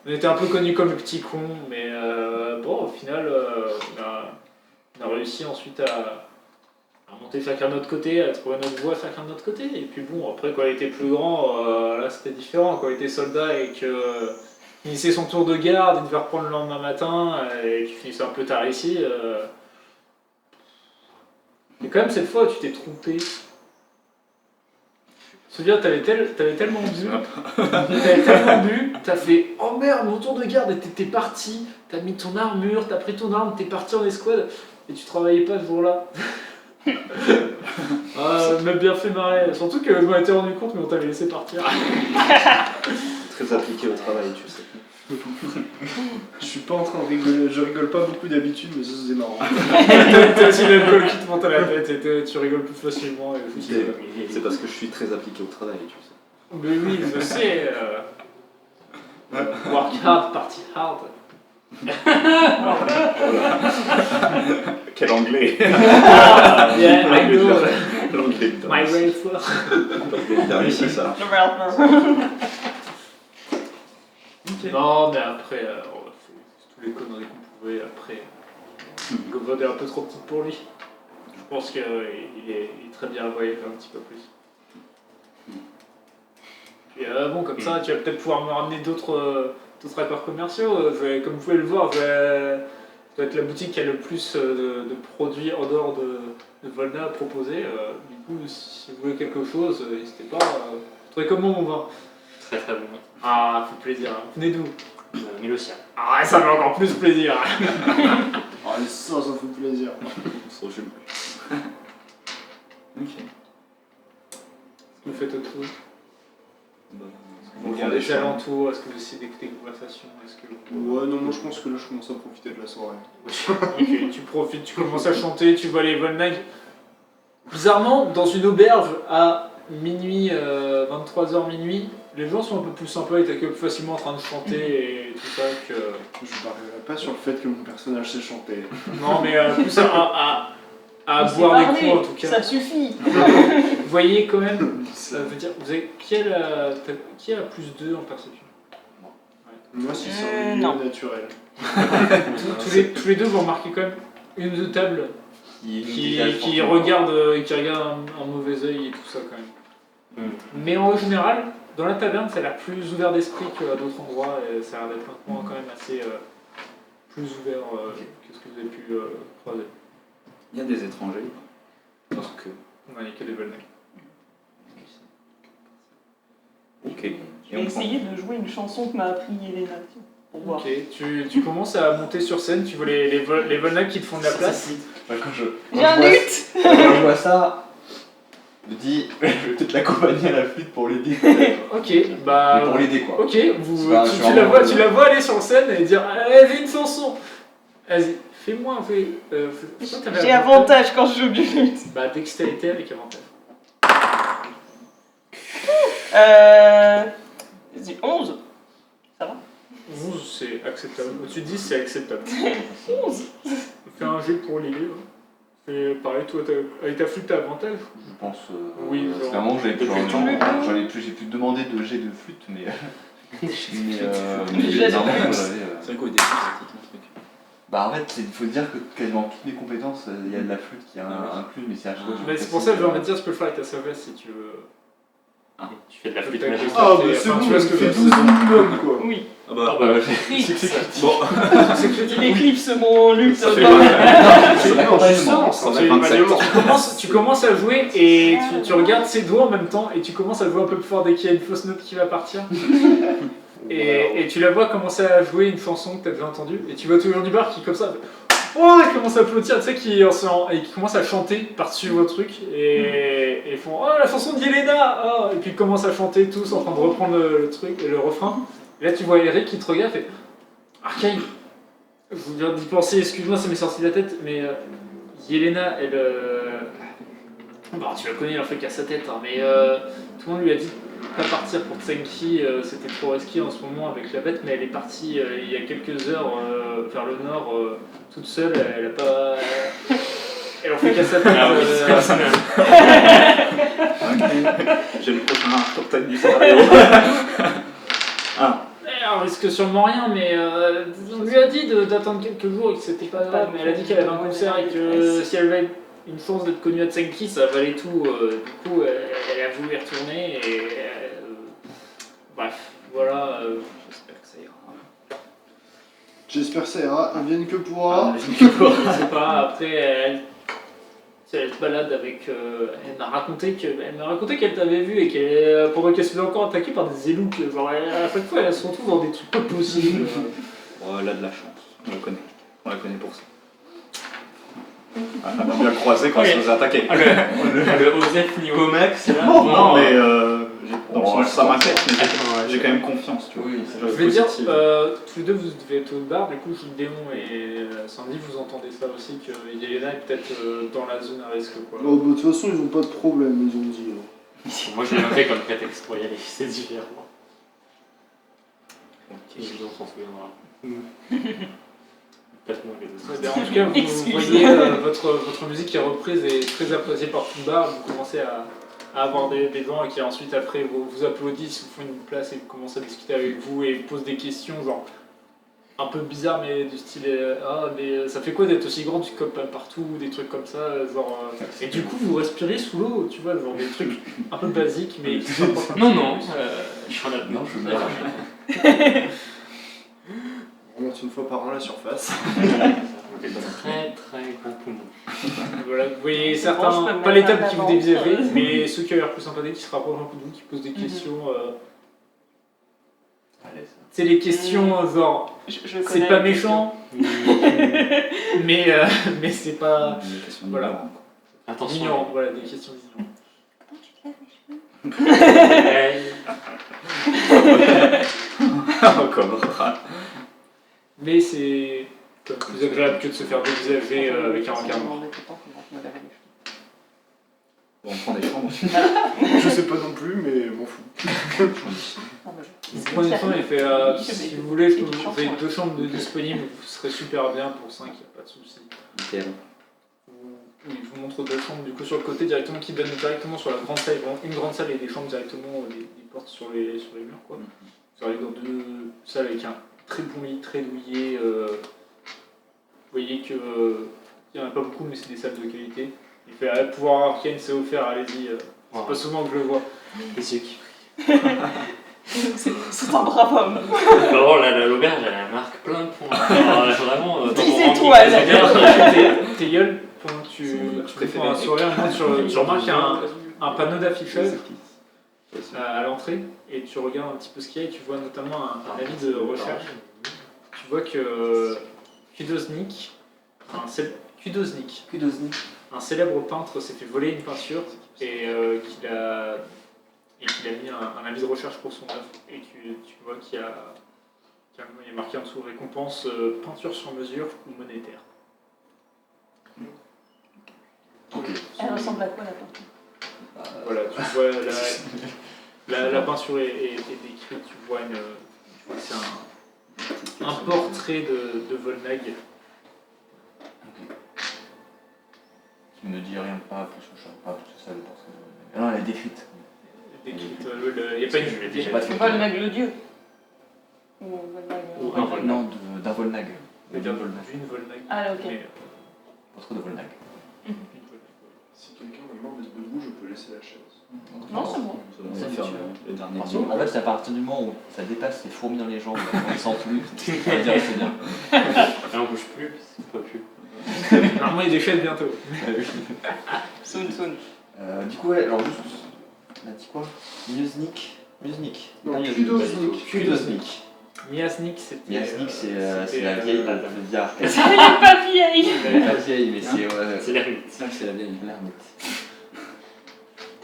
on était un peu connus comme le petit con, mais bon, au final, on a réussi ensuite à monter chacun de notre côté, à trouver notre voie chacun de notre côté, et puis bon, après, quand il était plus grand, là c'était différent, quand il était soldat et qu'il finissait son tour de garde, il devait reprendre le lendemain matin, et qu'il finissait un peu tard ici, et quand même, cette fois, tu t'es trompé. C'est-à-dire, t'avais tellement bu, t'as fait « Oh merde, mon tour de garde, et t'es parti, t'as mis ton armure, t'as pris ton arme, t'es parti en escouade, et tu travaillais pas ce jour-là. » m'a bien fait marrer, surtout que je m'en étais rendu compte, mais on t'avait laissé partir. Très appliqué au travail, tu sais. Je suis pas en train de rigoler, je rigole pas beaucoup d'habitude, mais ça c'est marrant. T'as aussi l'alcool qui te monte à la tête, et tu rigoles plus facilement. C'est parce que je suis très appliqué au travail, tu sais. Mais oui, je sais. Work hard, party hard. Quel anglais. Yeah, I know. L'anglais de My Thomas. Ralph. L'anglais de Thomas, c'est ça. Non, mais après, on a fait toutes les conneries qu'on pouvait. Après, Govod est un peu trop petite pour lui. Je pense qu'il est très bien à voyager un petit peu plus. Puis bon, comme ça, tu vas peut-être pouvoir me ramener d'autres accords commerciaux. Comme vous pouvez le voir, ça doit être la boutique qui a le plus de produits en dehors de Volna à proposer. Du coup, si vous voulez quelque chose, n'hésitez pas. Vous trouvez comment mon vin? Très très bon. Ah, ça fait plaisir. Venez d'où? Milosia. Ah, ça fait encore plus plaisir. Ah, ça fait plaisir. Trop jumeaux. Ok. Est-ce que vous faites autre chose? Bon. Vous regardez les alentours, est-ce que vous essayez d'écouter des conversations? Ouais, non, moi je pense que là je commence à profiter de la soirée. Ok, tu profites, tu commences à chanter, tu vois les Volnag. Bizarrement, dans une auberge à minuit, 23h minuit, les gens sont un peu plus sympas, ils t'accueillent plus facilement en train de chanter et tout ça que... Je parlerai pas sur le fait que mon personnage sait chanter. Non mais plus à On s'est boire des parlé, coups en tout cas. Ça suffit. Vous voyez quand même, ça veut dire, vous avez, qui a plus 2 en perception? Moi si c'est un non. milieu naturel. tous les deux, vous remarquez quand même une ou deux tables qui regarde un mauvais œil et tout ça quand même. Mais en général, dans la taverne, ça a l'air plus ouvert d'esprit qu'à d'autres endroits et ça a l'air d'être un coin quand même assez plus ouvert que ce que vous avez pu croiser. Il y a des étrangers. Parce que. On a que des Volnag. Ok. Je vais essayer de jouer une chanson que m'a appris Elena. Pour voir. Ok, tu commences à monter sur scène, tu vois les Volnag qui te font de la place. Quand J'ai un lutte. Quand je vois ça, je me dis, je vais peut-être l'accompagner à la flûte pour l'aider. Ok, Mais bah... pour l'aider quoi. Ok, C'est pas- je suis tu la vraiment- vois aller sur scène et dire allez, j'ai une chanson. Vas-y, fais-moi un peu. J'ai avantage quand je joue du lutte. Bah, dextérité avec avantage. Vas-y, 11. Ça va 11, c'est acceptable. Au-dessus de 10, c'est acceptable. 11. Fais un jet pour l'aider. Fais pareil, toi, avec ta flûte, t'as avantage. Je pense. Oui, genre, clairement, j'ai pu flûte. demander de jet de flûte, mais. Jet de non, flûte. j'avais. C'est vrai qu'au début, pratiquement ce truc. Bah en fait, il faut dire que quasiment toutes mes compétences, il y a de la flûte qui est incluse, mais c'est à chaque fois. Mais c'est pour ça que j'ai envie de dire, je peux le faire avec ta sagesse si tu veux. Tu fais de la flûte Peut-être magique. Ah, bah, c'est enfin, bon, tu vois ce ça que fait je veux 12 dire. minimum, quoi. Oui. Ah bah, Bon. bon. Il éclipse mon lutte. Ça fait sens, on a c'est 27 éloignement. Tu commences à jouer et tu regardes ses doigts en même temps et tu commences à jouer un peu plus fort dès qu'il y a une fausse note qui va partir. Et tu la vois commencer à jouer une chanson que tu as déjà entendue et tu vois toujours du bar qui comme ça oh, il commence à applaudir, tu sais, qui commence à chanter par-dessus vos trucs et ils font oh la chanson de Yelena oh, et puis ils commencent à chanter tous en train de reprendre le truc et le refrain. Et là tu vois Eric qui te regarde et fait Arcane, je vous viens d'y penser, excuse-moi ça m'est sorti de la tête, mais Yelena elle bon, tu la connais, elle en fait qu'à sa tête, hein, mais tout le monde lui a dit de pas partir pour Tsenki, c'était trop risqué en ce moment avec la bête, mais elle est partie il y a quelques heures vers le nord toute seule, elle a pas. Elle en fait qu'à sa tête. Ah oui, c'est personnel. J'ai le prochain top 10 du scénario. Elle risque sûrement rien, mais on lui a dit d'attendre quelques jours et que c'était pas grave, mais elle a dit qu'elle avait un concert et que si elle avait une chance d'être connue à Tsenki, ça valait tout. Du coup, elle a voulu y retourner et. Bref, voilà, j'espère que ça ira. J'espère que ça ira, advienne que pourra. C'est pas, après, elle se balade avec. Elle m'a raconté qu'elle t'avait vu et qu'elle, pendant qu'elle se faisait encore attaquer par des élus, genre, à chaque fois elle se retrouve dans des trucs pas possibles. Bon, elle a de la chance, on la connaît pour ça. Elle a bien le croisé quand elle se faisait attaquer. Le OZEF niveau Comex, c'est là. Non, mais ça m'inquiète, mais Ouais. j'ai quand même confiance, tu vois. Oui, Je vais dire, tous les deux vous devez être au bar, du coup Démon et Sandy vous entendez ça aussi, que Yelena est peut-être dans la zone à risque quoi. Oh, bah, de toute façon, ils ont pas de problème, ils ont dit. Hein. Moi je l'ai fait comme prétexte pour y aller, c'est différent. Ok, on s'en souviendra. Peut-être moins les deux. En tout cas, vous Excuse. voyez votre musique qui est reprise et très appréciée par tout le bar, vous commencez à avoir des gens et qui ensuite après vous applaudissent, vous font une place et commencent à discuter avec vous et vous posent des questions genre un peu bizarres mais du style ah mais ça fait quoi d'être aussi grand, tu copes partout, des trucs comme ça genre et du coup vous respirez sous l'eau, tu vois, genre des trucs un peu basiques mais qui sont importants. Non, je suis en là. Non, je meurs. On monte une fois par an à la surface. Très très gros poumon. Voilà, vous voyez Bon, je certains, peux me pas les mettre tables un qui vous avant. dévisagez, mais ceux qui ont l'air plus sympathiques, qui se rapprochent un peu de vous, qui posent des questions. Allez, ça. C'est les questions genre, Je c'est connais pas la méchant, mais c'est pas Une question voilà. ignorante, quoi. Attention. ignorant, voilà, des questions ignorantes. Comme Mais c'est comme plus agréable que de se faire dévisager avec un regard noir. Bon, on prend des chambres. Je sais pas non plus, mais m'en fous. Prenez le temps et fait si vous voulez, je peux vous avez 2 chambres disponibles, vous serez super bien pour 5, il n'y a pas de souci. Nickel. Oui, je vous montre 2 chambres du coup sur le côté directement qui donnent directement sur la grande salle, vraiment une grande salle et des chambres directement, des portes sur les murs quoi. Vous arrivez dans 2 salles avec un très bon lit, très douillet. Vous voyez que il n'y en a pas beaucoup mais c'est des salles de qualité. Il fait pouvoir Arcane c'est offert, allez-y, c'est pas souvent que je le vois. Les sucres. C'est un brave homme. Alors l'auberge elle a une marque plein de points. Alors, vraiment. 10 étoiles. Tes gueules, pendant que tu prends un sourire, tu remarques un panneau d'affichage à l'entrée et tu regardes un petit peu ce qu'il y a et tu vois notamment un avis de recherche. Tu vois que Kudosnik, un célèbre peintre, s'est fait voler une peinture et qu'il a mis un avis de recherche pour son œuvre et tu vois qu'il y a marqué en dessous récompense peinture sur mesure ou monétaire. Elle ressemble à quoi la peinture? Voilà, tu vois La peinture est décrite, tu vois c'est un portrait de Volnag. Qui me dit rien, pas plus que ça, pas plus que ça, le portrait de... Non, elle est décrite. Décrite, il n'y a pas Je l'ai déjà une... fait. Volnag le dieu. Ou Volnag. Ou un Volnag. Non, d'un Volnag. D'une D'une Volnag. Volnag. Ah, ok. Mais, Portrait de Volnag. une Volnag, Si quelqu'un me demande d'être debout, je peux laisser la chaise. Non, c'est bon. Ça va Ça faire fait le dernier En tour. fait, c'est à partir du moment où ça dépasse les fourmis dans les jambes, on ne sent plus, ça veut dire que c'est bien. Et on bouge plus, c'est pas plus. Normalement, il déchaîne bientôt. Soon, soon. Du coup, ouais, alors juste, on a dit quoi Mioznik. Non, Pas Mioznik, Kudosnik. Kudosnik. Miasnik, c'était... Mioznik, c'est la vieille, la le vieil arcade. Elle est pas vieille. Elle est pas vieille, mais c'est ouais, C'est l'ermite. c'est la vieille, l'ermite.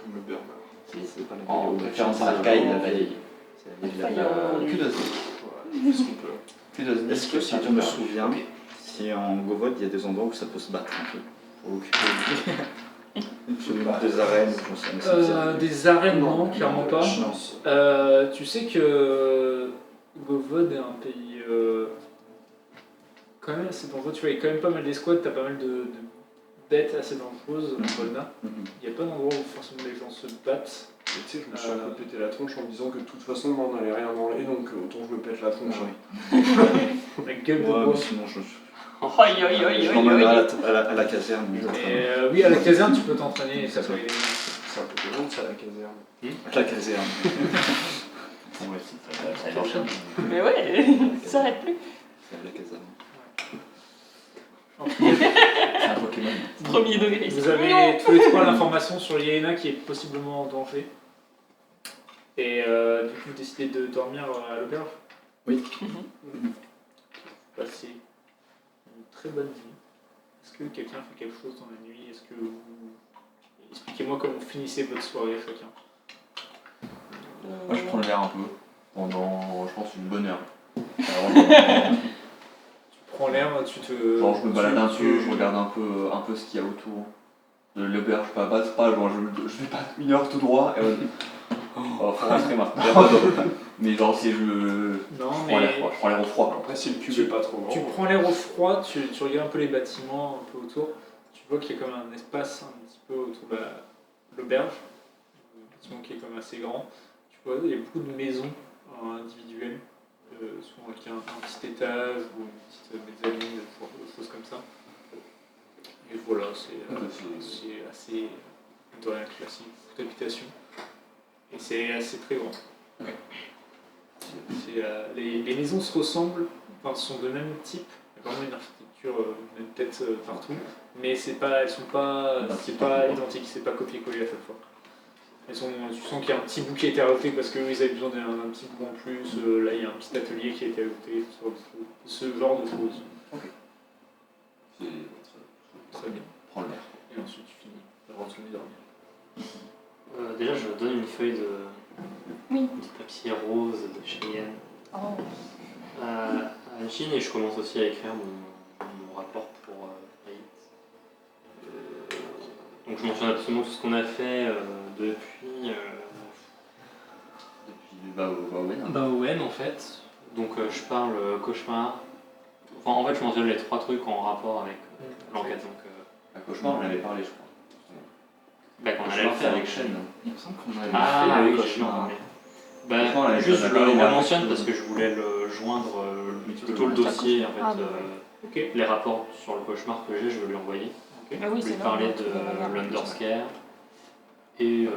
Comme le Burma. C'est pas la En vidéo. référence à l'arcade, la vieille. C'est la Faille vieille. en- Kudosnik. Voilà, ce qu'on peut. Kudosnik. Est-ce que si tu me souviens, si en Govod il y a des endroits où ça peut se battre un peu pour occuper des arènes ou j'en sais rien. Des arènes, non, clairement pas. Chance. Tu sais que Govod est un pays quand même assez dangereux. Tu vois, il y a quand même pas mal d'escouades, t'as pas mal de bêtes assez dangereuses en Volna. Mhm. Il n'y a pas d'endroit où forcément les gens se battent. Et tu sais, je me suis un peu pété la tronche en me disant que de toute façon, moi, on n'allait rien branler, donc autant je me pète la tronche. La gueule de Ouais, mais bois. sinon je Aïe, aïe, aïe, aïe, je l'emmènerai aïe. à la caserne. Et oui, à la caserne, tu peux t'entraîner et ça peut aider. C'est un peu long, ça, la caserne. À la caserne. Ouais, ça enchaîne. Mais ouais, ça s'arrête plus. À la caserne. C'est un Pokémon. Premier degré. Vous avez tous les trois l'information sur Yelena qui est possiblement en danger. Et du coup, vous décidez de dormir à l'auberge. Oui. Vous passez une très bonne nuit. Est-ce que quelqu'un fait quelque chose dans la nuit? Est-ce que vous... Expliquez-moi comment vous finissez votre soirée chacun. Moi, je prends l'air un peu pendant, je pense, une bonne heure. Alors, Tu prends l'air, tu te... genre, je me balade un tu- peu, je regarde un peu ce qu'il y a autour de l'auberge. Pas genre, je vais pas une heure tout droit et faut rentrer maintenant. Mais genre, si je Non, prends l'air mais froid, je prends l'air au froid. Après, si le cube Tu- est pas trop grand. tu prends l'air au froid, tu regardes un peu les bâtiments un peu autour. Tu vois qu'il y a comme un espace un petit peu autour de l'auberge. Un bâtiment qui est quand même assez grand. Tu vois, il y a beaucoup de maisons individuelles. Souvent avec un petit étage ou une petite mezzanine, des choses comme ça. Et voilà, c'est assez de rien classique, toute habitation. Et c'est assez très grand. Les maisons se ressemblent, enfin sont de même type, il y a vraiment une architecture, même tête partout, mais c'est pas identique, c'est pas copier-coller à chaque fois. Tu sens qu'il y a un petit bout qui a été rajouté parce qu'ils avaient besoin d'un petit bout en plus, là il y a un petit atelier qui a été ajouté, ce genre de choses. Très bien. Prends l'air. Et ensuite tu finis de retourner dormir. Déjà, je donne une feuille de Oui. papier rose de Cheyenne Oh. à Chine et je commence aussi à écrire mon rapport pour Raït. Donc je mentionne absolument tout ce qu'on a fait depuis Baowen en fait. Donc je parle cauchemar. Enfin en fait je mentionne les trois trucs en rapport avec l'enquête. Donc Un cauchemar, on en avait parlé, je crois. qu'on allait Cauchemar, le c'est faire avec Shen. Il me semble qu'on avait Ah fait oui, le je cauchemar. m'en remets. Franchement, là, Juste, ça je va le pas mentionne mal. parce que je voulais le joindre plutôt le Ça dossier, en fait, Ah, bah Ok. les rapports sur le cauchemar que j'ai, je veux lui envoyer. Ah oui, Je lui c'est parler là, de l'underscare et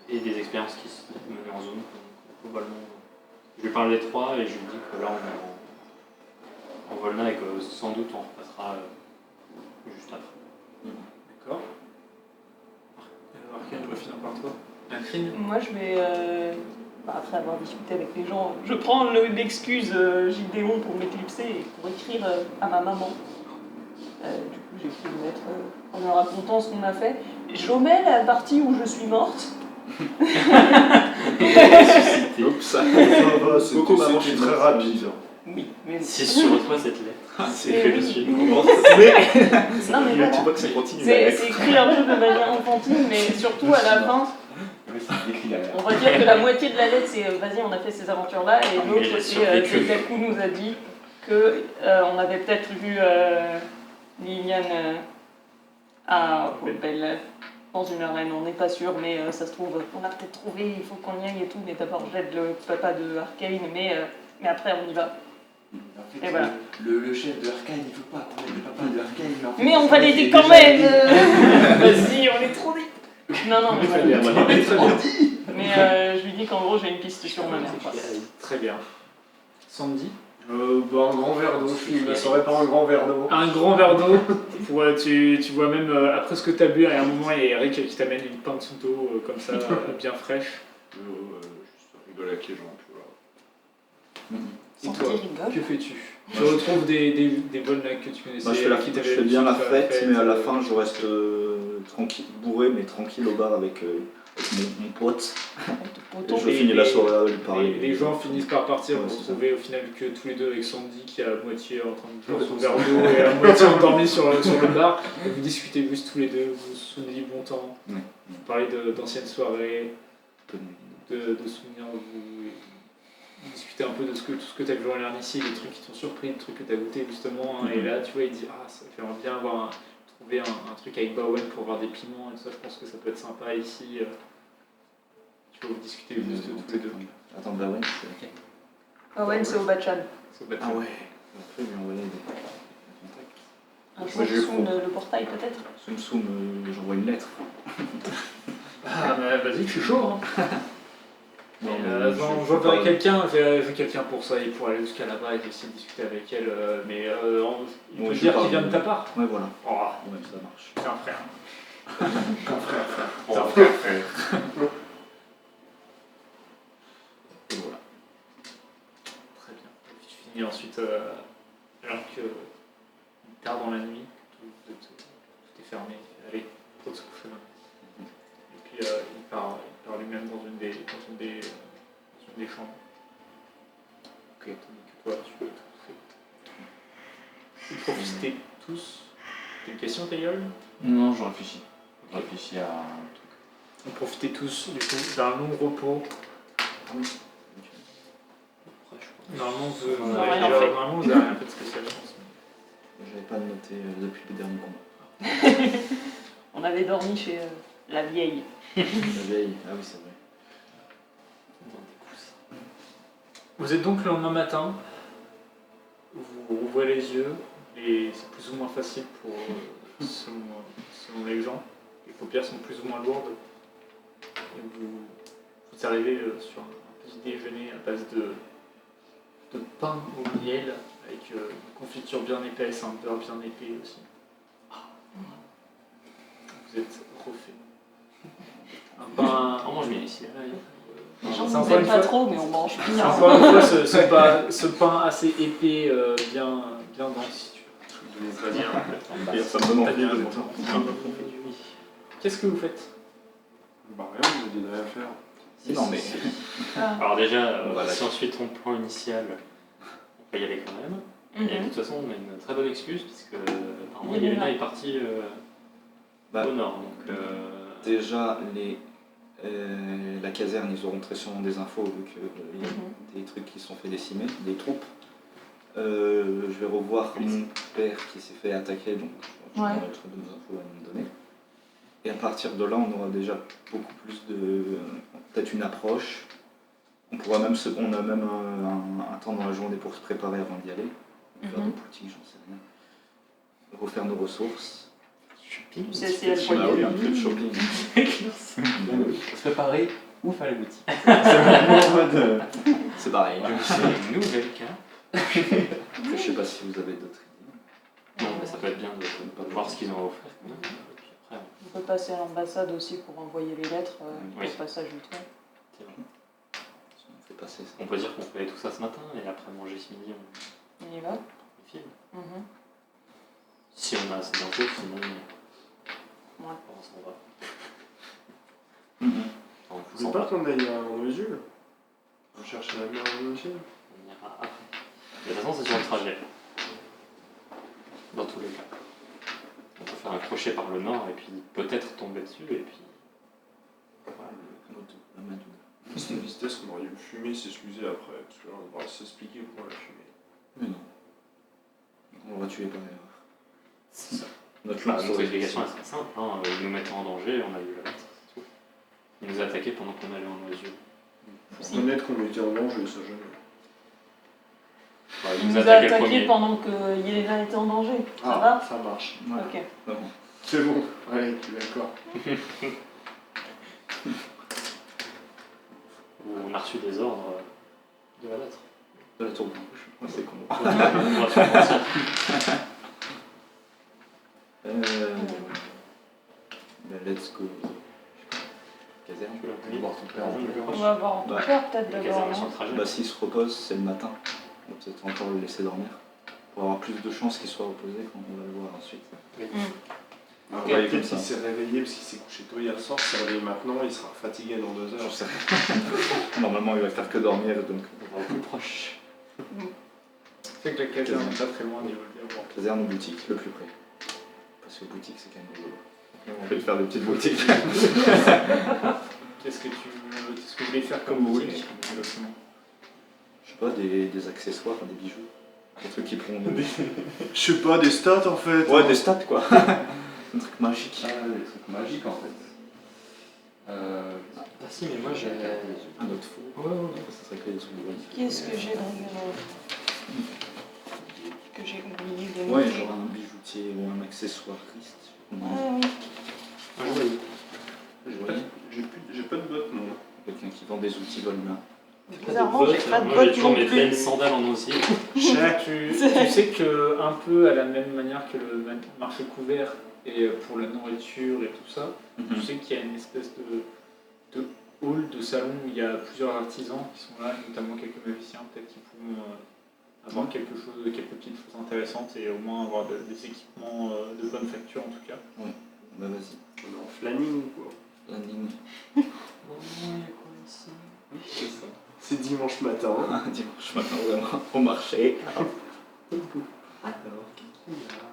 des expériences qui se menaient en zone. Donc, globalement, je lui parle des trois et je lui dis que là on est en Volna et que sans doute on repassera juste après. D'accord. Marqué, on va finir par toi. Un crime. Moi, je vais, après avoir discuté avec les gens, je prends l'excuse Gideon pour m'éclipser et pour écrire à ma maman. Du coup, j'ai écrit une lettre en lui racontant ce qu'on a fait. J'omets la partie où je suis morte. Oups, ça Ça va, Beaucoup maman, c'était je très suis rapide. Oui, mais C'est sur toi cette lettre. C'est Mais que oui. je suis. non, mais Mais voilà. tu vois que ça continue. C'est écrit un peu de manière enfantine, mais surtout à la fin, Oui, c'est écrit derrière. On va dire que la moitié de la lettre, c'est vas-y, on a fait ces aventures-là, et Mais l'autre, j'ai c'est survécu. Zeldaku nous a dit que on avait peut-être vu Liliane à Belle dans une arène. On n'est pas sûr, mais ça se trouve, on a peut-être trouvé, il faut qu'on y aille et tout, mais d'abord j'aide le papa de Arcane, mais après on y va. En fait, Et voilà. le chef de Arcane, il veut pas qu'on aide le papa de Arcane. En fait, Mais on c'est va vrai l'aider qu'il quand est déjà même. aidé. Vas-y, on est trop dit. Non, non, mais Très voilà. bien. Très bien. Mais je lui dis qu'en gros j'ai une piste sur ma mère. quoi. Très bien. Sandy. Un grand verre d'eau, il me saurait pas un grand verre d'eau. Un grand verre d'eau. Ouais, tu vois même après ce que tu as bu, à un moment, il y a Eric qui t'amène une pinte d'eau comme ça, bien fraîche. Juste rigoler avec les gens, puis voilà. Et Sandy toi, rigole. que fais-tu? Tu retrouves des bonnes lacs que tu connaissais. Moi, je qui fais, t'avaient je fais bien la l'habitude de faire fête, mais à la fin, je reste tranquille, bourré, mais tranquille au bar avec mon pote. Poteau. Et je finis la soirée à lui parler. Les gens finissent par partir Ouais, pour c'est ça. retrouver au final que tous les deux avec Sandy qui est à moitié en train de boire son verre d'eau et à moitié endormi sur le bar. Et vous discutez juste tous les deux, vous vous souvenez du bon temps, Ouais. vous parlez d'anciennes soirées, Un peu de- de souvenirs, vous discutez un peu de tout ce que tu as vu en l'air ici, les trucs qui t'ont surpris, les trucs que tu as goûté justement. Hein, et là, tu vois, il dit ah, ça j'aimerais bien trouver un truc avec Bowen pour avoir des piments et tout ça, je pense que ça peut être sympa ici. Tu vois, vous discutez juste tous les deux. Attends, Bowen, c'est ok. Owen, c'est au Bachan. C'est pas Ah très- ouais, on peut lui envoyer des contacts. Un Moi, jour, je sous prends. le portail peut-être. Soum Soum, j'envoie une lettre. Ah, bah vas-y, je suis chaud. Hein. Non, Et, mais j'enverrai quelqu'un, j'ai quelqu'un pour ça, et pour aller jusqu'à là-bas et essayer de discuter avec elle. Mais il Moi, peut je dire parle qu'il vient de de- ta part. Ouais, voilà. Oh, Ouais, ça marche. c'est un frère. On va faire. Et voilà. Très bien. Et puis tu finis ensuite, alors que tard dans la nuit, tout est fermé. Allez, faut se coucher maintenant. Et puis il part lui-même dans une des chambres. Ok, tandis que toi, tu vous profitez tous. T'as une question, Taïol? Non, je réfléchis. Je réfléchis à un truc. Vous profitez tous du coup d'un long repos. Normalement, vous On a avez rien déjà- fait. normalement, vous n'avez rien fait de spécial, je pense. J'avais pas noté depuis le dernier combat. On avait dormi chez la vieille. La veille, ah oui, c'est vrai. Vous êtes donc le lendemain matin, vous ouvrez les yeux, et c'est plus ou moins facile pour selon les gens. Les paupières sont plus ou moins lourdes. Et vous arrivez sur un petit déjeuner à base de pain au miel, avec une confiture bien épaisse, un beurre bien épais aussi. Vous êtes refait. Un pain. On mange bien ici. Les gens C'est nous encore aiment une pas fois- trop, mais on mange bien. Encore une fois, ce pain assez épais, bien dense. Et ça me donne Très envie bien, de bien. manger. Qu'est-ce que vous faites? Bah rien, on a dit de rien faire. Non, mais. Ah. Alors déjà, Voilà. si on suit ton plan initial, on peut y aller quand même. Et de Mhm. toute façon, on a une très bonne excuse, puisque apparemment Yelena. Yelena est partie Bah, au nord. Donc, déjà, la caserne, ils auront très sûrement des infos vu qu'il y a des trucs qui sont fait décimer, des troupes. Je vais revoir mon père qui s'est fait attaquer, donc je Ouais. vais avoir de nos infos à nous donner. Et à partir de là, on aura déjà beaucoup plus de. Peut-être une approche. On a même un temps dans la journée pour se préparer avant d'y aller. Faire Mhm. des boutiques, j'en sais rien. Refaire nos ressources. shopping. C'est si elle Ah voyait. oui, un peu de shopping. Se préparer ou faire les boutiques. C'est pareil. C'est une nouvelle carte. Après, je sais pas si vous avez d'autres idées. Non, mais ça peut être bien de voir ce qu'ils ont à offrir. Quand même. Et puis après, On peut passer à l'ambassade aussi pour envoyer les lettres Oui. au passage du train. c'est vrai. On fait passer ça. On peut dire qu'on fait tout ça ce matin et après manger ce midi, On y va. on file. Mhm. Si on a assez d'infos, sinon Ouais. on s'en va. Mhm. Enfin, on Faut s'en pas va. qu'on aille à Noéjul. On cherche la mère de Noéjul. On ira après. De toute façon, c'est sur le trajet. Dans tous les cas. On peut faire un crochet par le nord et puis peut-être tomber dessus et puis. Notre Cette vitesse, on aurait dû le fumer, s'excuser après, parce que là, on devrait s'expliquer pourquoi on l'a fumé. Mais non. On va tuer par erreur. C'est ça. Notre Bah, lance notre aurait explication est très simple. Hein. Ils nous mettaient en danger, on a eu la lettre, c'est tout. Ils nous attaquaient pendant qu'on allait en oiseau. Faut reconnaître qu'on était en danger, ça jamais. Bah, Il nous a attaquaient le attaqué premier. pendant que Yelena était en danger. Ça va ça marche. Ouais. Ok. Ah bon. C'est bon, ouais, tu es d'accord. Où on a reçu des ordres de la lettre. De la tour blanche. Ouais, c'est con. On va se mentir. Ben, let's go. Caserne. Tu l'as On mis. va voir ton père en plus. On va voir ton Bah, père peut-être La d'abord. caserne sur non le trajet. Bah, s'il se repose, c'est le matin. On va peut-être encore le laisser dormir. Pour avoir plus de chances qu'il soit reposé quand on va le voir ensuite. Alors, Ok. peut-être Comme qu'il ça. s'est réveillé parce qu'il s'est couché tôt hier soir, il s'est réveillé maintenant, il sera fatigué dans 2 heures. Je sais. Normalement, il va faire que dormir, donc On va au plus proche. C'est que la caserne n'est pas très loin du vol. caserne ou boutique, le plus près. Parce que boutique, c'est quand même rigolo. On peut faire des petites boutiques. Qu'est-ce que vous voulez faire comme Comme vous boutique exactement? Je sais pas, des accessoires, des bijoux. Des trucs qui pourront nous... Je sais pas, des stats en fait. Ouais, des stats quoi. Un truc magique. Ah, des trucs magiques en fait. Ah si, mais moi j'ai... Un autre fou. Ouais, ouais. Ça serait que des trucs de voiture. Qu'est-ce que j'ai dans que j'ai oublié de Ouais, noter. genre un bijoutier ou un accessoire Christ. Ah oui. Un joaillier. J'ai pas de bottes, non. Quelqu'un qui vend des outils Volna. Bizarrement, j'ai pas de Moi j'ai bottes toujours non mes belles plus. sandales en osier. Tu sais que un peu à la même manière que le marché couvert et pour la nourriture et tout ça, tu sais qu'il y a une espèce de hall, de salon où il y a plusieurs artisans qui sont là, notamment quelques magiciens peut-être qui pourront avoir quelques petites choses intéressantes et au moins avoir des équipements de bonne facture en tout cas. Bah vas-y. On est en flanning ou quoi? Landing. C'est ça. C'est dimanche matin. Dimanche matin vraiment au marché.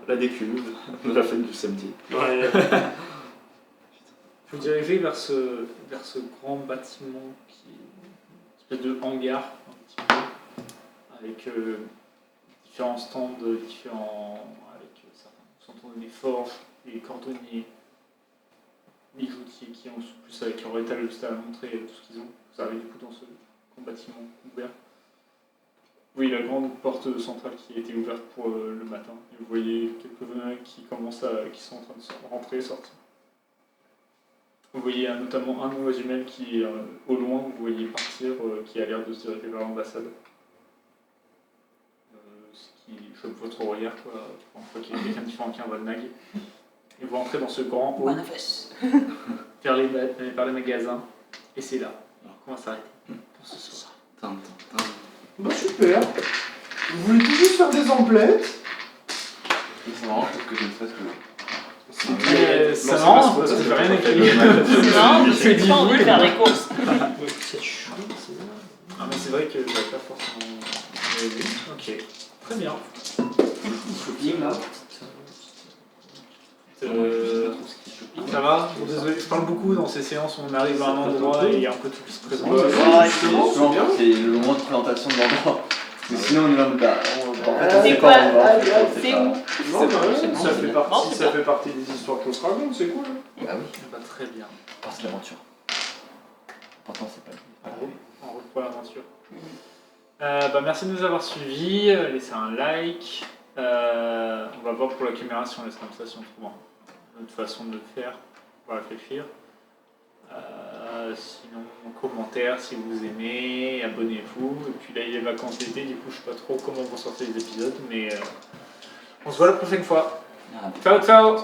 La décuve, la fête du samedi. Ouais. Vous dirigez vers ce grand bâtiment qui est une espèce de hangar un petit peu, avec différents stands, avec certains sont des forges, des cordonniers, bijoutiers qui ont plus avec leur étal juste à montrer tout ce qu'ils ont. Vous arrivez du coup dans ce grand bâtiment ouvert. Oui, la grande porte centrale qui a été ouverte pour le matin. Et vous voyez quelques-uns qui sont en train de rentrer et sortir. Vous voyez notamment un oiseau qui est au loin, vous voyez partir, qui a l'air de se diriger vers l'ambassade. Ce qui choque votre regard, quoi. On voit qu'il y a quelqu'un de différent qui est un Volnag. Et vous rentrez dans ce grand hall, vers les magasins, et c'est là. Alors, comment s'arrêter pour ce soir? Bah super. Vous voulez tout juste faire des emplettes? C'est marrant parce que je ne sais ce que. Ça m'arrange parce que j'ai rien écrit. Non, je C'est suis pas envie de faire des courses. C'est chou, c'est ça. Ah mais c'est vrai que j'avais pas forcément... Ok, très bien. Shopping là. Ça va? Bon, désolé, je parle beaucoup dans ces séances où on arrive à un endroit et il y a un peu tout qui se présente. C'est le moment de présentation de l'endroit. Parce que sinon on est là en mode bah, en fait on C'est sait quoi? pas où on va. C'est où? Non, mais ouais, ça fait Non, partie, c'est ça bien. fait partie des histoires qu'on se raconte, c'est cool. Bah oui, Bah, très bien. parce que l'aventure. Pourtant c'est pas lui. En route pour l'aventure. Bah, merci de nous avoir suivis. Laissez un like. On va voir pour la caméra si on laisse comme ça, si on trouve une autre façon de le faire. On va réfléchir. Sinon, commentaire si vous aimez, abonnez-vous. Et puis là, il est vacances d'été, du coup, je sais pas trop comment vont sortir les épisodes, mais on se voit la prochaine fois. Ah, Ciao, ciao!